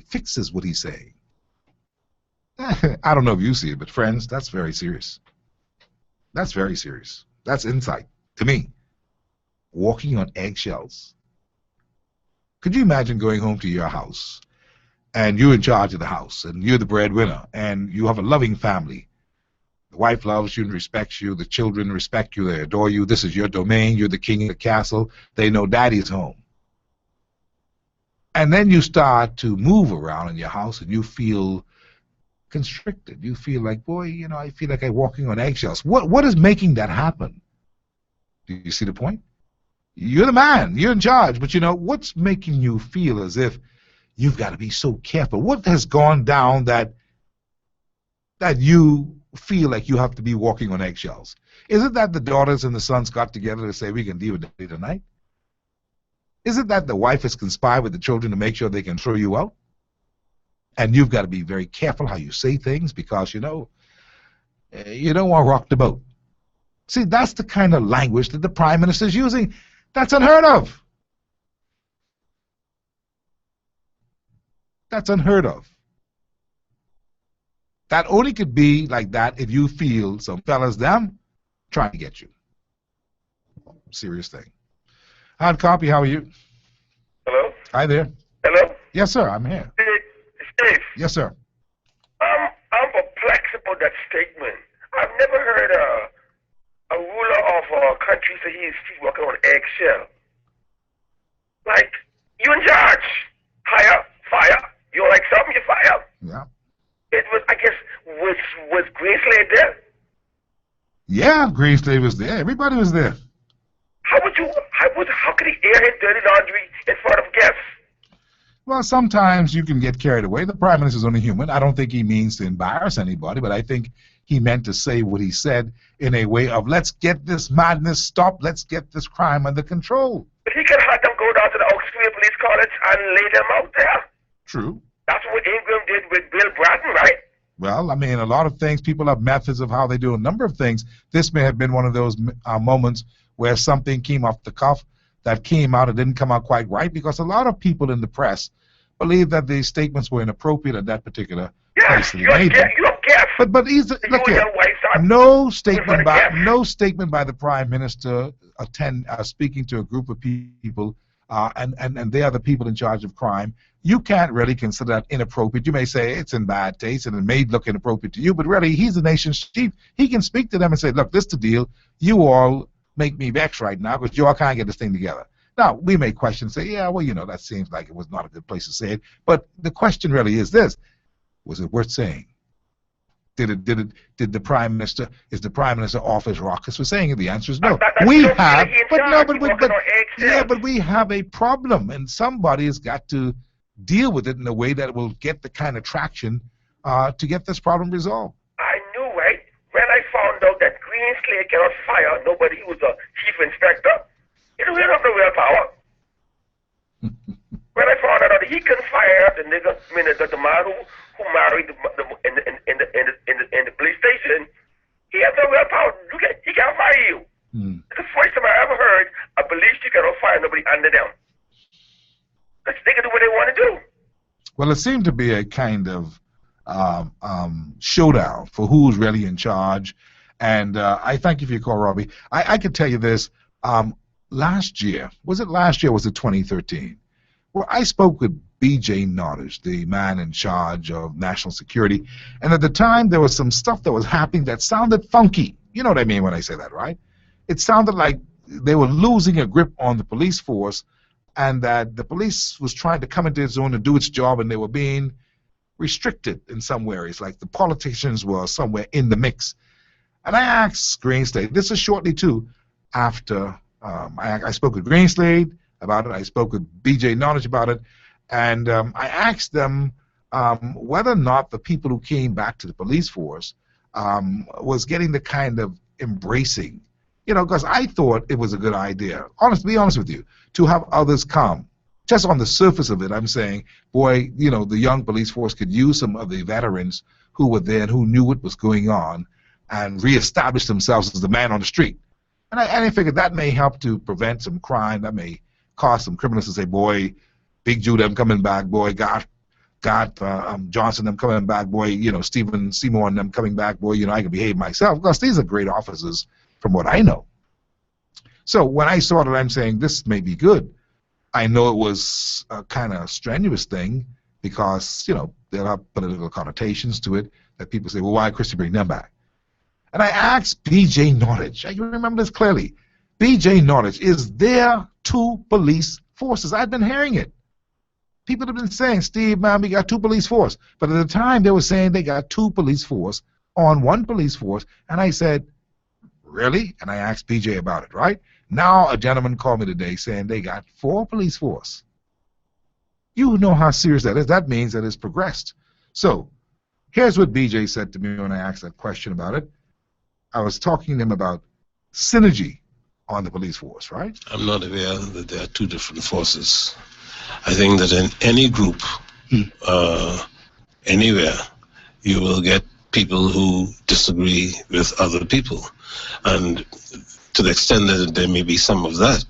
fixes what he's saying. I don't know if you see it, but friends, that's very serious. That's very serious. That's insight to me. Walking on eggshells. Could you imagine going home to your house and you're in charge of the house and you're the breadwinner and you have a loving family? The wife loves you and respects you. The children respect you. They adore you. This is your domain. You're the king of the castle. They know daddy's home. And then you start to move around in your house and you feel constricted. You feel like, boy, you know, I feel like I'm walking on eggshells. What is making that happen? Do you see the point? You're the man. You're in charge. But, you know, what's making you feel as if you've got to be so careful? What has gone down that you feel like you have to be walking on eggshells? Is it that the daughters and the sons got together to say we can deal with it tonight? Is it that the wife has conspired with the children to make sure they can throw you out? And you've got to be very careful how you say things because, you know, you don't want to rock the boat. See, that's the kind of language that the Prime Minister is using. That's unheard of. That's unheard of. That only could be like that if you feel some fellas them trying to get you. Serious thing. Hard copy, how are you? Hello? Hi there. Hello? Yes, sir, I'm here. Steve. Yes, sir. I'm perplexed about that statement. I've never heard a ruler of a country say he's walking on eggshell. Like, you in charge. Hire, fire. You don't like something, you fire. Yeah. It was, I guess, was Greenslade there? Yeah, Greenslade was there. Everybody was there. How could he air his dirty laundry in front of guests? Well, sometimes you can get carried away. The Prime Minister is only human. I don't think he means to embarrass anybody, but I think he meant to say what he said in a way of, let's get this madness stopped, let's get this crime under control. But he could have them go down to the Oxford Police College and lay them out there. True. That's what Ingram did with Bill Bratton, right? Well, I mean, a lot of things, people have methods of how they do a number of things. This may have been one of those moments where something came off the cuff that came out and didn't come out quite right, because a lot of people in the press believe that the statements were inappropriate at that particular place. But look here, no statement by the Prime Minister speaking to a group of people, and they are the people in charge of crime. You can't really consider that inappropriate. You may say it's in bad taste and it may look inappropriate to you, but really he's the nation's chief. He can speak to them and say, look, this is the deal. You all make me vexed right now because you all can't get this thing together. Now, we may question, say, yeah, well, you know, that seems like it was not a good place to say it. But the question really is this. Was it worth saying? Did the Prime Minister, is the Prime Minister off his rockers for saying it? The answer is no. We have, but we have a problem, and somebody has got to deal with it in a way that will get the kind of traction to get this problem resolved. I knew, right? When I found out that Greenslade cannot fire nobody who's a chief inspector, he don't have the real power. When I found out that he can fire the nigga, I mean, the man who married in the police station, he has no real power. He can't fire you. It's the first time I ever heard a police chief cannot fire nobody under them. They can do what they want to do. Well, it seemed to be a kind of showdown for who's really in charge. And I thank you for your call, Robbie. I can tell you this. Last year, was it 2013? Well, I spoke with B.J. Nottage, the man in charge of national security, and at the time there was some stuff that was happening that sounded funky. You know what I mean when I say that, right? It sounded like they were losing a grip on the police force, and that the police was trying to come into its own and do its job, and they were being restricted in some areas, like the politicians were somewhere in the mix. And I asked Greenslade, this is shortly too, after I spoke with Greenslade about it, I spoke with B.J. Nottage about it, and I asked them whether or not the people who came back to the police force was getting the kind of embracing, because I thought it was a good idea, to be honest with you, to have others come. Just on the surface of it, I'm saying, boy, the young police force could use some of the veterans who were there and who knew what was going on and reestablish themselves as the man on the street. And I figured that may help to prevent some crime, that may cause some criminals to say, boy, Big Jude, them coming back, boy, got Johnson, them coming back, boy, Stephen Seymour and them coming back, boy, I can behave myself. Because these are great officers from what I know. So when I saw that, I'm saying this may be good. I know it was a kind of strenuous thing because, there are political connotations to it that people say, well, why Christie bring them back? And I asked B.J. Nottage, I remember this clearly, B.J. Nottage, is there two police forces? I've been hearing it. People have been saying, Steve, man, we got two police force. But at the time, they were saying they got two police force on one police force. And I said, really? And I asked B.J. about it, right? Now a gentleman called me today saying they got 4 police force. You know how serious that is. That means that it's progressed. So here's what B.J. said to me when I asked that question about it. I was talking to him about synergy on the police force, right? I'm not aware that there are two different forces. I think that in any group, anywhere, you will get people who disagree with other people. And to the extent that there may be some of that,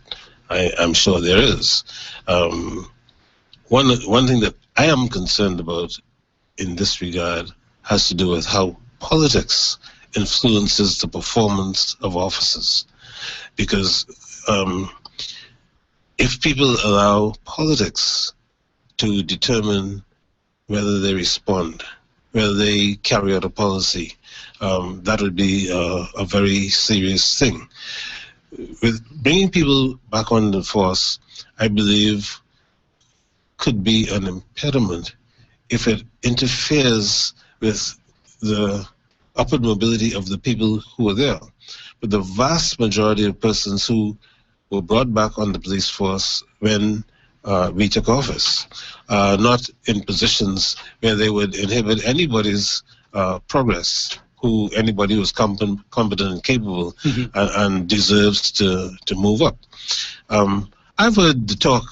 I'm sure there is. One thing that I am concerned about in this regard has to do with how politics influences the performance of officers. Because if people allow politics to determine whether they respond, whether they carry out a policy, that would be a very serious thing. With bringing people back on the force, I believe could be an impediment if it interferes with the upward mobility of the people who are there. But the vast majority of persons who were brought back on the police force when we took office are not in positions where they would inhibit anybody's progress, anybody who's competent and capable and deserves to move up. I've heard the talk,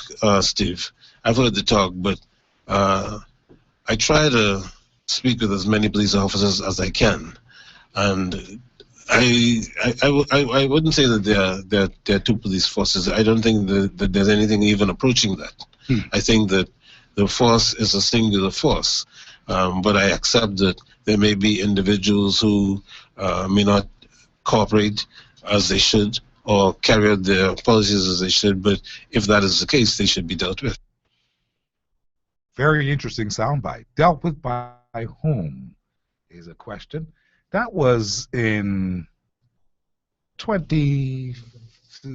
Steve. I've heard the talk, but I try to speak with as many police officers as I can, and I wouldn't say that there are two police forces. I don't think that there's anything even approaching that. I think that the force is a singular force, but I accept that there may be individuals who may not cooperate as they should or carry out their policies as they should, but if that is the case, they should be dealt with. Very interesting soundbite. Dealt with by whom is a question. That was in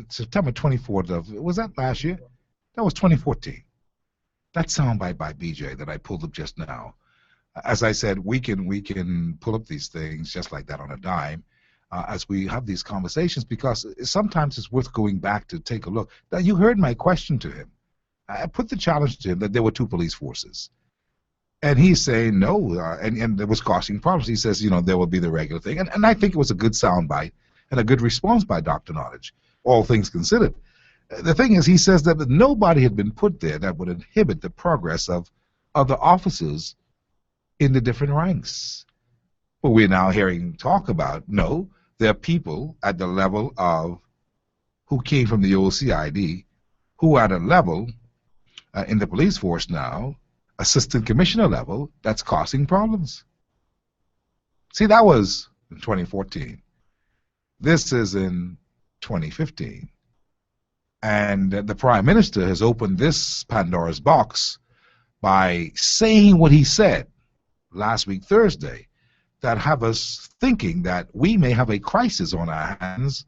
September 24th. Was that last year? That was 2014. That soundbite by BJ that I pulled up just now As I said, we can pull up these things just like that on a dime as we have these conversations, because sometimes it's worth going back to take a look. Now, you heard my question to him. I put the challenge to him that there were two police forces. And he's saying no, and it was causing problems. He says, there will be the regular thing. And I think it was a good soundbite and a good response by Dr. Knowledge, all things considered. The thing is, he says that nobody had been put there that would inhibit the progress of other officers in the different ranks. But we're now hearing talk about, no, there are people at the level of who came from the old CID who are at a level in the police force now, assistant commissioner level, that's causing problems. See, that was in 2014. This is in 2015. And the Prime Minister has opened this Pandora's box by saying what he said last week, Thursday, that have us thinking that we may have a crisis on our hands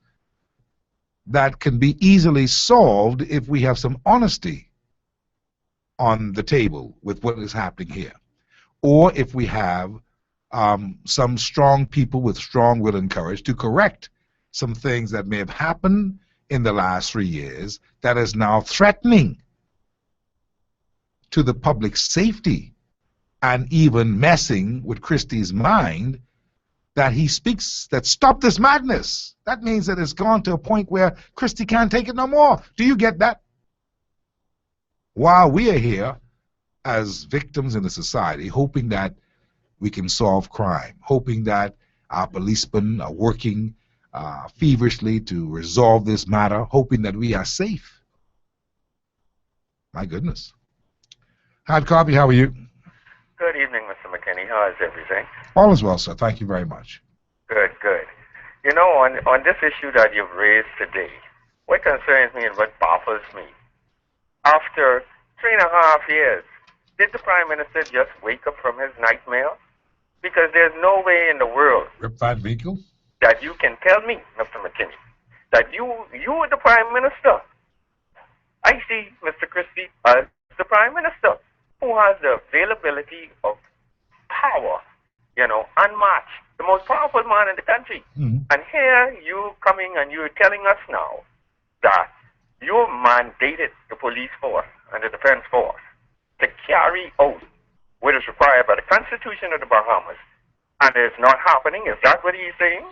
that can be easily solved if we have some honesty on the table with what is happening here, or if we have some strong people with strong will and courage to correct some things that may have happened in the last 3 years that is now threatening to the public's safety and even messing with Christie's mind, that he speaks that stop this madness. That means that it's gone to a point where Christie can't take it no more. Do you get that? While we are here as victims in the society, hoping that we can solve crime, hoping that our policemen are working feverishly to resolve this matter, hoping that we are safe. My goodness. Hard copy, how are you? Good evening, Mr. McKinney. How is everything? All is well, sir. Thank you very much. Good, good. On this issue that you've raised today, what concerns me and what baffles me, after 3.5 years, did the Prime Minister just wake up from his nightmare? Because there's no way in the world Rip Van Winkle? That you can tell me, Mr. McKinney, that you are the Prime Minister. I see Mr. Christie as the Prime Minister, who has the availability of power, unmatched, the most powerful man in the country. Mm-hmm. And here you coming and you're telling us now that you mandated the police force and the defense force to carry out what is required by the Constitution of the Bahamas, and it's not happening. Is that what he's saying?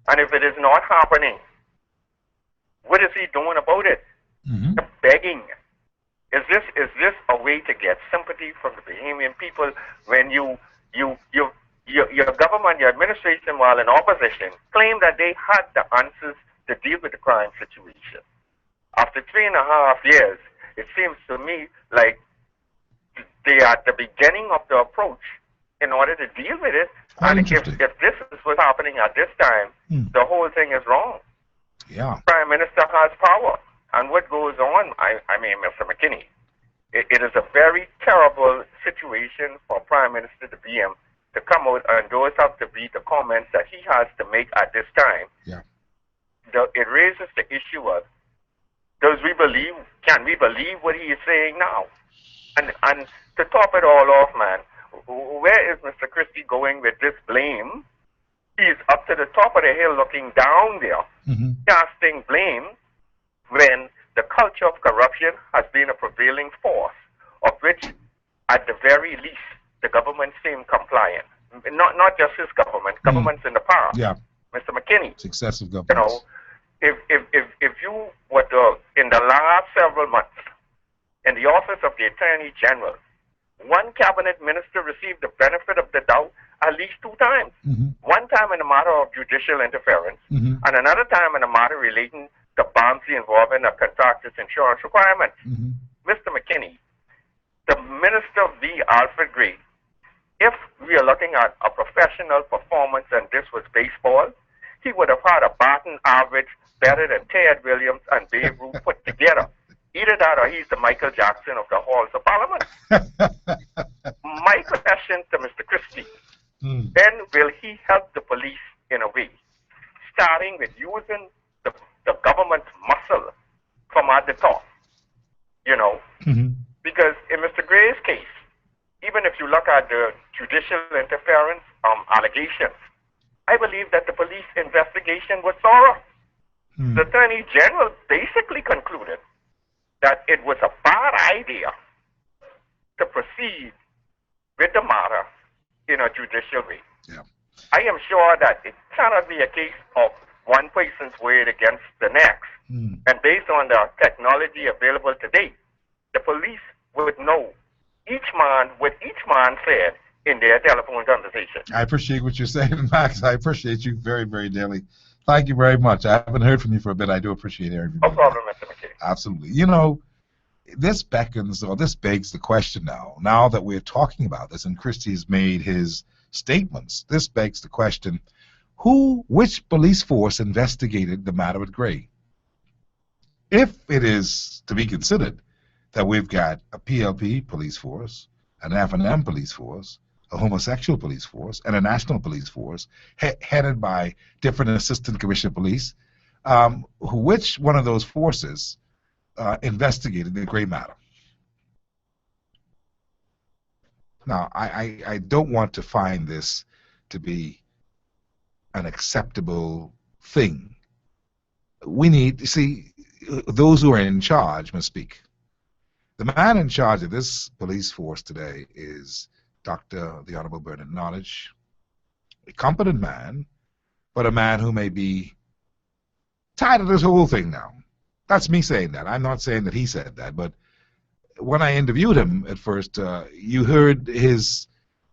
And if it is not happening, what is he doing about it? Mm-hmm. Begging. Is this a way to get sympathy from the Bahamian people when your government, your administration, while in opposition, claim that they had the answers to deal with the crime situation? After 3.5 years, it seems to me like they are at the beginning of the approach in order to deal with it. And if this is what's happening at this time, the whole thing is wrong. Yeah. Prime Minister has power. And what goes on, Mr. McKinney, it is a very terrible situation for Prime Minister to be in, to come out, and those have to be the comments that he has to make at this time. Yeah. It raises the issue of, can we believe what he is saying now? And to top it all off, man, where is Mr. Christie going with this blame? He's up to the top of the hill looking down there, casting blame, when the culture of corruption has been a prevailing force, of which, at the very least, the government seemed compliant. Not just his government, governments in the past. Yeah. Mr. McKinney. Successive governments. If you were to, in the last several months, in the office of the Attorney General, one cabinet minister received the benefit of the doubt at least 2 times. Mm-hmm. One time in a matter of judicial interference, and another time in a matter relating to bounty involving a contractor's insurance requirements. Mr. McKinney, the Minister V. Alfred Gray, if we are looking at a professional performance and this was baseball, he would have had a batting average better than Ted Williams and Babe Ruth put together. Either that or he's the Michael Jackson of the halls of Parliament. My question to Mr. Christie, then will he help the police in a way, starting with using the government's muscle from at the top, Because in Mr. Gray's case, even if you look at the judicial interference allegations, I believe that the police investigation was thorough. The Attorney General basically concluded that it was a bad idea to proceed with the matter in a judicial way. Yeah. I am sure that it cannot be a case of one person's word against the next. And based on the technology available today, the police would know what each man said in their telephone conversation. I appreciate what you're saying, Max. I appreciate you very, very dearly. Thank you very much. I haven't heard from you for a bit. I do appreciate everything. No problem, Mr. McKay. Absolutely. You know, this beckons, or this begs the question now that we're talking about this, and Christie's made his statements, this begs the question, which police force investigated the matter at Gray? If it is to be considered that we've got a PLP police force, an F&M police force, a homosexual police force, and a national police force headed by different assistant commissioner of police, which one of those forces investigated the Gray matter? Now, I don't want to find this to be an acceptable thing. We need, see, those who are in charge must speak. The man in charge of this police force today is the Honorable Bernard Nottage, a competent man, but a man who may be tired of this whole thing now. That's me saying that. I'm not saying that he said that, but when I interviewed him at first, you heard his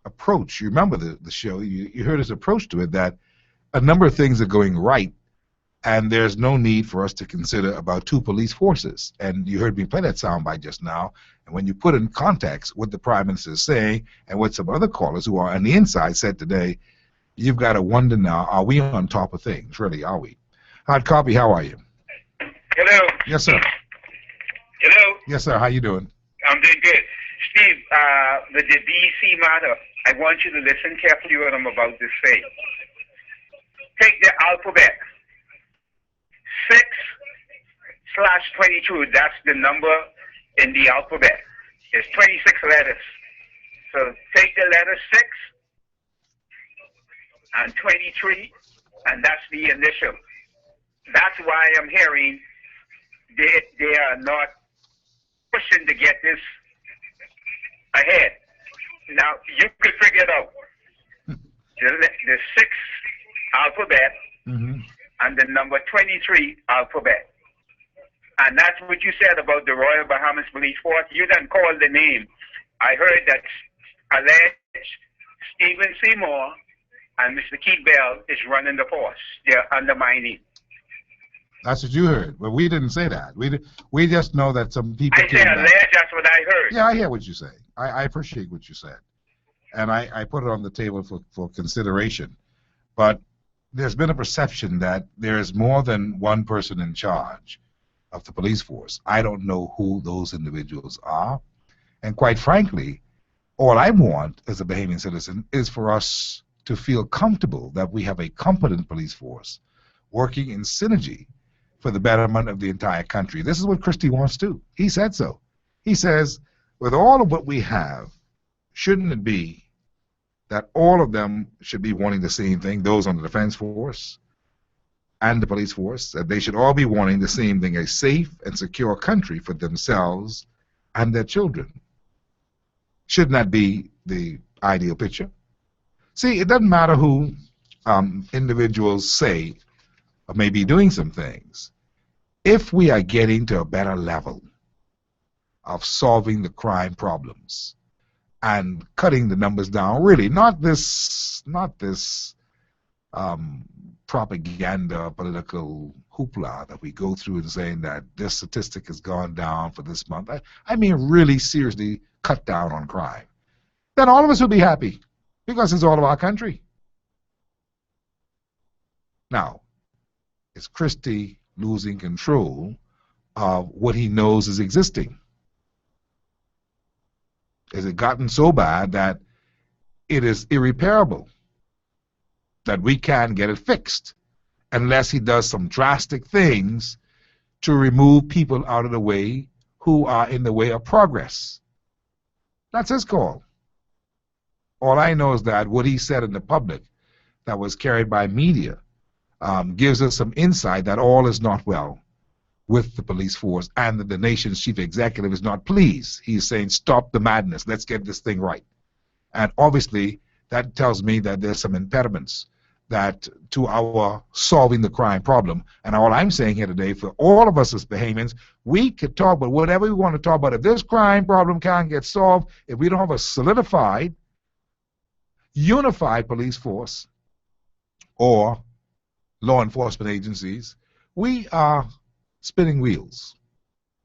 approach. You remember the show. You heard his approach to it, that a number of things are going right, and there's no need for us to consider about two police forces. And you heard me play that soundbite just now, and when you put in context what the Prime Minister is saying and what some other callers who are on the inside said today, you've got to wonder now, are we on top of things? Really, are we? Hard Copy, how are you? Hello. Yes, sir. Hello. Yes, sir. How you doing? I'm doing good. Steve, the DEC matter, I want you to listen carefully what I'm about to say. Take the alphabet. 6/22, that's the number in the alphabet. There's 26 letters. So take the letter 6 and 23, and that's the initial. That's why I'm hearing they are not pushing to get this ahead. Now, you could figure it out. The 6 alphabet and the number 23 alphabet. And that's what you said about the Royal Bahamas Police Force. You didn't call the name. I heard that alleged Stephen Seymour and Mr. Keith Bell is running the force. They're undermining. That's what you heard. But we didn't say that. We just know that some people I said alleged, that's what I heard. Yeah, I hear what you say. I appreciate what you said. And I put it on the table for consideration. But there's been a perception that there is more than one person in charge of the police force. I don't know who those individuals are. And quite frankly, all I want as a Bahamian citizen is for us to feel comfortable that we have a competent police force working in synergy for the betterment of the entire country. This is what Christie wants to do. He said so. He says, with all of what we have, shouldn't it be that all of them should be wanting the same thing, those on the defense force and the police force, that they should all be wanting the same thing, a safe and secure country for themselves and their children. Shouldn't that be the ideal picture? See, it doesn't matter who individuals say or may be doing some things. If we are getting to a better level of solving the crime problems and cutting the numbers down, really, not this propaganda, political hoopla that we go through and saying that this statistic has gone down for this month. I mean, really seriously cut down on crime. Then all of us will be happy because it's all of our country. Now, is Christie losing control of what he knows is existing? Has it gotten so bad that it is irreparable, that we can't get it fixed unless he does some drastic things to remove people out of the way who are in the way of progress? That's his call. All I know is that what he said in the public that was carried by media gives us some insight that all is not well with the police force, and that the nation's chief executive is not pleased. He's saying, stop the madness, let's get this thing right. And obviously, that tells me that there's some impediments that to our solving the crime problem. And all I'm saying here today, for all of us as Bahamians, we could talk about whatever we want to talk about. If this crime problem can't get solved, if we don't have a solidified, unified police force or law enforcement agencies, we are spinning wheels.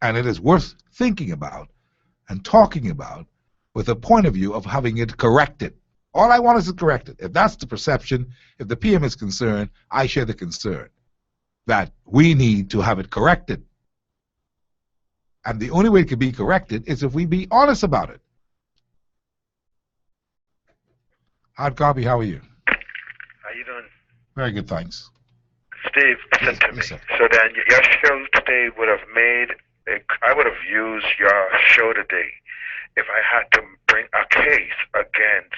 And it is worth thinking about and talking about with a point of view of having it corrected. All I want is to correct it. If that's the perception, if the PM is concerned, I share the concern that we need to have it corrected. And the only way it can be corrected is if we be honest about it. Hard copy, how are you? How you doing? Very good, thanks. Steve, listen to me. So then your show today would have I would have used your show today if I had to bring a case against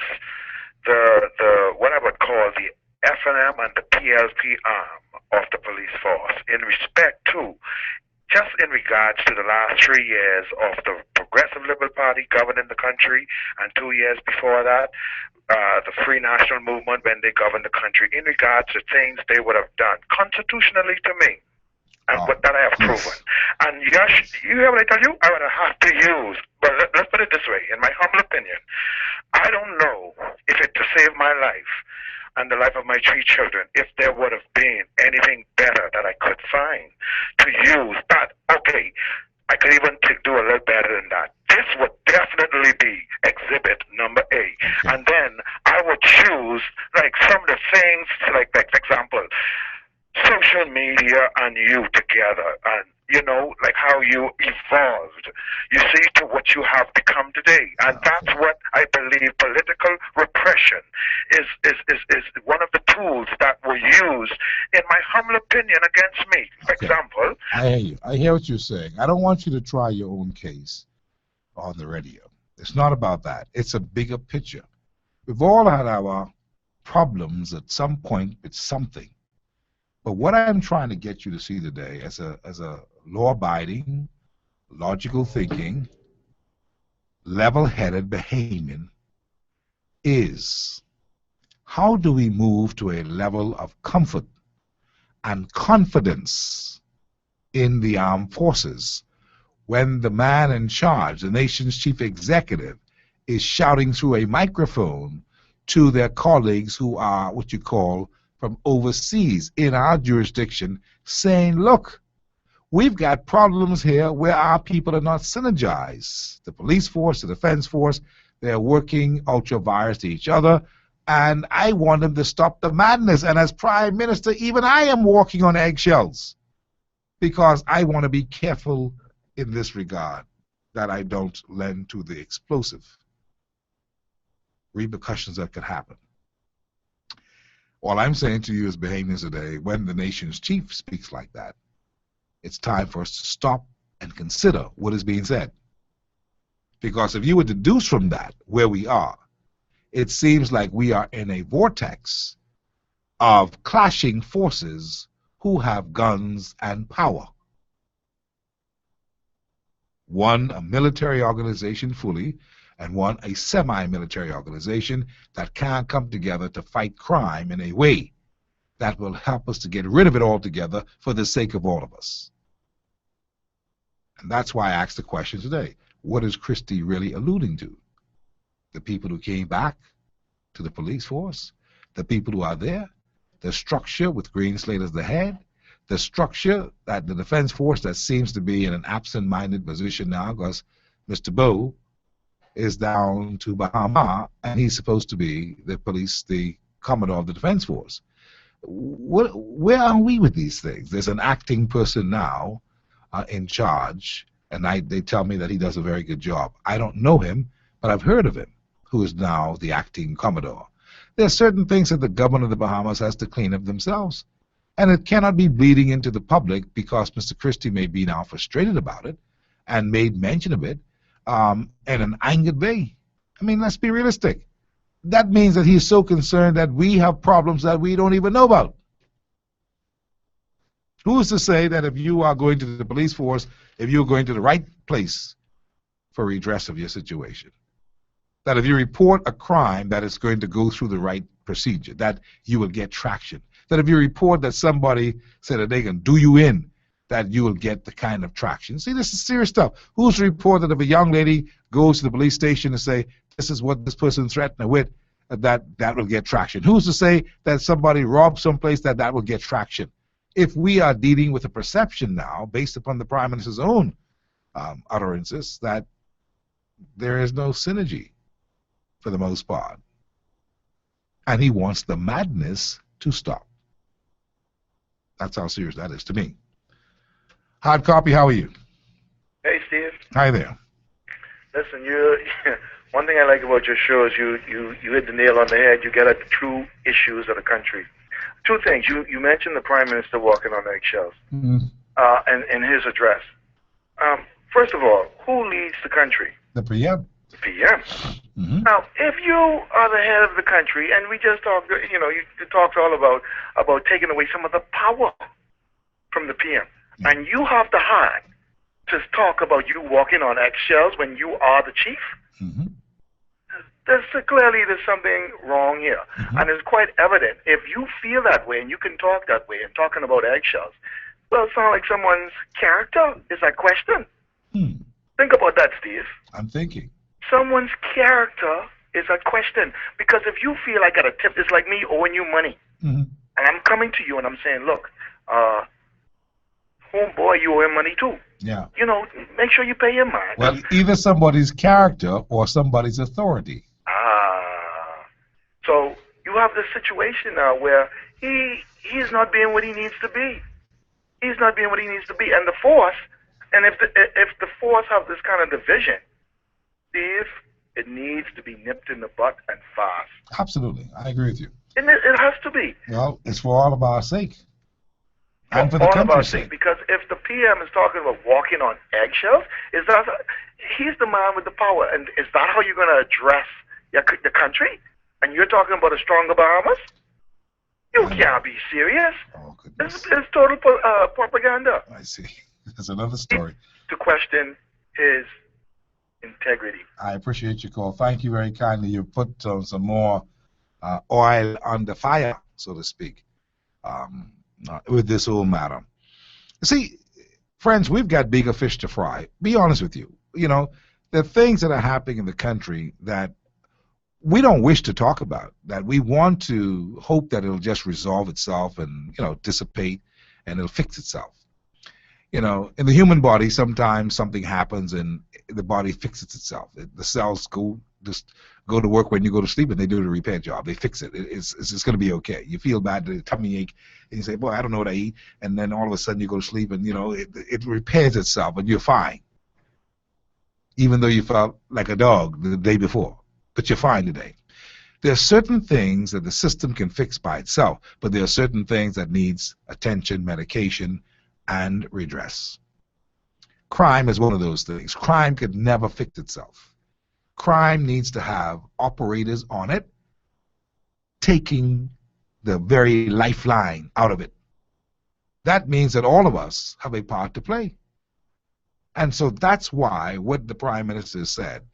the what I would call the F&M and the PLP arm of the police force in respect to, just in regards to the last 3 years of the Progressive Liberal Party governing the country, and 2 years before that, the Free National Movement when they governed the country, in regards to things they would have done constitutionally to me, and but that I have proven. And yes, you hear what I tell you? I would have to use, but let's put it this way, in my humble opinion, I don't know if it to save my life and the life of my 3 children, if there would have been anything better that I could find to use that. Okay, I could even do a little better than that. This would definitely be exhibit number A. Okay. And then I would choose like some of the things, like for example, social media and you together, and you know, like how you evolved, you see, to what you have become today. And that's what I believe political repression is one of the tools that were used, in my humble opinion, against me. For example, I hear you. I hear what you're saying. I don't want you to try your own case on the radio. It's not about that. It's a bigger picture. We've all had our problems at some point with something. But what I'm trying to get you to see today as a law-abiding, logical thinking, level-headed Bahamian is, how do we move to a level of comfort and confidence in the armed forces when the man in charge, the nation's chief executive, is shouting through a microphone to their colleagues who are what you call from overseas in our jurisdiction, saying, look, we've got problems here where our people are not synergized. The police force, the defense force, they're working ultra-virus to each other, and I want them to stop the madness. And as Prime Minister, even I am walking on eggshells because I want to be careful in this regard that I don't lend to the explosive repercussions that could happen. All I'm saying to you as Bahamians today, when the nation's chief speaks like that, it's time for us to stop and consider what is being said. Because if you were to deduce from that where we are, it seems like we are in a vortex of clashing forces who have guns and power. One, a military organization fully, and one, a semi-military organization that can come together to fight crime in a way that will help us to get rid of it altogether for the sake of all of us. And that's why I asked the question today. What is Christie really alluding to? The people who came back to the police force, the people who are there, the structure with Greenslade as the head, the structure that the defense force that seems to be in an absent-minded position now because Mr. Bowe is down to Bahama, and he's supposed to be the Commodore of the Defense Force. Where are we with these things? There's an acting person now in charge, and they tell me that he does a very good job. I don't know him, but I've heard of him, who is now the acting Commodore. There are certain things that the government of the Bahamas has to clean up themselves, and it cannot be bleeding into the public because Mr. Christie may be now frustrated about it and made mention of it in an angered way. I mean, let's be realistic. that means that he's so concerned that we have problems that we don't even know about. Who's to say that if you are going to the police force, if you're going to the right place for redress of your situation, that if you report a crime, that it's going to go through the right procedure, that you will get traction, that if you report that somebody said that they can do you in, that you will get the kind of traction. See, this is serious stuff. Who's to report that if a young lady goes to the police station and say, this is what this person threatened her with, that will get traction? Who's to say that somebody robbed someplace, that will get traction? If we are dealing with a perception now, based upon the Prime Minister's own utterances, that there is no synergy for the most part, and he wants the madness to stop. That's how serious that is to me. Hard Copy, how are you? Hey, Steve. Hi there. Listen, one thing I like about your show is you hit the nail on the head. You get at the true issues of the country. Two things. You mentioned the Prime Minister walking on eggshells in his address. First of all, who leads the country? The PM. The PM. Now, if you are the head of the country, and we just talked, you talked all about taking away some of the power from the PM, and you have the heart to talk about you walking on eggshells when you are the chief, clearly there's something wrong here. And it's quite evident. If you feel that way and you can talk that way and talking about eggshells, well, it sounds like someone's character is at question. Think about that, Steve. I'm thinking. Someone's character is at question. Because if you feel I got a tip, it's like me owing you money. And I'm coming to you and I'm saying, look, homeboy, you owe him money too. Yeah. Make sure you pay him, man. Well, either somebody's character or somebody's authority. So you have this situation now where he's not being what he needs to be. He's not being what he needs to be. And the force, and if the force have this kind of division, Steve, it needs to be nipped in the butt and fast. Absolutely. I agree with you. And it has to be. Well, it's for all of our sake. And for the country's sake. Because if the PM is talking about walking on eggshells, he's the man with the power. And is that how you're going to address the country? And you're talking about a stronger Bahamas? You can't be serious. Oh, goodness. It's total propaganda. I see. That's another story. To question his integrity. I appreciate your call. Thank you very kindly. You put some more oil on the fire, so to speak, with this whole matter. See, friends, we've got bigger fish to fry. Be honest with you. There are things that are happening in the country that we don't wish to talk about, that we want to hope that it'll just resolve itself and, dissipate and it'll fix itself. In the human body, sometimes something happens and the body fixes itself. The cells go to work when you go to sleep and they do the repair job. They fix it. It's going to be okay. You feel bad, the tummy ache, and you say, boy, I don't know what I eat. And then all of a sudden you go to sleep and, it repairs itself and you're fine. Even though you felt like a dog the day before. But you're fine today. There are certain things that the system can fix by itself, but there are certain things that needs attention, medication, and redress. Crime is one of those things. Crime could never fix itself. Crime needs to have operators on it, taking the very lifeline out of it. That means that all of us have a part to play. And so that's why what the Prime Minister said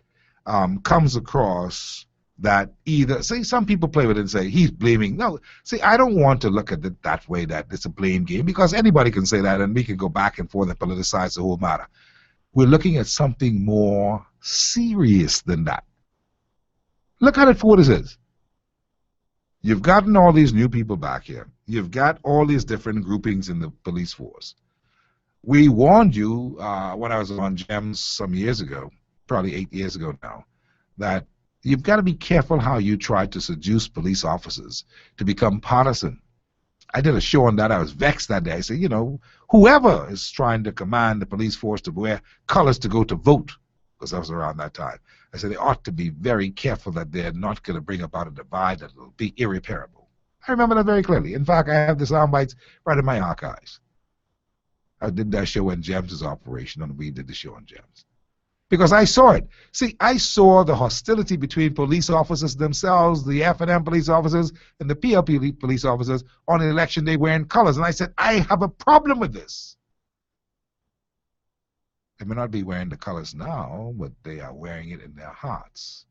comes across that either, see, some people play with it and say he's blaming. No, see, I don't want to look at it that way, that it's a blame game, because anybody can say that and we can go back and forth and politicize the whole matter. We're looking at something more serious than that. Look at it for what it is. You've gotten all these new people back here. You've got all these different groupings in the police force. We warned you when I was on GEMS some years ago, probably 8 years ago now, that you've got to be careful how you try to seduce police officers to become partisan. I did a show on that. I was vexed that day. I said, whoever is trying to command the police force to wear colors to go to vote, because I was around that time, I said they ought to be very careful that they're not going to bring about a divide that will be irreparable. I remember that very clearly. In fact, I have the sound bites right in my archives. I did that show when GEMS was operation, and we did the show on GEMS. Because I saw it. See, I saw the hostility between police officers themselves, the F&M police officers, and the PLP police officers on election day wearing colors. And I said, I have a problem with this. They may not be wearing the colors now, but they are wearing it in their hearts.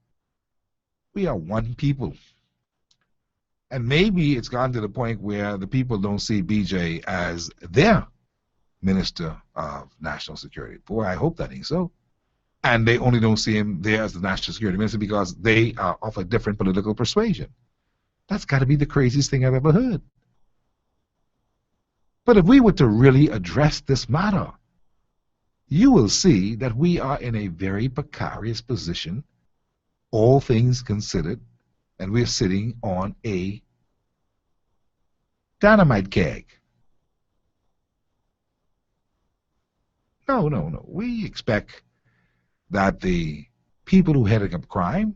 We are one people. And maybe it's gotten to the point where the people don't see BJ as their Minister of National Security. Boy, I hope that ain't so. And they only don't see him there as the National Security Minister because they are of a different political persuasion. That's got to be the craziest thing I've ever heard. But if we were to really address this matter, you will see that we are in a very precarious position, all things considered, and we're sitting on a dynamite keg. No. We expect that the people who headed up crime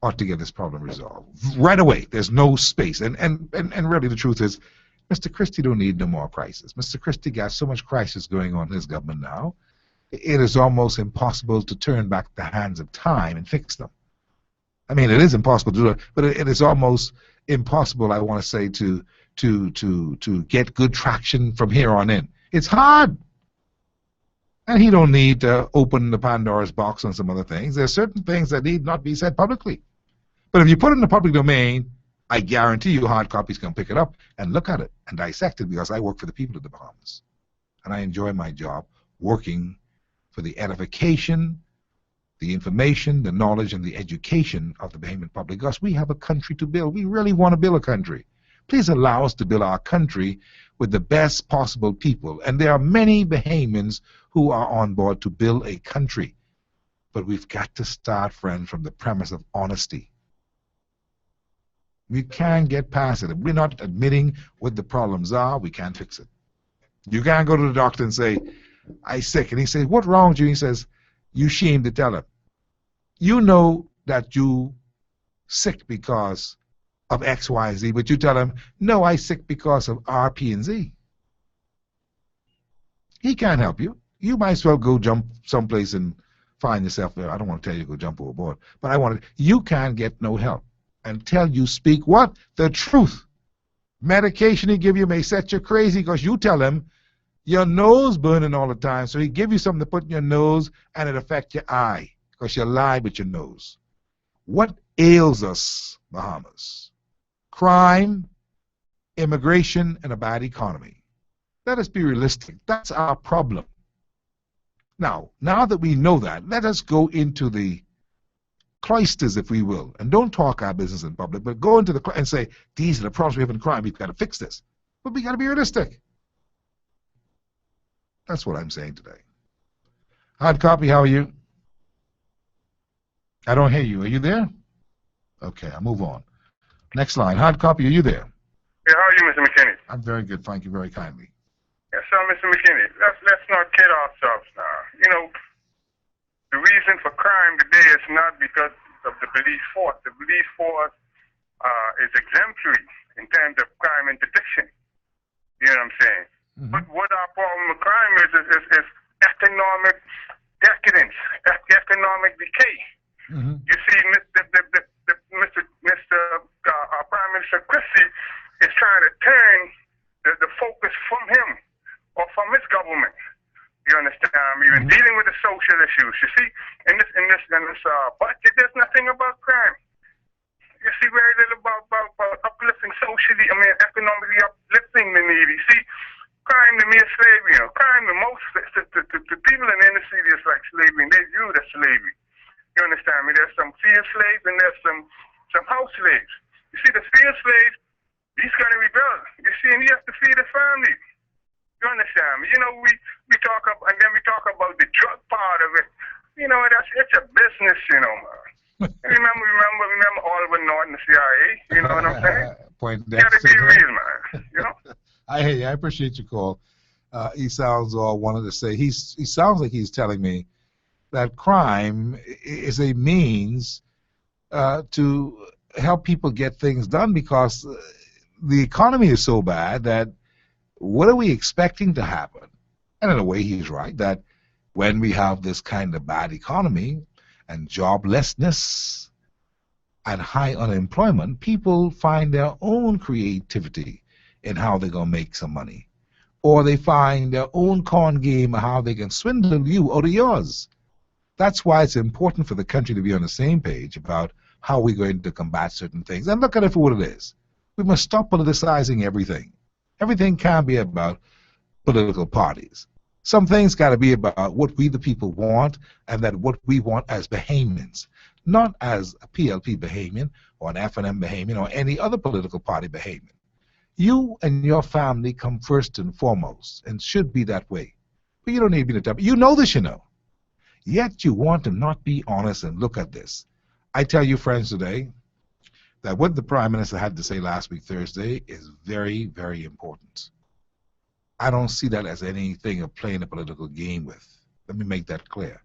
ought to get this problem resolved right away. There's no space. And really the truth is, Mr. Christie don't need no more crisis. Mr. Christie got so much crisis going on in his government now, it is almost impossible to turn back the hands of time and fix them. I mean, it is impossible to do it, but it is almost impossible, I want to say, to get good traction from here on in. It's hard. And he don't need to open the Pandora's box on some other things. There are certain things that need not be said publicly. But if you put it in the public domain, I guarantee you hard copies can pick it up and look at it and dissect it, because I work for the people of the Bahamas. And I enjoy my job working for the edification, the information, the knowledge, and the education of the Bahamian public, because we have a country to build. We really want to build a country. Please allow us to build our country with the best possible people. And there are many Bahamians who are on board to build a country. But we've got to start, friends, from the premise of honesty. We can't get past it. If we're not admitting what the problems are, we can't fix it. You can't go to the doctor and say, I'm sick. And he says, what's wrong with you? He says, you shame to tell him. You know that you sick because of X, Y, Z, but you tell him, no, I sick because of R, P, and Z. He can't help you. You might as well go jump someplace and find yourself there. I don't want to tell you to go jump overboard, but I want to. You can't get no help until you speak what? The truth. Medication he give you may set you crazy because you tell him your nose burning all the time, so he give you something to put in your nose and it affect your eye because you lie with your nose. What ails us, Bahamas? Crime, immigration, and a bad economy. Let us be realistic. That's our problem. Now that we know that, let us go into the cloisters, if we will, and don't talk our business in public, but go into the and say, these are the problems we have in crime, we've got to fix this. But we got to be realistic. That's what I'm saying today. Hard copy, how are you? I don't hear you. Are you there? Okay, I'll move on. Next line. Hard copy, are you there? Yeah, how are you, Mr. McKinney? I'm very good, thank you very kindly. Yeah, so, Mr. McKinney, let's not kid ourselves now. You know, the reason for crime today is not because of the police force. The police force is exemplary in terms of crime interdiction. You know what I'm saying? Mm-hmm. But what our problem with crime is economic decadence, economic decay. Mm-hmm. You see, our Prime Minister Christie is trying to turn the focus from him or from his government. You understand? Even dealing with the social issues. You see, in this budget, there's nothing about crime. You see very little about uplifting socially. I mean, economically uplifting the needy. See, crime to me is slavery. You know, crime to most to people in the inner city is like slavery, and they view it as slavery. You understand me? There's some field slaves and there's some house slaves. You see, the field slaves, he's going to rebel. You see, and he has to feed his family. You understand me? You know, we talk about, and then we talk about the drug part of it. You know, it's a business, you know, man. remember Oliver Norton, the CIA. You know what I'm saying? You got to be real, man. You know? I hear you. I appreciate your call. He sounds all wanted to say. He sounds like he's telling me that crime is a means to help people get things done, because the economy is so bad that what are we expecting to happen? And in a way, he's right, that when we have this kind of bad economy and joblessness and high unemployment, people find their own creativity in how they're going to make some money. Or they find their own con game of how they can swindle you out of yours. That's why it's important for the country to be on the same page about how we're going to combat certain things. And look at it for what it is. We must stop politicizing everything. Everything can't be about political parties. Some things got to be about what we the people want, and that what we want as Bahamians, not as a PLP Bahamian or an FNM Bahamian or any other political party Bahamian. You and your family come first and foremost, and should be that way. But you don't need to be the type. You know this, you know. Yet you want to not be honest and look at this. I tell you, friends, today, that what the Prime Minister had to say last week, Thursday, is very, very important. I don't see that as anything of playing a political game with. Let me make that clear.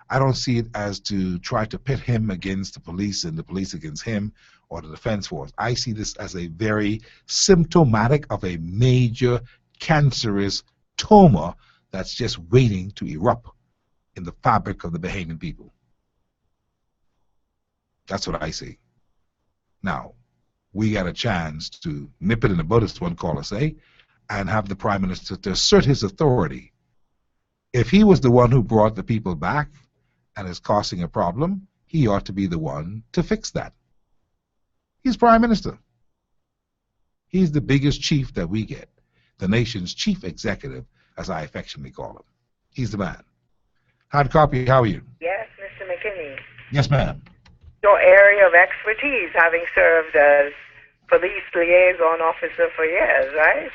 I don't see it as to try to pit him against the police and the police against him or the defense force. I see this as a very symptomatic of a major cancerous tumor that's just waiting to erupt in the fabric of the Bahamian people. That's what I see. Now, we got a chance to nip it in the bud, as one caller say, and have the Prime Minister to assert his authority. If he was the one who brought the people back and is causing a problem, he ought to be the one to fix that. He's Prime Minister. He's the biggest chief that we get, the nation's chief executive, as I affectionately call him. He's the man. Hard copy, how are you? Yes, Mr. McKinney. Yes, ma'am. Your area of expertise, having served as police liaison officer for years, right?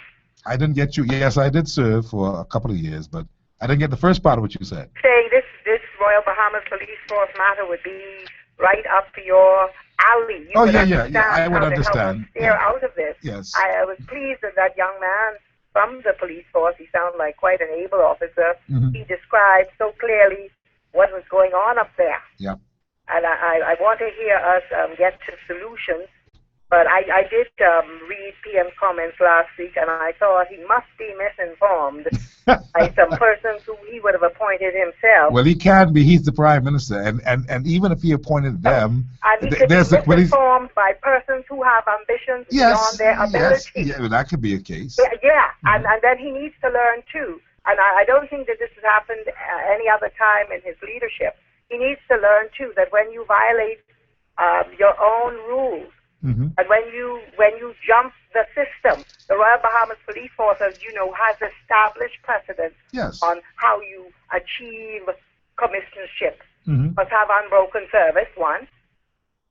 I didn't get you. Yes, I did serve for a couple of years, but I didn't get the first part of what you said. Saying this Royal Bahamas Police Force matter would be right up your alley. I would understand. Steer out of this. Yes. I was pleased that young man from the police force, he sounded like quite an able officer. He described so clearly what was going on up there. Yeah. And I want to hear us get to solutions. But I did read PM's comments last week, and I thought he must be misinformed by some persons who he would have appointed himself. Well, he can be. He's the Prime Minister, and even if he appointed them, and he could be misinformed by persons who have ambitions beyond their ability. Yes, well, that could be a case. Yeah, and then he needs to learn too. And I don't think that this has happened any other time in his leadership. He needs to learn too that when you violate your own rules, and when you jump the system, the Royal Bahamas Police Force, as you know, has established precedents on how you achieve commissionership. You must have unbroken service, one.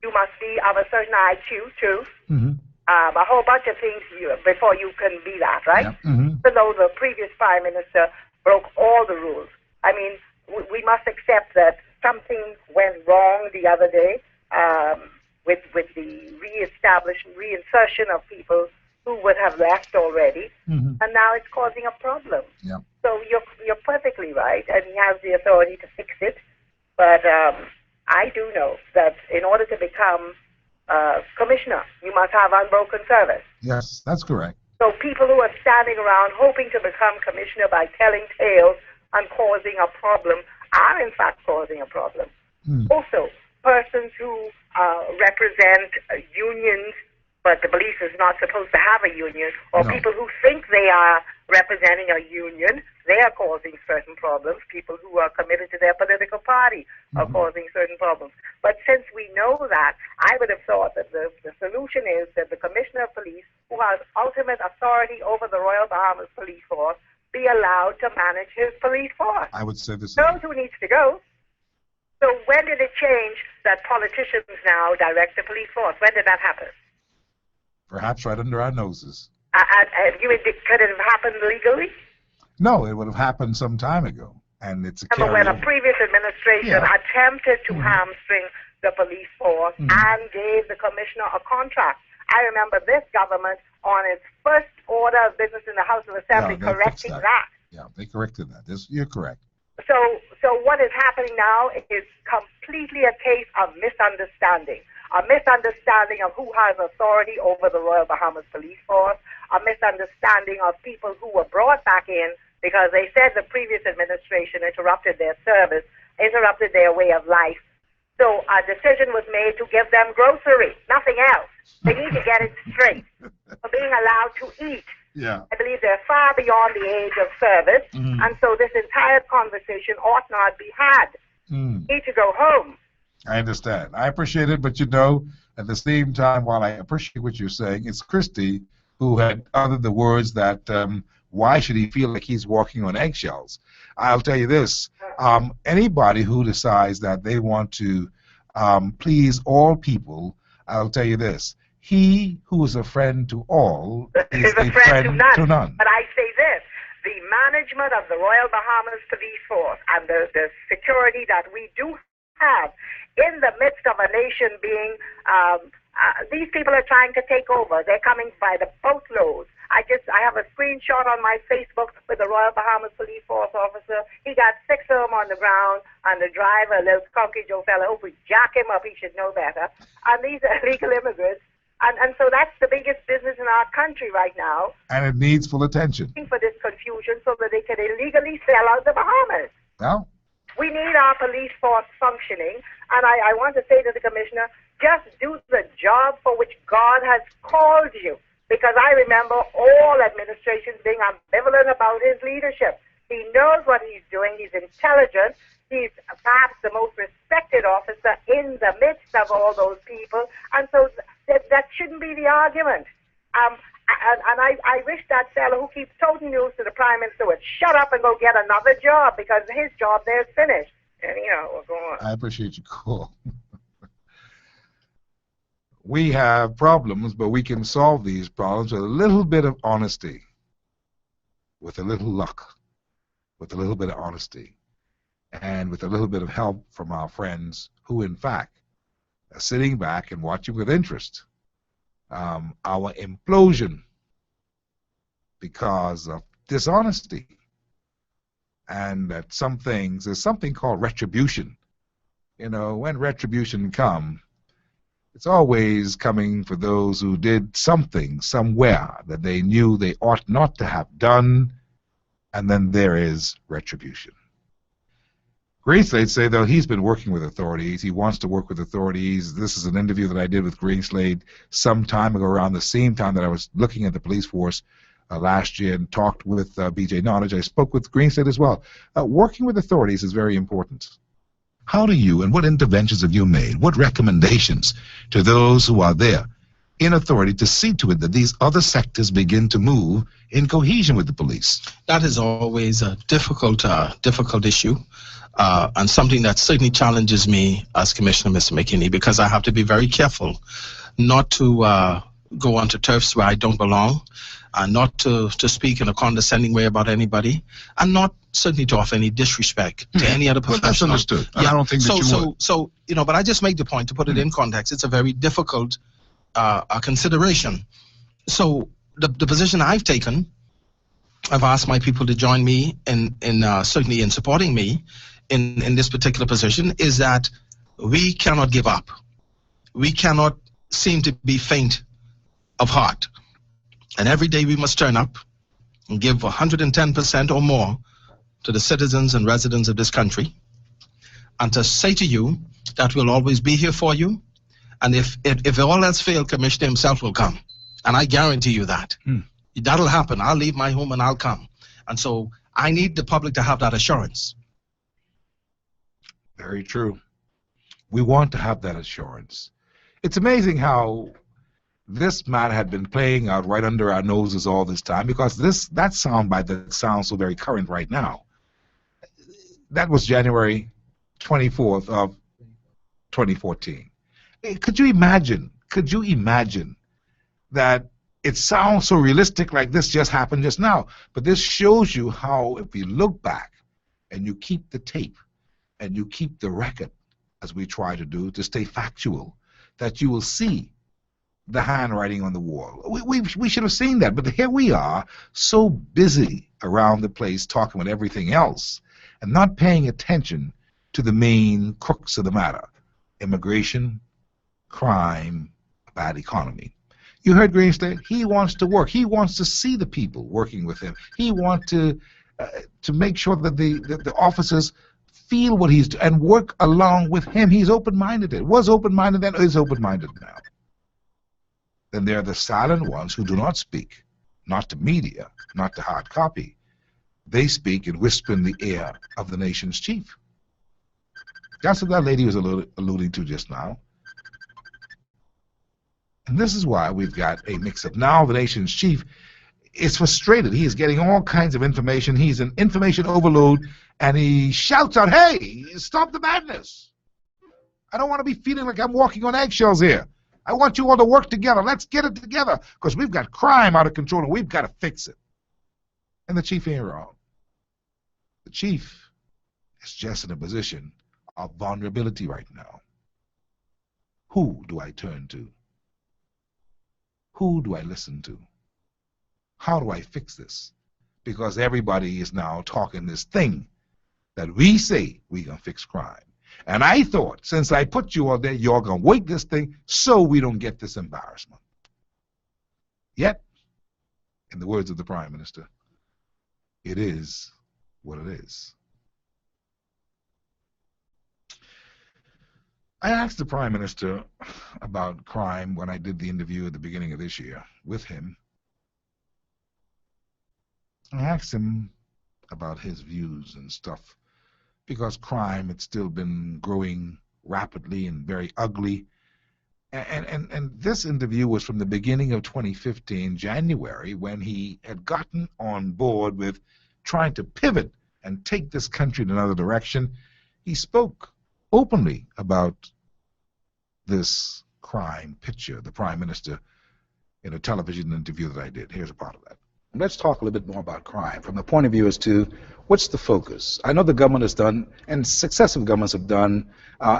You must be of a certain IQ, two. A whole bunch of things before you can be that, right? Even though the previous Prime Minister broke all the rules. I mean, we must accept that something went wrong the other day with the reinsertion of people who would have left already, and now it's causing a problem. So you're perfectly right, and he has the authority to fix it. But I do know that in order to become commissioner, you must have unbroken service. Yes, that's correct. So people who are standing around hoping to become commissioner by telling tales and causing a problem are in fact causing a problem. Also, persons who represent unions, but the police is not supposed to have a union, or people who think they are representing a union, they are causing certain problems. People who are committed to their political party are causing certain problems. But since we know that, I would have thought that the solution is that the Commissioner of Police, who has ultimate authority over the Royal Bahamas Police Force, be allowed to manage his police force. I would say this. Knows who needs to go. So when did it change that politicians now direct the police force? When did that happen? Perhaps right under our noses. Could it have happened legally? No, it would have happened some time ago. And it's a Remember when a previous administration attempted to hamstring the police force and gave the commissioner a contract. I remember this government on its first order of business in the House of Assembly correcting that. Yeah, they corrected that. You're correct. So what is happening now is completely a case of misunderstanding. A misunderstanding of who has authority over the Royal Bahamas Police Force, a misunderstanding of people who were brought back in because they said the previous administration interrupted their service, interrupted their way of life. So a decision was made to give them groceries, nothing else. They need to get it straight for being allowed to eat. Yeah. I believe they're far beyond the age of service, and so this entire conversation ought not be had. Need to go home. I understand. I appreciate it, but you know, at the same time, while I appreciate what you're saying, it's Christie who had uttered the words that why should he feel like he's walking on eggshells? I'll tell you this. Anybody who decides that they want to please all people, I'll tell you this. He who is a friend to all is a friend to none. But I say this. The management of the Royal Bahamas Police Force and the security that we do have in the midst of a nation being, these people are trying to take over. They're coming by the boatloads. I have a screenshot on my Facebook with the Royal Bahamas Police Force officer. He got 6 of them on the ground, and the driver, a little Conky Joe fella, if we jack him up, he should know better. And these are illegal immigrants. And so that's the biggest business in our country right now. And it needs full attention. For this confusion so that they can illegally sell out the Bahamas. Well, we need our police force functioning. And I want to say to the commissioner, just do the job for which God has called you. Because I remember all administrations being ambivalent about his leadership. He knows what he's doing. He's intelligent. He's perhaps the most respected officer in the midst of all those people. And so that shouldn't be the argument. And I wish that fellow who keeps toting news to the Prime Minister would shut up and go get another job, because his job there is finished. Anyhow, we'll go on. I appreciate your call. We have problems, but we can solve these problems with a little bit of honesty, with a little luck, with a little bit of honesty, and with a little bit of help from our friends who, in fact, are sitting back and watching with interest our implosion because of dishonesty. And that some things, there's something called retribution. You know, when retribution comes, it's always coming for those who did something somewhere that they knew they ought not to have done, and then there is retribution. Greenslade say, though, he's been working with authorities. He wants to work with authorities. This is an interview that I did with Greenslade some time ago, around the same time that I was looking at the police force last year, and talked with B.J. Nottage. I spoke with Greenslade as well. Working with authorities is very important. How do you, and what interventions have you made? What recommendations to those who are there in authority to see to it that these other sectors begin to move in cohesion with the police? That is always a difficult issue. And something that certainly challenges me as Commissioner, Mr. McKinney, because I have to be very careful not to go onto turfs where I don't belong, and not to speak in a condescending way about anybody, and not certainly to offer any disrespect to any other professional. That's understood. Yeah. I don't think that you would. So, you know, but I just make the point to put it in context. It's a very difficult consideration. So the position I've taken, I've asked my people to join me in certainly in supporting me in this particular position, is that we cannot give up. We cannot seem to be faint of heart. And every day we must turn up and give 110% or more to the citizens and residents of this country, and to say to you that we'll always be here for you. And if all else fails, Commissioner himself will come. And I guarantee you that. That'll happen. I'll leave my home and I'll come. And so I need the public to have that assurance. Very true. We want to have that assurance. It's amazing how this matter had been playing out right under our noses all this time, because that soundbite that sounds so very current right now, that was January 24th of 2014. Could you imagine that it sounds so realistic, like this just happened just now? But this shows you how, if you look back and you keep the tape and you keep the record, as we try to do, to stay factual, that you will see the handwriting on the wall. We should have seen that, but here we are, so busy around the place talking about everything else and not paying attention to the main crux of the matter: immigration, crime, bad economy. You heard Greenslade. He wants to work. He wants to see the people working with him. He wants to to make sure that the officers feel what he's and work along with him. He's open-minded. It was open-minded then, is open-minded now. Then there are the silent ones who do not speak, not to media, not to hard copy. They speak and whisper in the ear of the nation's chief. That's what that lady was alluding to just now. And this is why we've got a mix-up. Now the nation's chief is frustrated. He is getting all kinds of information. He's an information overload, and he shouts out, "Hey, stop the madness. I don't want to be feeling like I'm walking on eggshells here. I want you all to work together. Let's get it together, because we've got crime out of control, and we've got to fix it." And the chief ain't wrong. The chief is just in a position of vulnerability right now. Who do I turn to? Who do I listen to? How do I fix this? Because everybody is now talking this thing that we say we can fix crime. And I thought, since I put you all there, you're going to wake this thing so we don't get this embarrassment. Yet, in the words of the Prime Minister, it is what it is. I asked the Prime Minister about crime when I did the interview at the beginning of this year with him. I asked him about his views and stuff, because crime had still been growing rapidly and very ugly. And this interview was from the beginning of 2015, January, when he had gotten on board with trying to pivot and take this country in another direction. He spoke openly about this crime picture, the Prime Minister, in a television interview that I did. Here's a part of that. Let's talk a little bit more about crime from the point of view as to what's the focus. I know the government has done, and successive governments have done,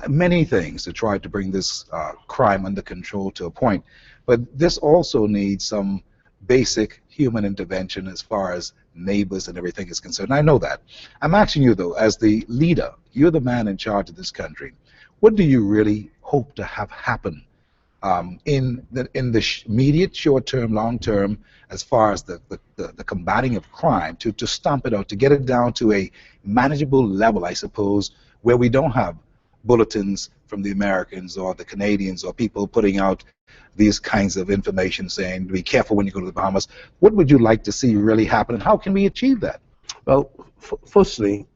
many things to try to bring this crime under control to a point. But this also needs some basic human intervention as far as neighbors and everything is concerned. I know that. I'm asking you, though, as the leader, you're the man in charge of this country, what do you really hope to have happen in the immediate, short-term, long-term, as far as the combating of crime, to stomp it out, to get it down to a manageable level, I suppose, where we don't have bulletins from the Americans or the Canadians or people putting out these kinds of information saying, be careful when you go to the Bahamas. What would you like to see really happen, and how can we achieve that? Well, firstly,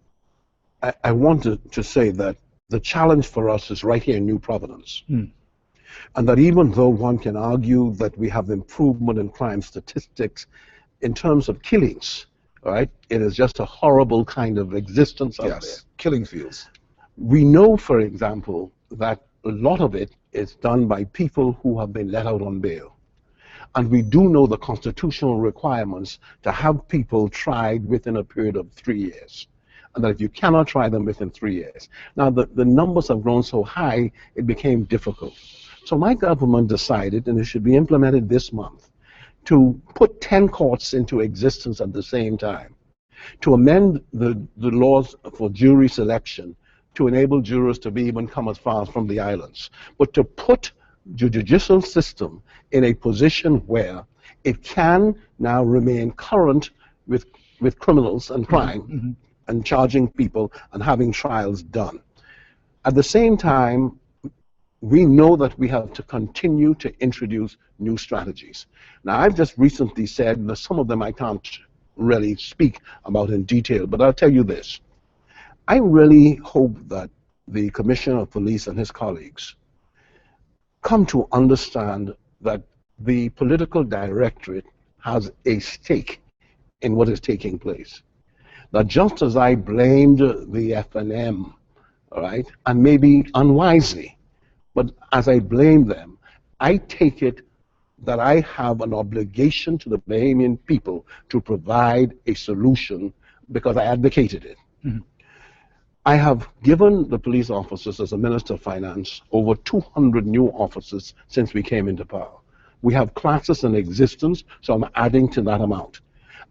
I wanted to say that the challenge for us is right here in New Providence. And that even though one can argue that we have improvement in crime statistics in terms of killings, right, it is just a horrible kind of existence out there. Killing fields. We know, for example, that a lot of it is done by people who have been let out on bail. And we do know the constitutional requirements to have people tried within a period of 3 years. And that if you cannot try them within 3 years. Now, the numbers have grown so high, it became difficult. So my government decided, and it should be implemented this month, to put 10 courts into existence at the same time, to amend the laws for jury selection, to enable jurors to be even come as far as from the islands, but to put the judicial system in a position where it can now remain current with criminals and crime and charging people and having trials done. At the same time, we know that we have to continue to introduce new strategies. Now, I've just recently said that some of them I can't really speak about in detail, but I'll tell you this. I really hope that the Commissioner of Police and his colleagues come to understand that the political directorate has a stake in what is taking place. That just as I blamed the FNM, all right, and maybe unwisely, but as I blame them, I take it that I have an obligation to the Bahamian people to provide a solution because I advocated it. I have given the police officers, as a Minister of Finance, over 200 new officers since we came into power. We have classes in existence, so I'm adding to that amount.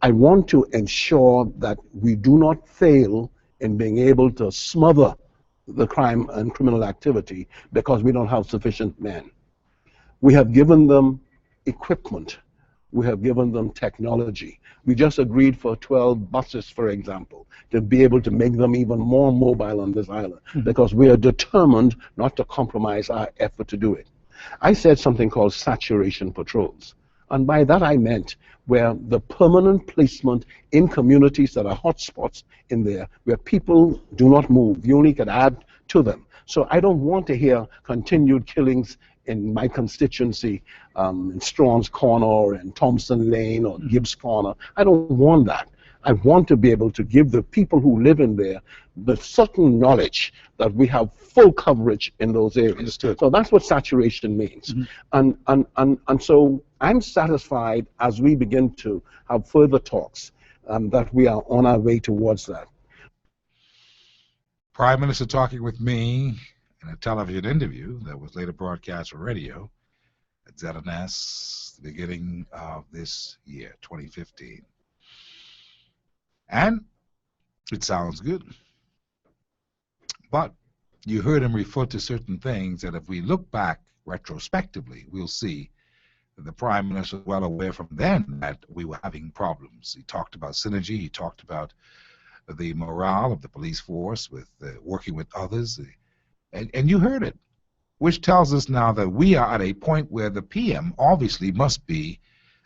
I want to ensure that we do not fail in being able to smother the crime and criminal activity because we don't have sufficient men. We have given them equipment We have given them technology. We just agreed for 12 buses, for example, to be able to make them even more mobile on this island, because we are determined not to compromise our effort to do it. I said something called saturation patrols. And by that I meant where the permanent placement in communities that are hotspots in there, where people do not move. You only can add to them. So I don't want to hear continued killings in my constituency, in Strawn's Corner or in Thompson Lane or Gibbs Corner. I don't want that. I want to be able to give the people who live in there the certain knowledge that we have full coverage in those areas. Understood. So that's what saturation means. And so I'm satisfied as we begin to have further talks that we are on our way towards that. Prime Minister talking with me in a television interview that was later broadcast for radio at ZNS, the beginning of this year, 2015. And it sounds good. But you heard him refer to certain things that if we look back retrospectively, we'll see that the Prime Minister was well aware from then that we were having problems. He talked about synergy. He talked about the morale of the police force with working with others. And you heard it, which tells us now that we are at a point where the PM obviously must be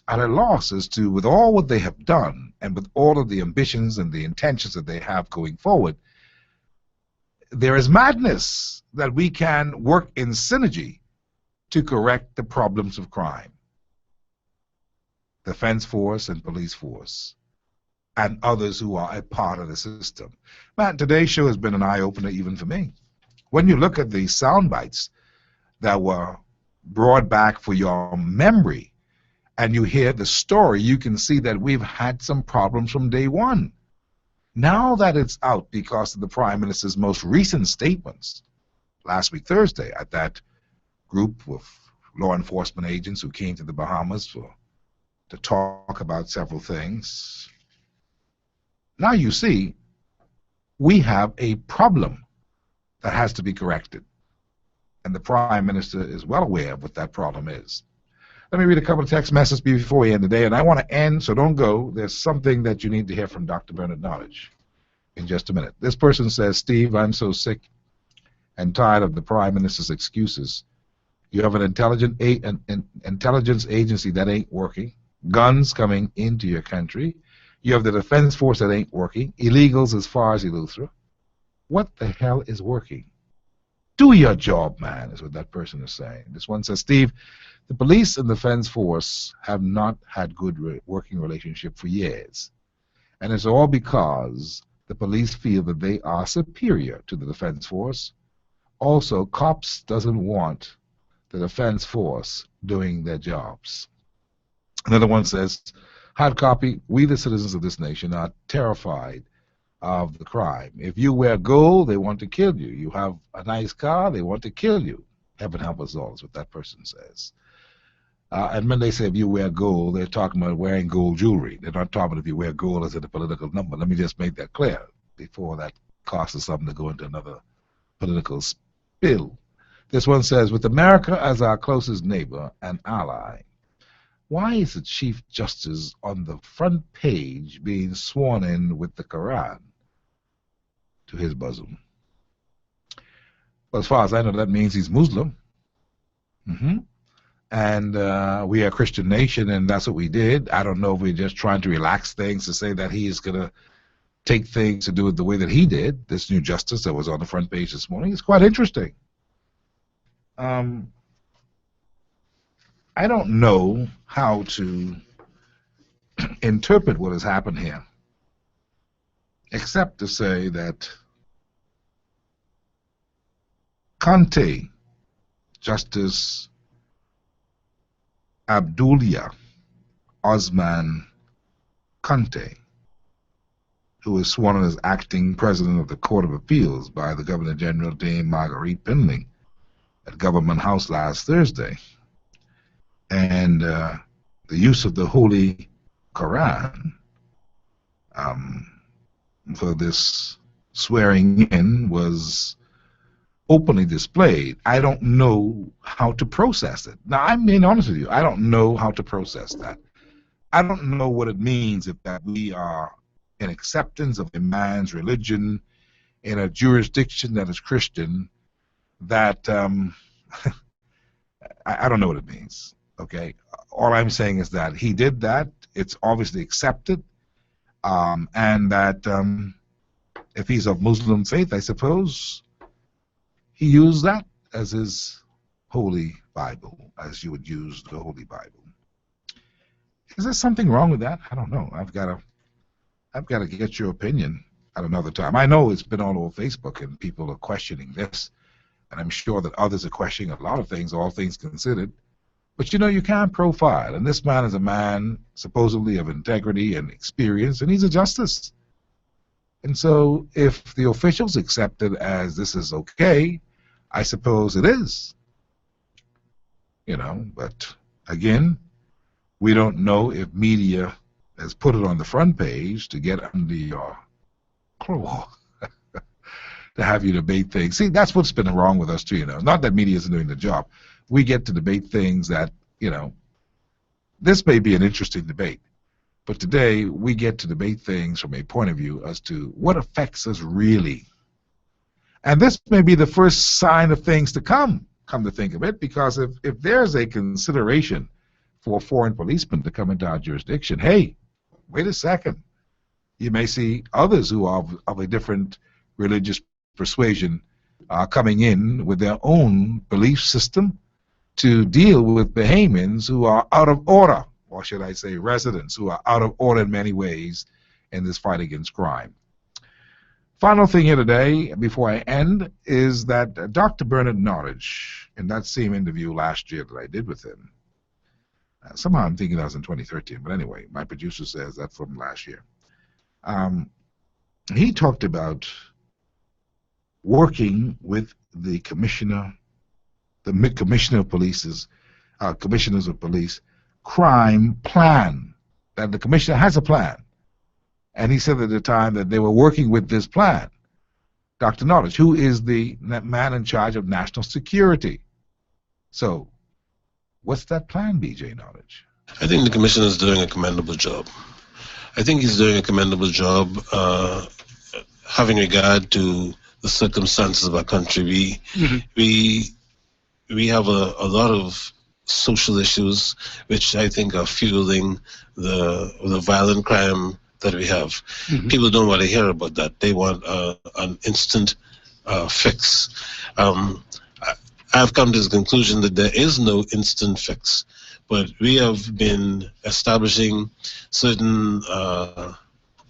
at a loss as to, with all what they have done and with all of the ambitions and the intentions that they have going forward, there is madness that we can work in synergy to correct the problems of crime. Defense force and police force and others who are a part of the system. Man, today's show has been an eye-opener even for me. When you look at the sound bites that were brought back for your memory, and you hear the story, you can see that we've had some problems from day one. Now that it's out because of the Prime Minister's most recent statements, last week Thursday, at that group of law enforcement agents who came to the Bahamas to talk about several things, now you see we have a problem that has to be corrected. And the Prime Minister is well aware of what that problem is. Let me read a couple of text messages before we end the day, and I want to end, so don't go. There's something that you need to hear from Dr. Bernard Nottage in just a minute. This person says, Steve, I'm so sick and tired of the Prime Minister's excuses. You have an intelligence agency that ain't working, guns coming into your country, you have the defense force that ain't working, illegals as far as Eleuthera. What the hell is working? Do your job, man, is what that person is saying. This one says, Steve, the police and defense force have not had good working relationship for years. And it's all because the police feel that they are superior to the defense force. Also, cops doesn't want the defense force doing their jobs. Another one says, hard copy, we the citizens of this nation are terrified of the crime. If you wear gold, they want to kill you. You have a nice car, they want to kill you. Heaven help us all is what that person says. And when they say if you wear gold, they're talking about wearing gold jewelry. They're not talking about if you wear gold as a political number. Let me just make that clear before that costs us something to go into another political spill. This one says, with America as our closest neighbor and ally, why is the Chief Justice on the front page being sworn in with the Quran to his bosom? Well, as far as I know, that means he's Muslim. And we are a Christian nation, and that's what we did. I don't know if we're just trying to relax things to say that he is going to take things to do it the way that he did, this new justice that was on the front page this morning. It's quite interesting. I don't know how to interpret what has happened here, except to say that Conte, Justice Abdullah Osman Conte, who was sworn in as acting president of the Court of Appeals by the Governor General Dame Marguerite Pinling at Government House last Thursday, and the use of the Holy Quran for this swearing in was openly displayed. I don't know how to process it. Now, I'm being honest with you. I don't know how to process that. I don't know what it means if that we are in acceptance of a man's religion in a jurisdiction that is Christian, that I don't know what it means. Okay, all I'm saying is that he did that. It's obviously accepted, and that if he's of Muslim faith, I suppose he used that as his holy Bible, as you would use the Holy Bible. Is there something wrong with that? I don't know. I've got to get your opinion at another time. I know it's been all over Facebook and people are questioning this, and I'm sure that others are questioning a lot of things, all things considered. But you know, you can't profile, and this man is a man supposedly of integrity and experience, and he's a justice. And so if the officials accept it as this is okay, I suppose it is. You know, but again, we don't know if media has put it on the front page to get under your claw to have you debate things. See, that's what's been wrong with us too, you know. Not that media isn't doing the job. We get to debate things that, you know, this may be an interesting debate, but today we get to debate things from a point of view as to what affects us really. And this may be the first sign of things to come to think of it, because if there's a consideration for foreign policemen to come into our jurisdiction, hey, wait a second. You may see others who are of a different religious persuasion coming in with their own belief system to deal with Bahamians who are out of order, or should I say residents who are out of order in many ways in this fight against crime. Final thing here today, before I end, is that Dr. Bernard Norridge, in that same interview last year that I did with him, somehow I'm thinking that was in 2013, but anyway, my producer says that's from last year. He talked about working with the commissioner, the commissioner of police's, commissioners of police, crime plan, that the commissioner has a plan. And he said at the time that they were working with this plan. Dr. Norridge, who is the man in charge of national security. So, what's that plan, B.J. Norridge? I think the commissioner is doing a commendable job. I think he's doing a commendable job having regard to the circumstances of our country. We have a lot of social issues which I think are fueling the violent crime that we have. People don't want to hear about that. They want an instant fix. I've come to the conclusion that there is no instant fix, but we have been establishing certain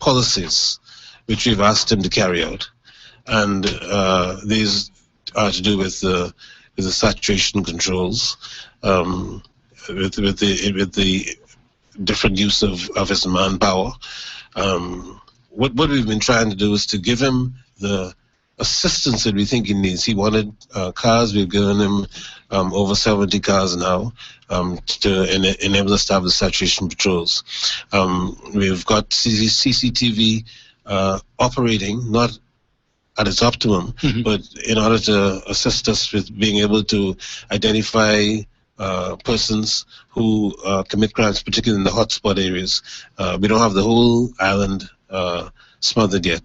policies which we've asked him to carry out, and these are to do with the saturation controls, with the different use of his manpower. What we've been trying to do is to give him the assistance that we think he needs. He wanted cars. We've given him over 70 cars now to enable us to have the saturation patrols. We've got CCTV operating, not at its optimum, but in order to assist us with being able to identify persons who commit crimes, particularly in the hotspot areas. We don't have the whole island smothered yet.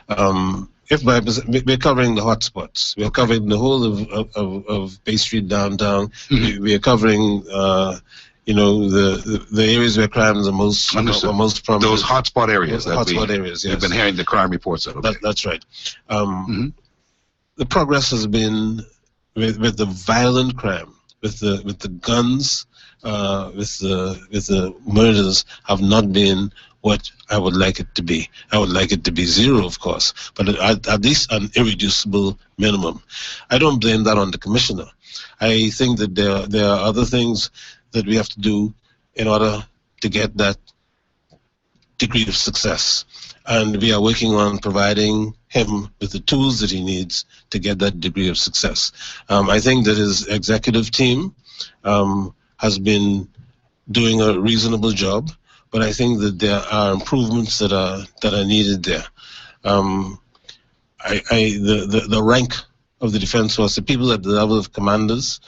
We're covering the hotspots. We're covering the whole of Bay Street downtown. We are covering, the areas where crimes are most prominent. Those hotspot areas. Hotspot areas. Yes. You've been hearing the crime reports of. Okay. That's right. The progress has been with the violent crime, with the guns, with the murders have not been what I would like it to be. I would like it to be zero, of course, but at least an irreducible minimum. I don't blame that on the commissioner. I think that there are other things that we have to do in order to get that degree of success. And we are working on providing him with the tools that he needs to get that degree of success. I think that his executive team has been doing a reasonable job, but I think that there are improvements that are needed there. The rank of the Defense Force, the people at the level of commanders,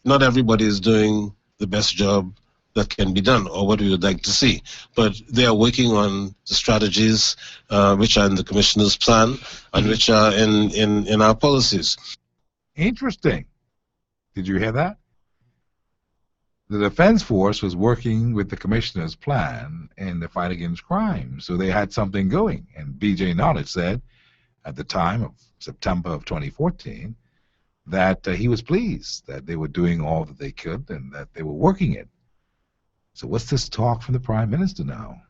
not everybody is doing the best job that can be done or what we would like to see. But they are working on the strategies which are in the Commissioner's plan and which are in our policies. Interesting. Did you hear that? The Defense Force was working with the Commissioner's plan in the fight against crime, so they had something going. And B.J. Knowledge said at the time of September of 2014 that he was pleased that they were doing all that they could and that they were working it. So what's this talk from the Prime Minister now?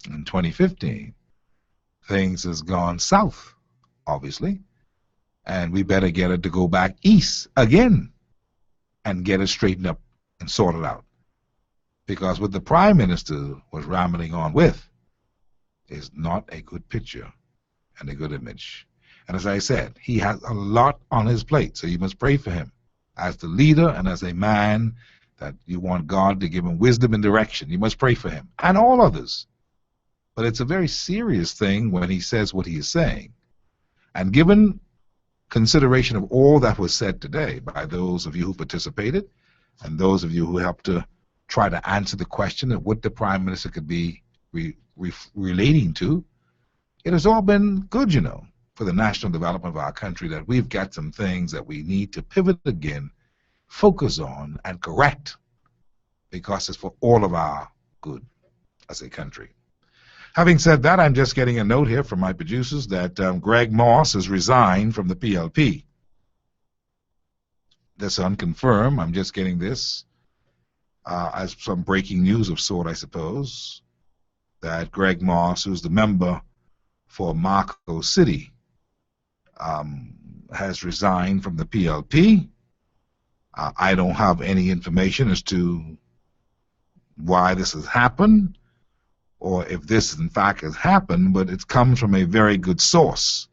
In 2015, things has gone south, obviously, and we better get it to go back east again and get it straightened up and sorted out. Because what the Prime Minister was rambling on with is not a good picture and a good image. And as I said, he has a lot on his plate, so you must pray for him as the leader and as a man that you want God to give him wisdom and direction. You must pray for him and all others. But it's a very serious thing when he says what he is saying. And given consideration of all that was said today by those of you who participated and those of you who helped to try to answer the question of what the Prime Minister could be relating to, it has all been good, you know, for the national development of our country, that we've got some things that we need to pivot again, focus on, and correct, because it's for all of our good as a country. Having said that, I'm just getting a note here from my producers that Greg Moss has resigned from the PLP. That's unconfirmed. I'm just getting this as some breaking news of sort, I suppose, that Greg Moss, who's the member for Marco City, has resigned from the PLP. I don't have any information as to why this has happened or if this in fact has happened, but it comes from a very good source.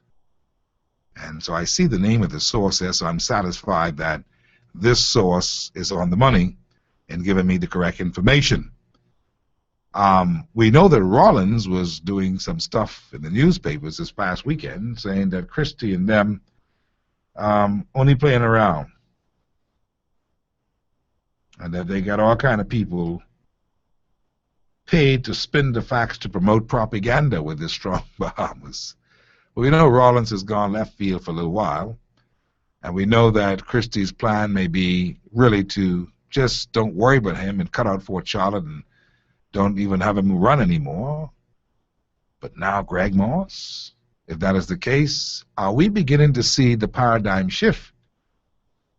And so I see the name of the source there, so I'm satisfied that this source is on the money and giving me the correct information. We know that Rollins was doing some stuff in the newspapers this past weekend saying that Christie and them only playing around, and that they got all kind of people paid to spin the facts to promote propaganda with this strong Bahamas. Well, we know Rollins has gone left field for a little while, and we know that Christie's plan may be really to just don't worry about him and cut out Fort Charlotte and don't even have him run anymore. But now Greg Moss, if that is the case, are we beginning to see the paradigm shift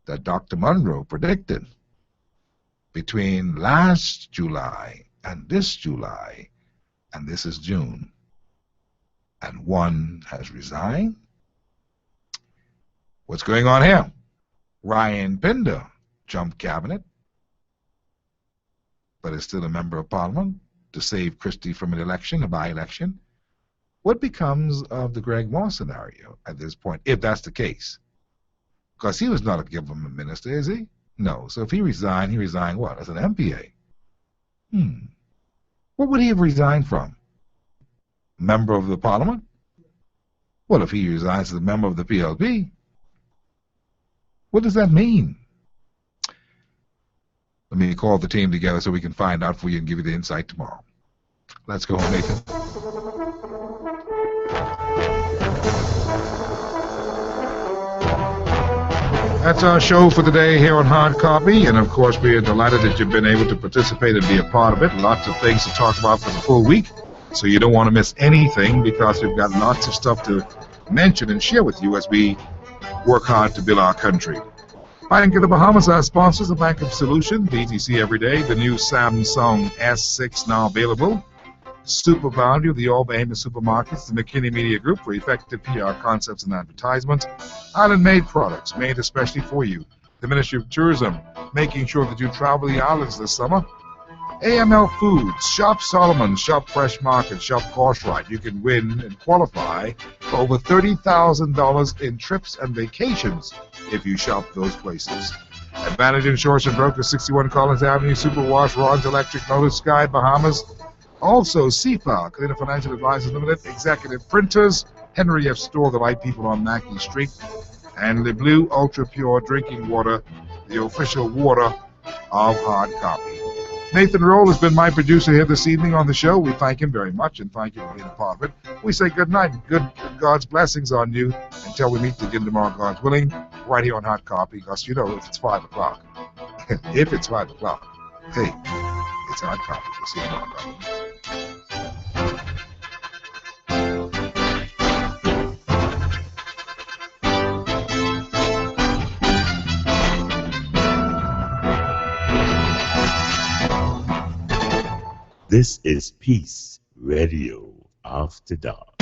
that Dr. Monroe predicted between last July and this July, and this is June, and one has resigned? What's going on here? Ryan Pinder jumped cabinet, but is still a member of Parliament to save Christie from an election, a by-election. What becomes of the Greg Moss scenario at this point, if that's the case? Because he was not a government minister, is he? No. So if he resigned what? As an MPA? What would he have resigned from? Member of the Parliament? Well, if he resigns as a member of the PLP, what does that mean? Let me call the team together so we can find out for you and give you the insight tomorrow. Let's go home, Nathan. That's our show for today here on Hard Copy, and of course we are delighted that you've been able to participate and be a part of it. Lots of things to talk about for the full week, so you don't want to miss anything, because we've got lots of stuff to mention and share with you as we work hard to build our country. Bank of the Bahamas, our sponsors, the Bank of Solution, BTC every day, the new Samsung S6 now available, Super Value, the All Bahamas Supermarkets, the McKinney Media Group for effective PR concepts and advertisements, Island-made products made especially for you, the Ministry of Tourism, making sure that you travel the islands this summer, AML Foods, Shop Solomon, Shop Fresh Market, Shop Course-Right. You can win and qualify for over $30,000 in trips and vacations if you shop those places. Advantage Insurance and Brokers, 61 Collins Avenue, Superwash, Ron's Electric, Notice Sky, Bahamas. Also, CFAL, Cleaner Financial Advisors Limited, Executive Printers, Henry F. Store, the right people on Mackey Street, and the Blue Ultra Pure Drinking Water, the official water of Hard Copy. Nathan Roll has been my producer here this evening on the show. We thank him very much and thank you for being a part of it. We say good night and good God's blessings on you until we meet again tomorrow, God's willing, right here on Hot Copy, because you know if it's 5 o'clock, if it's 5 o'clock, hey, it's Hot Copy. We'll see you tomorrow, God willing. This is Peace Radio After Dark.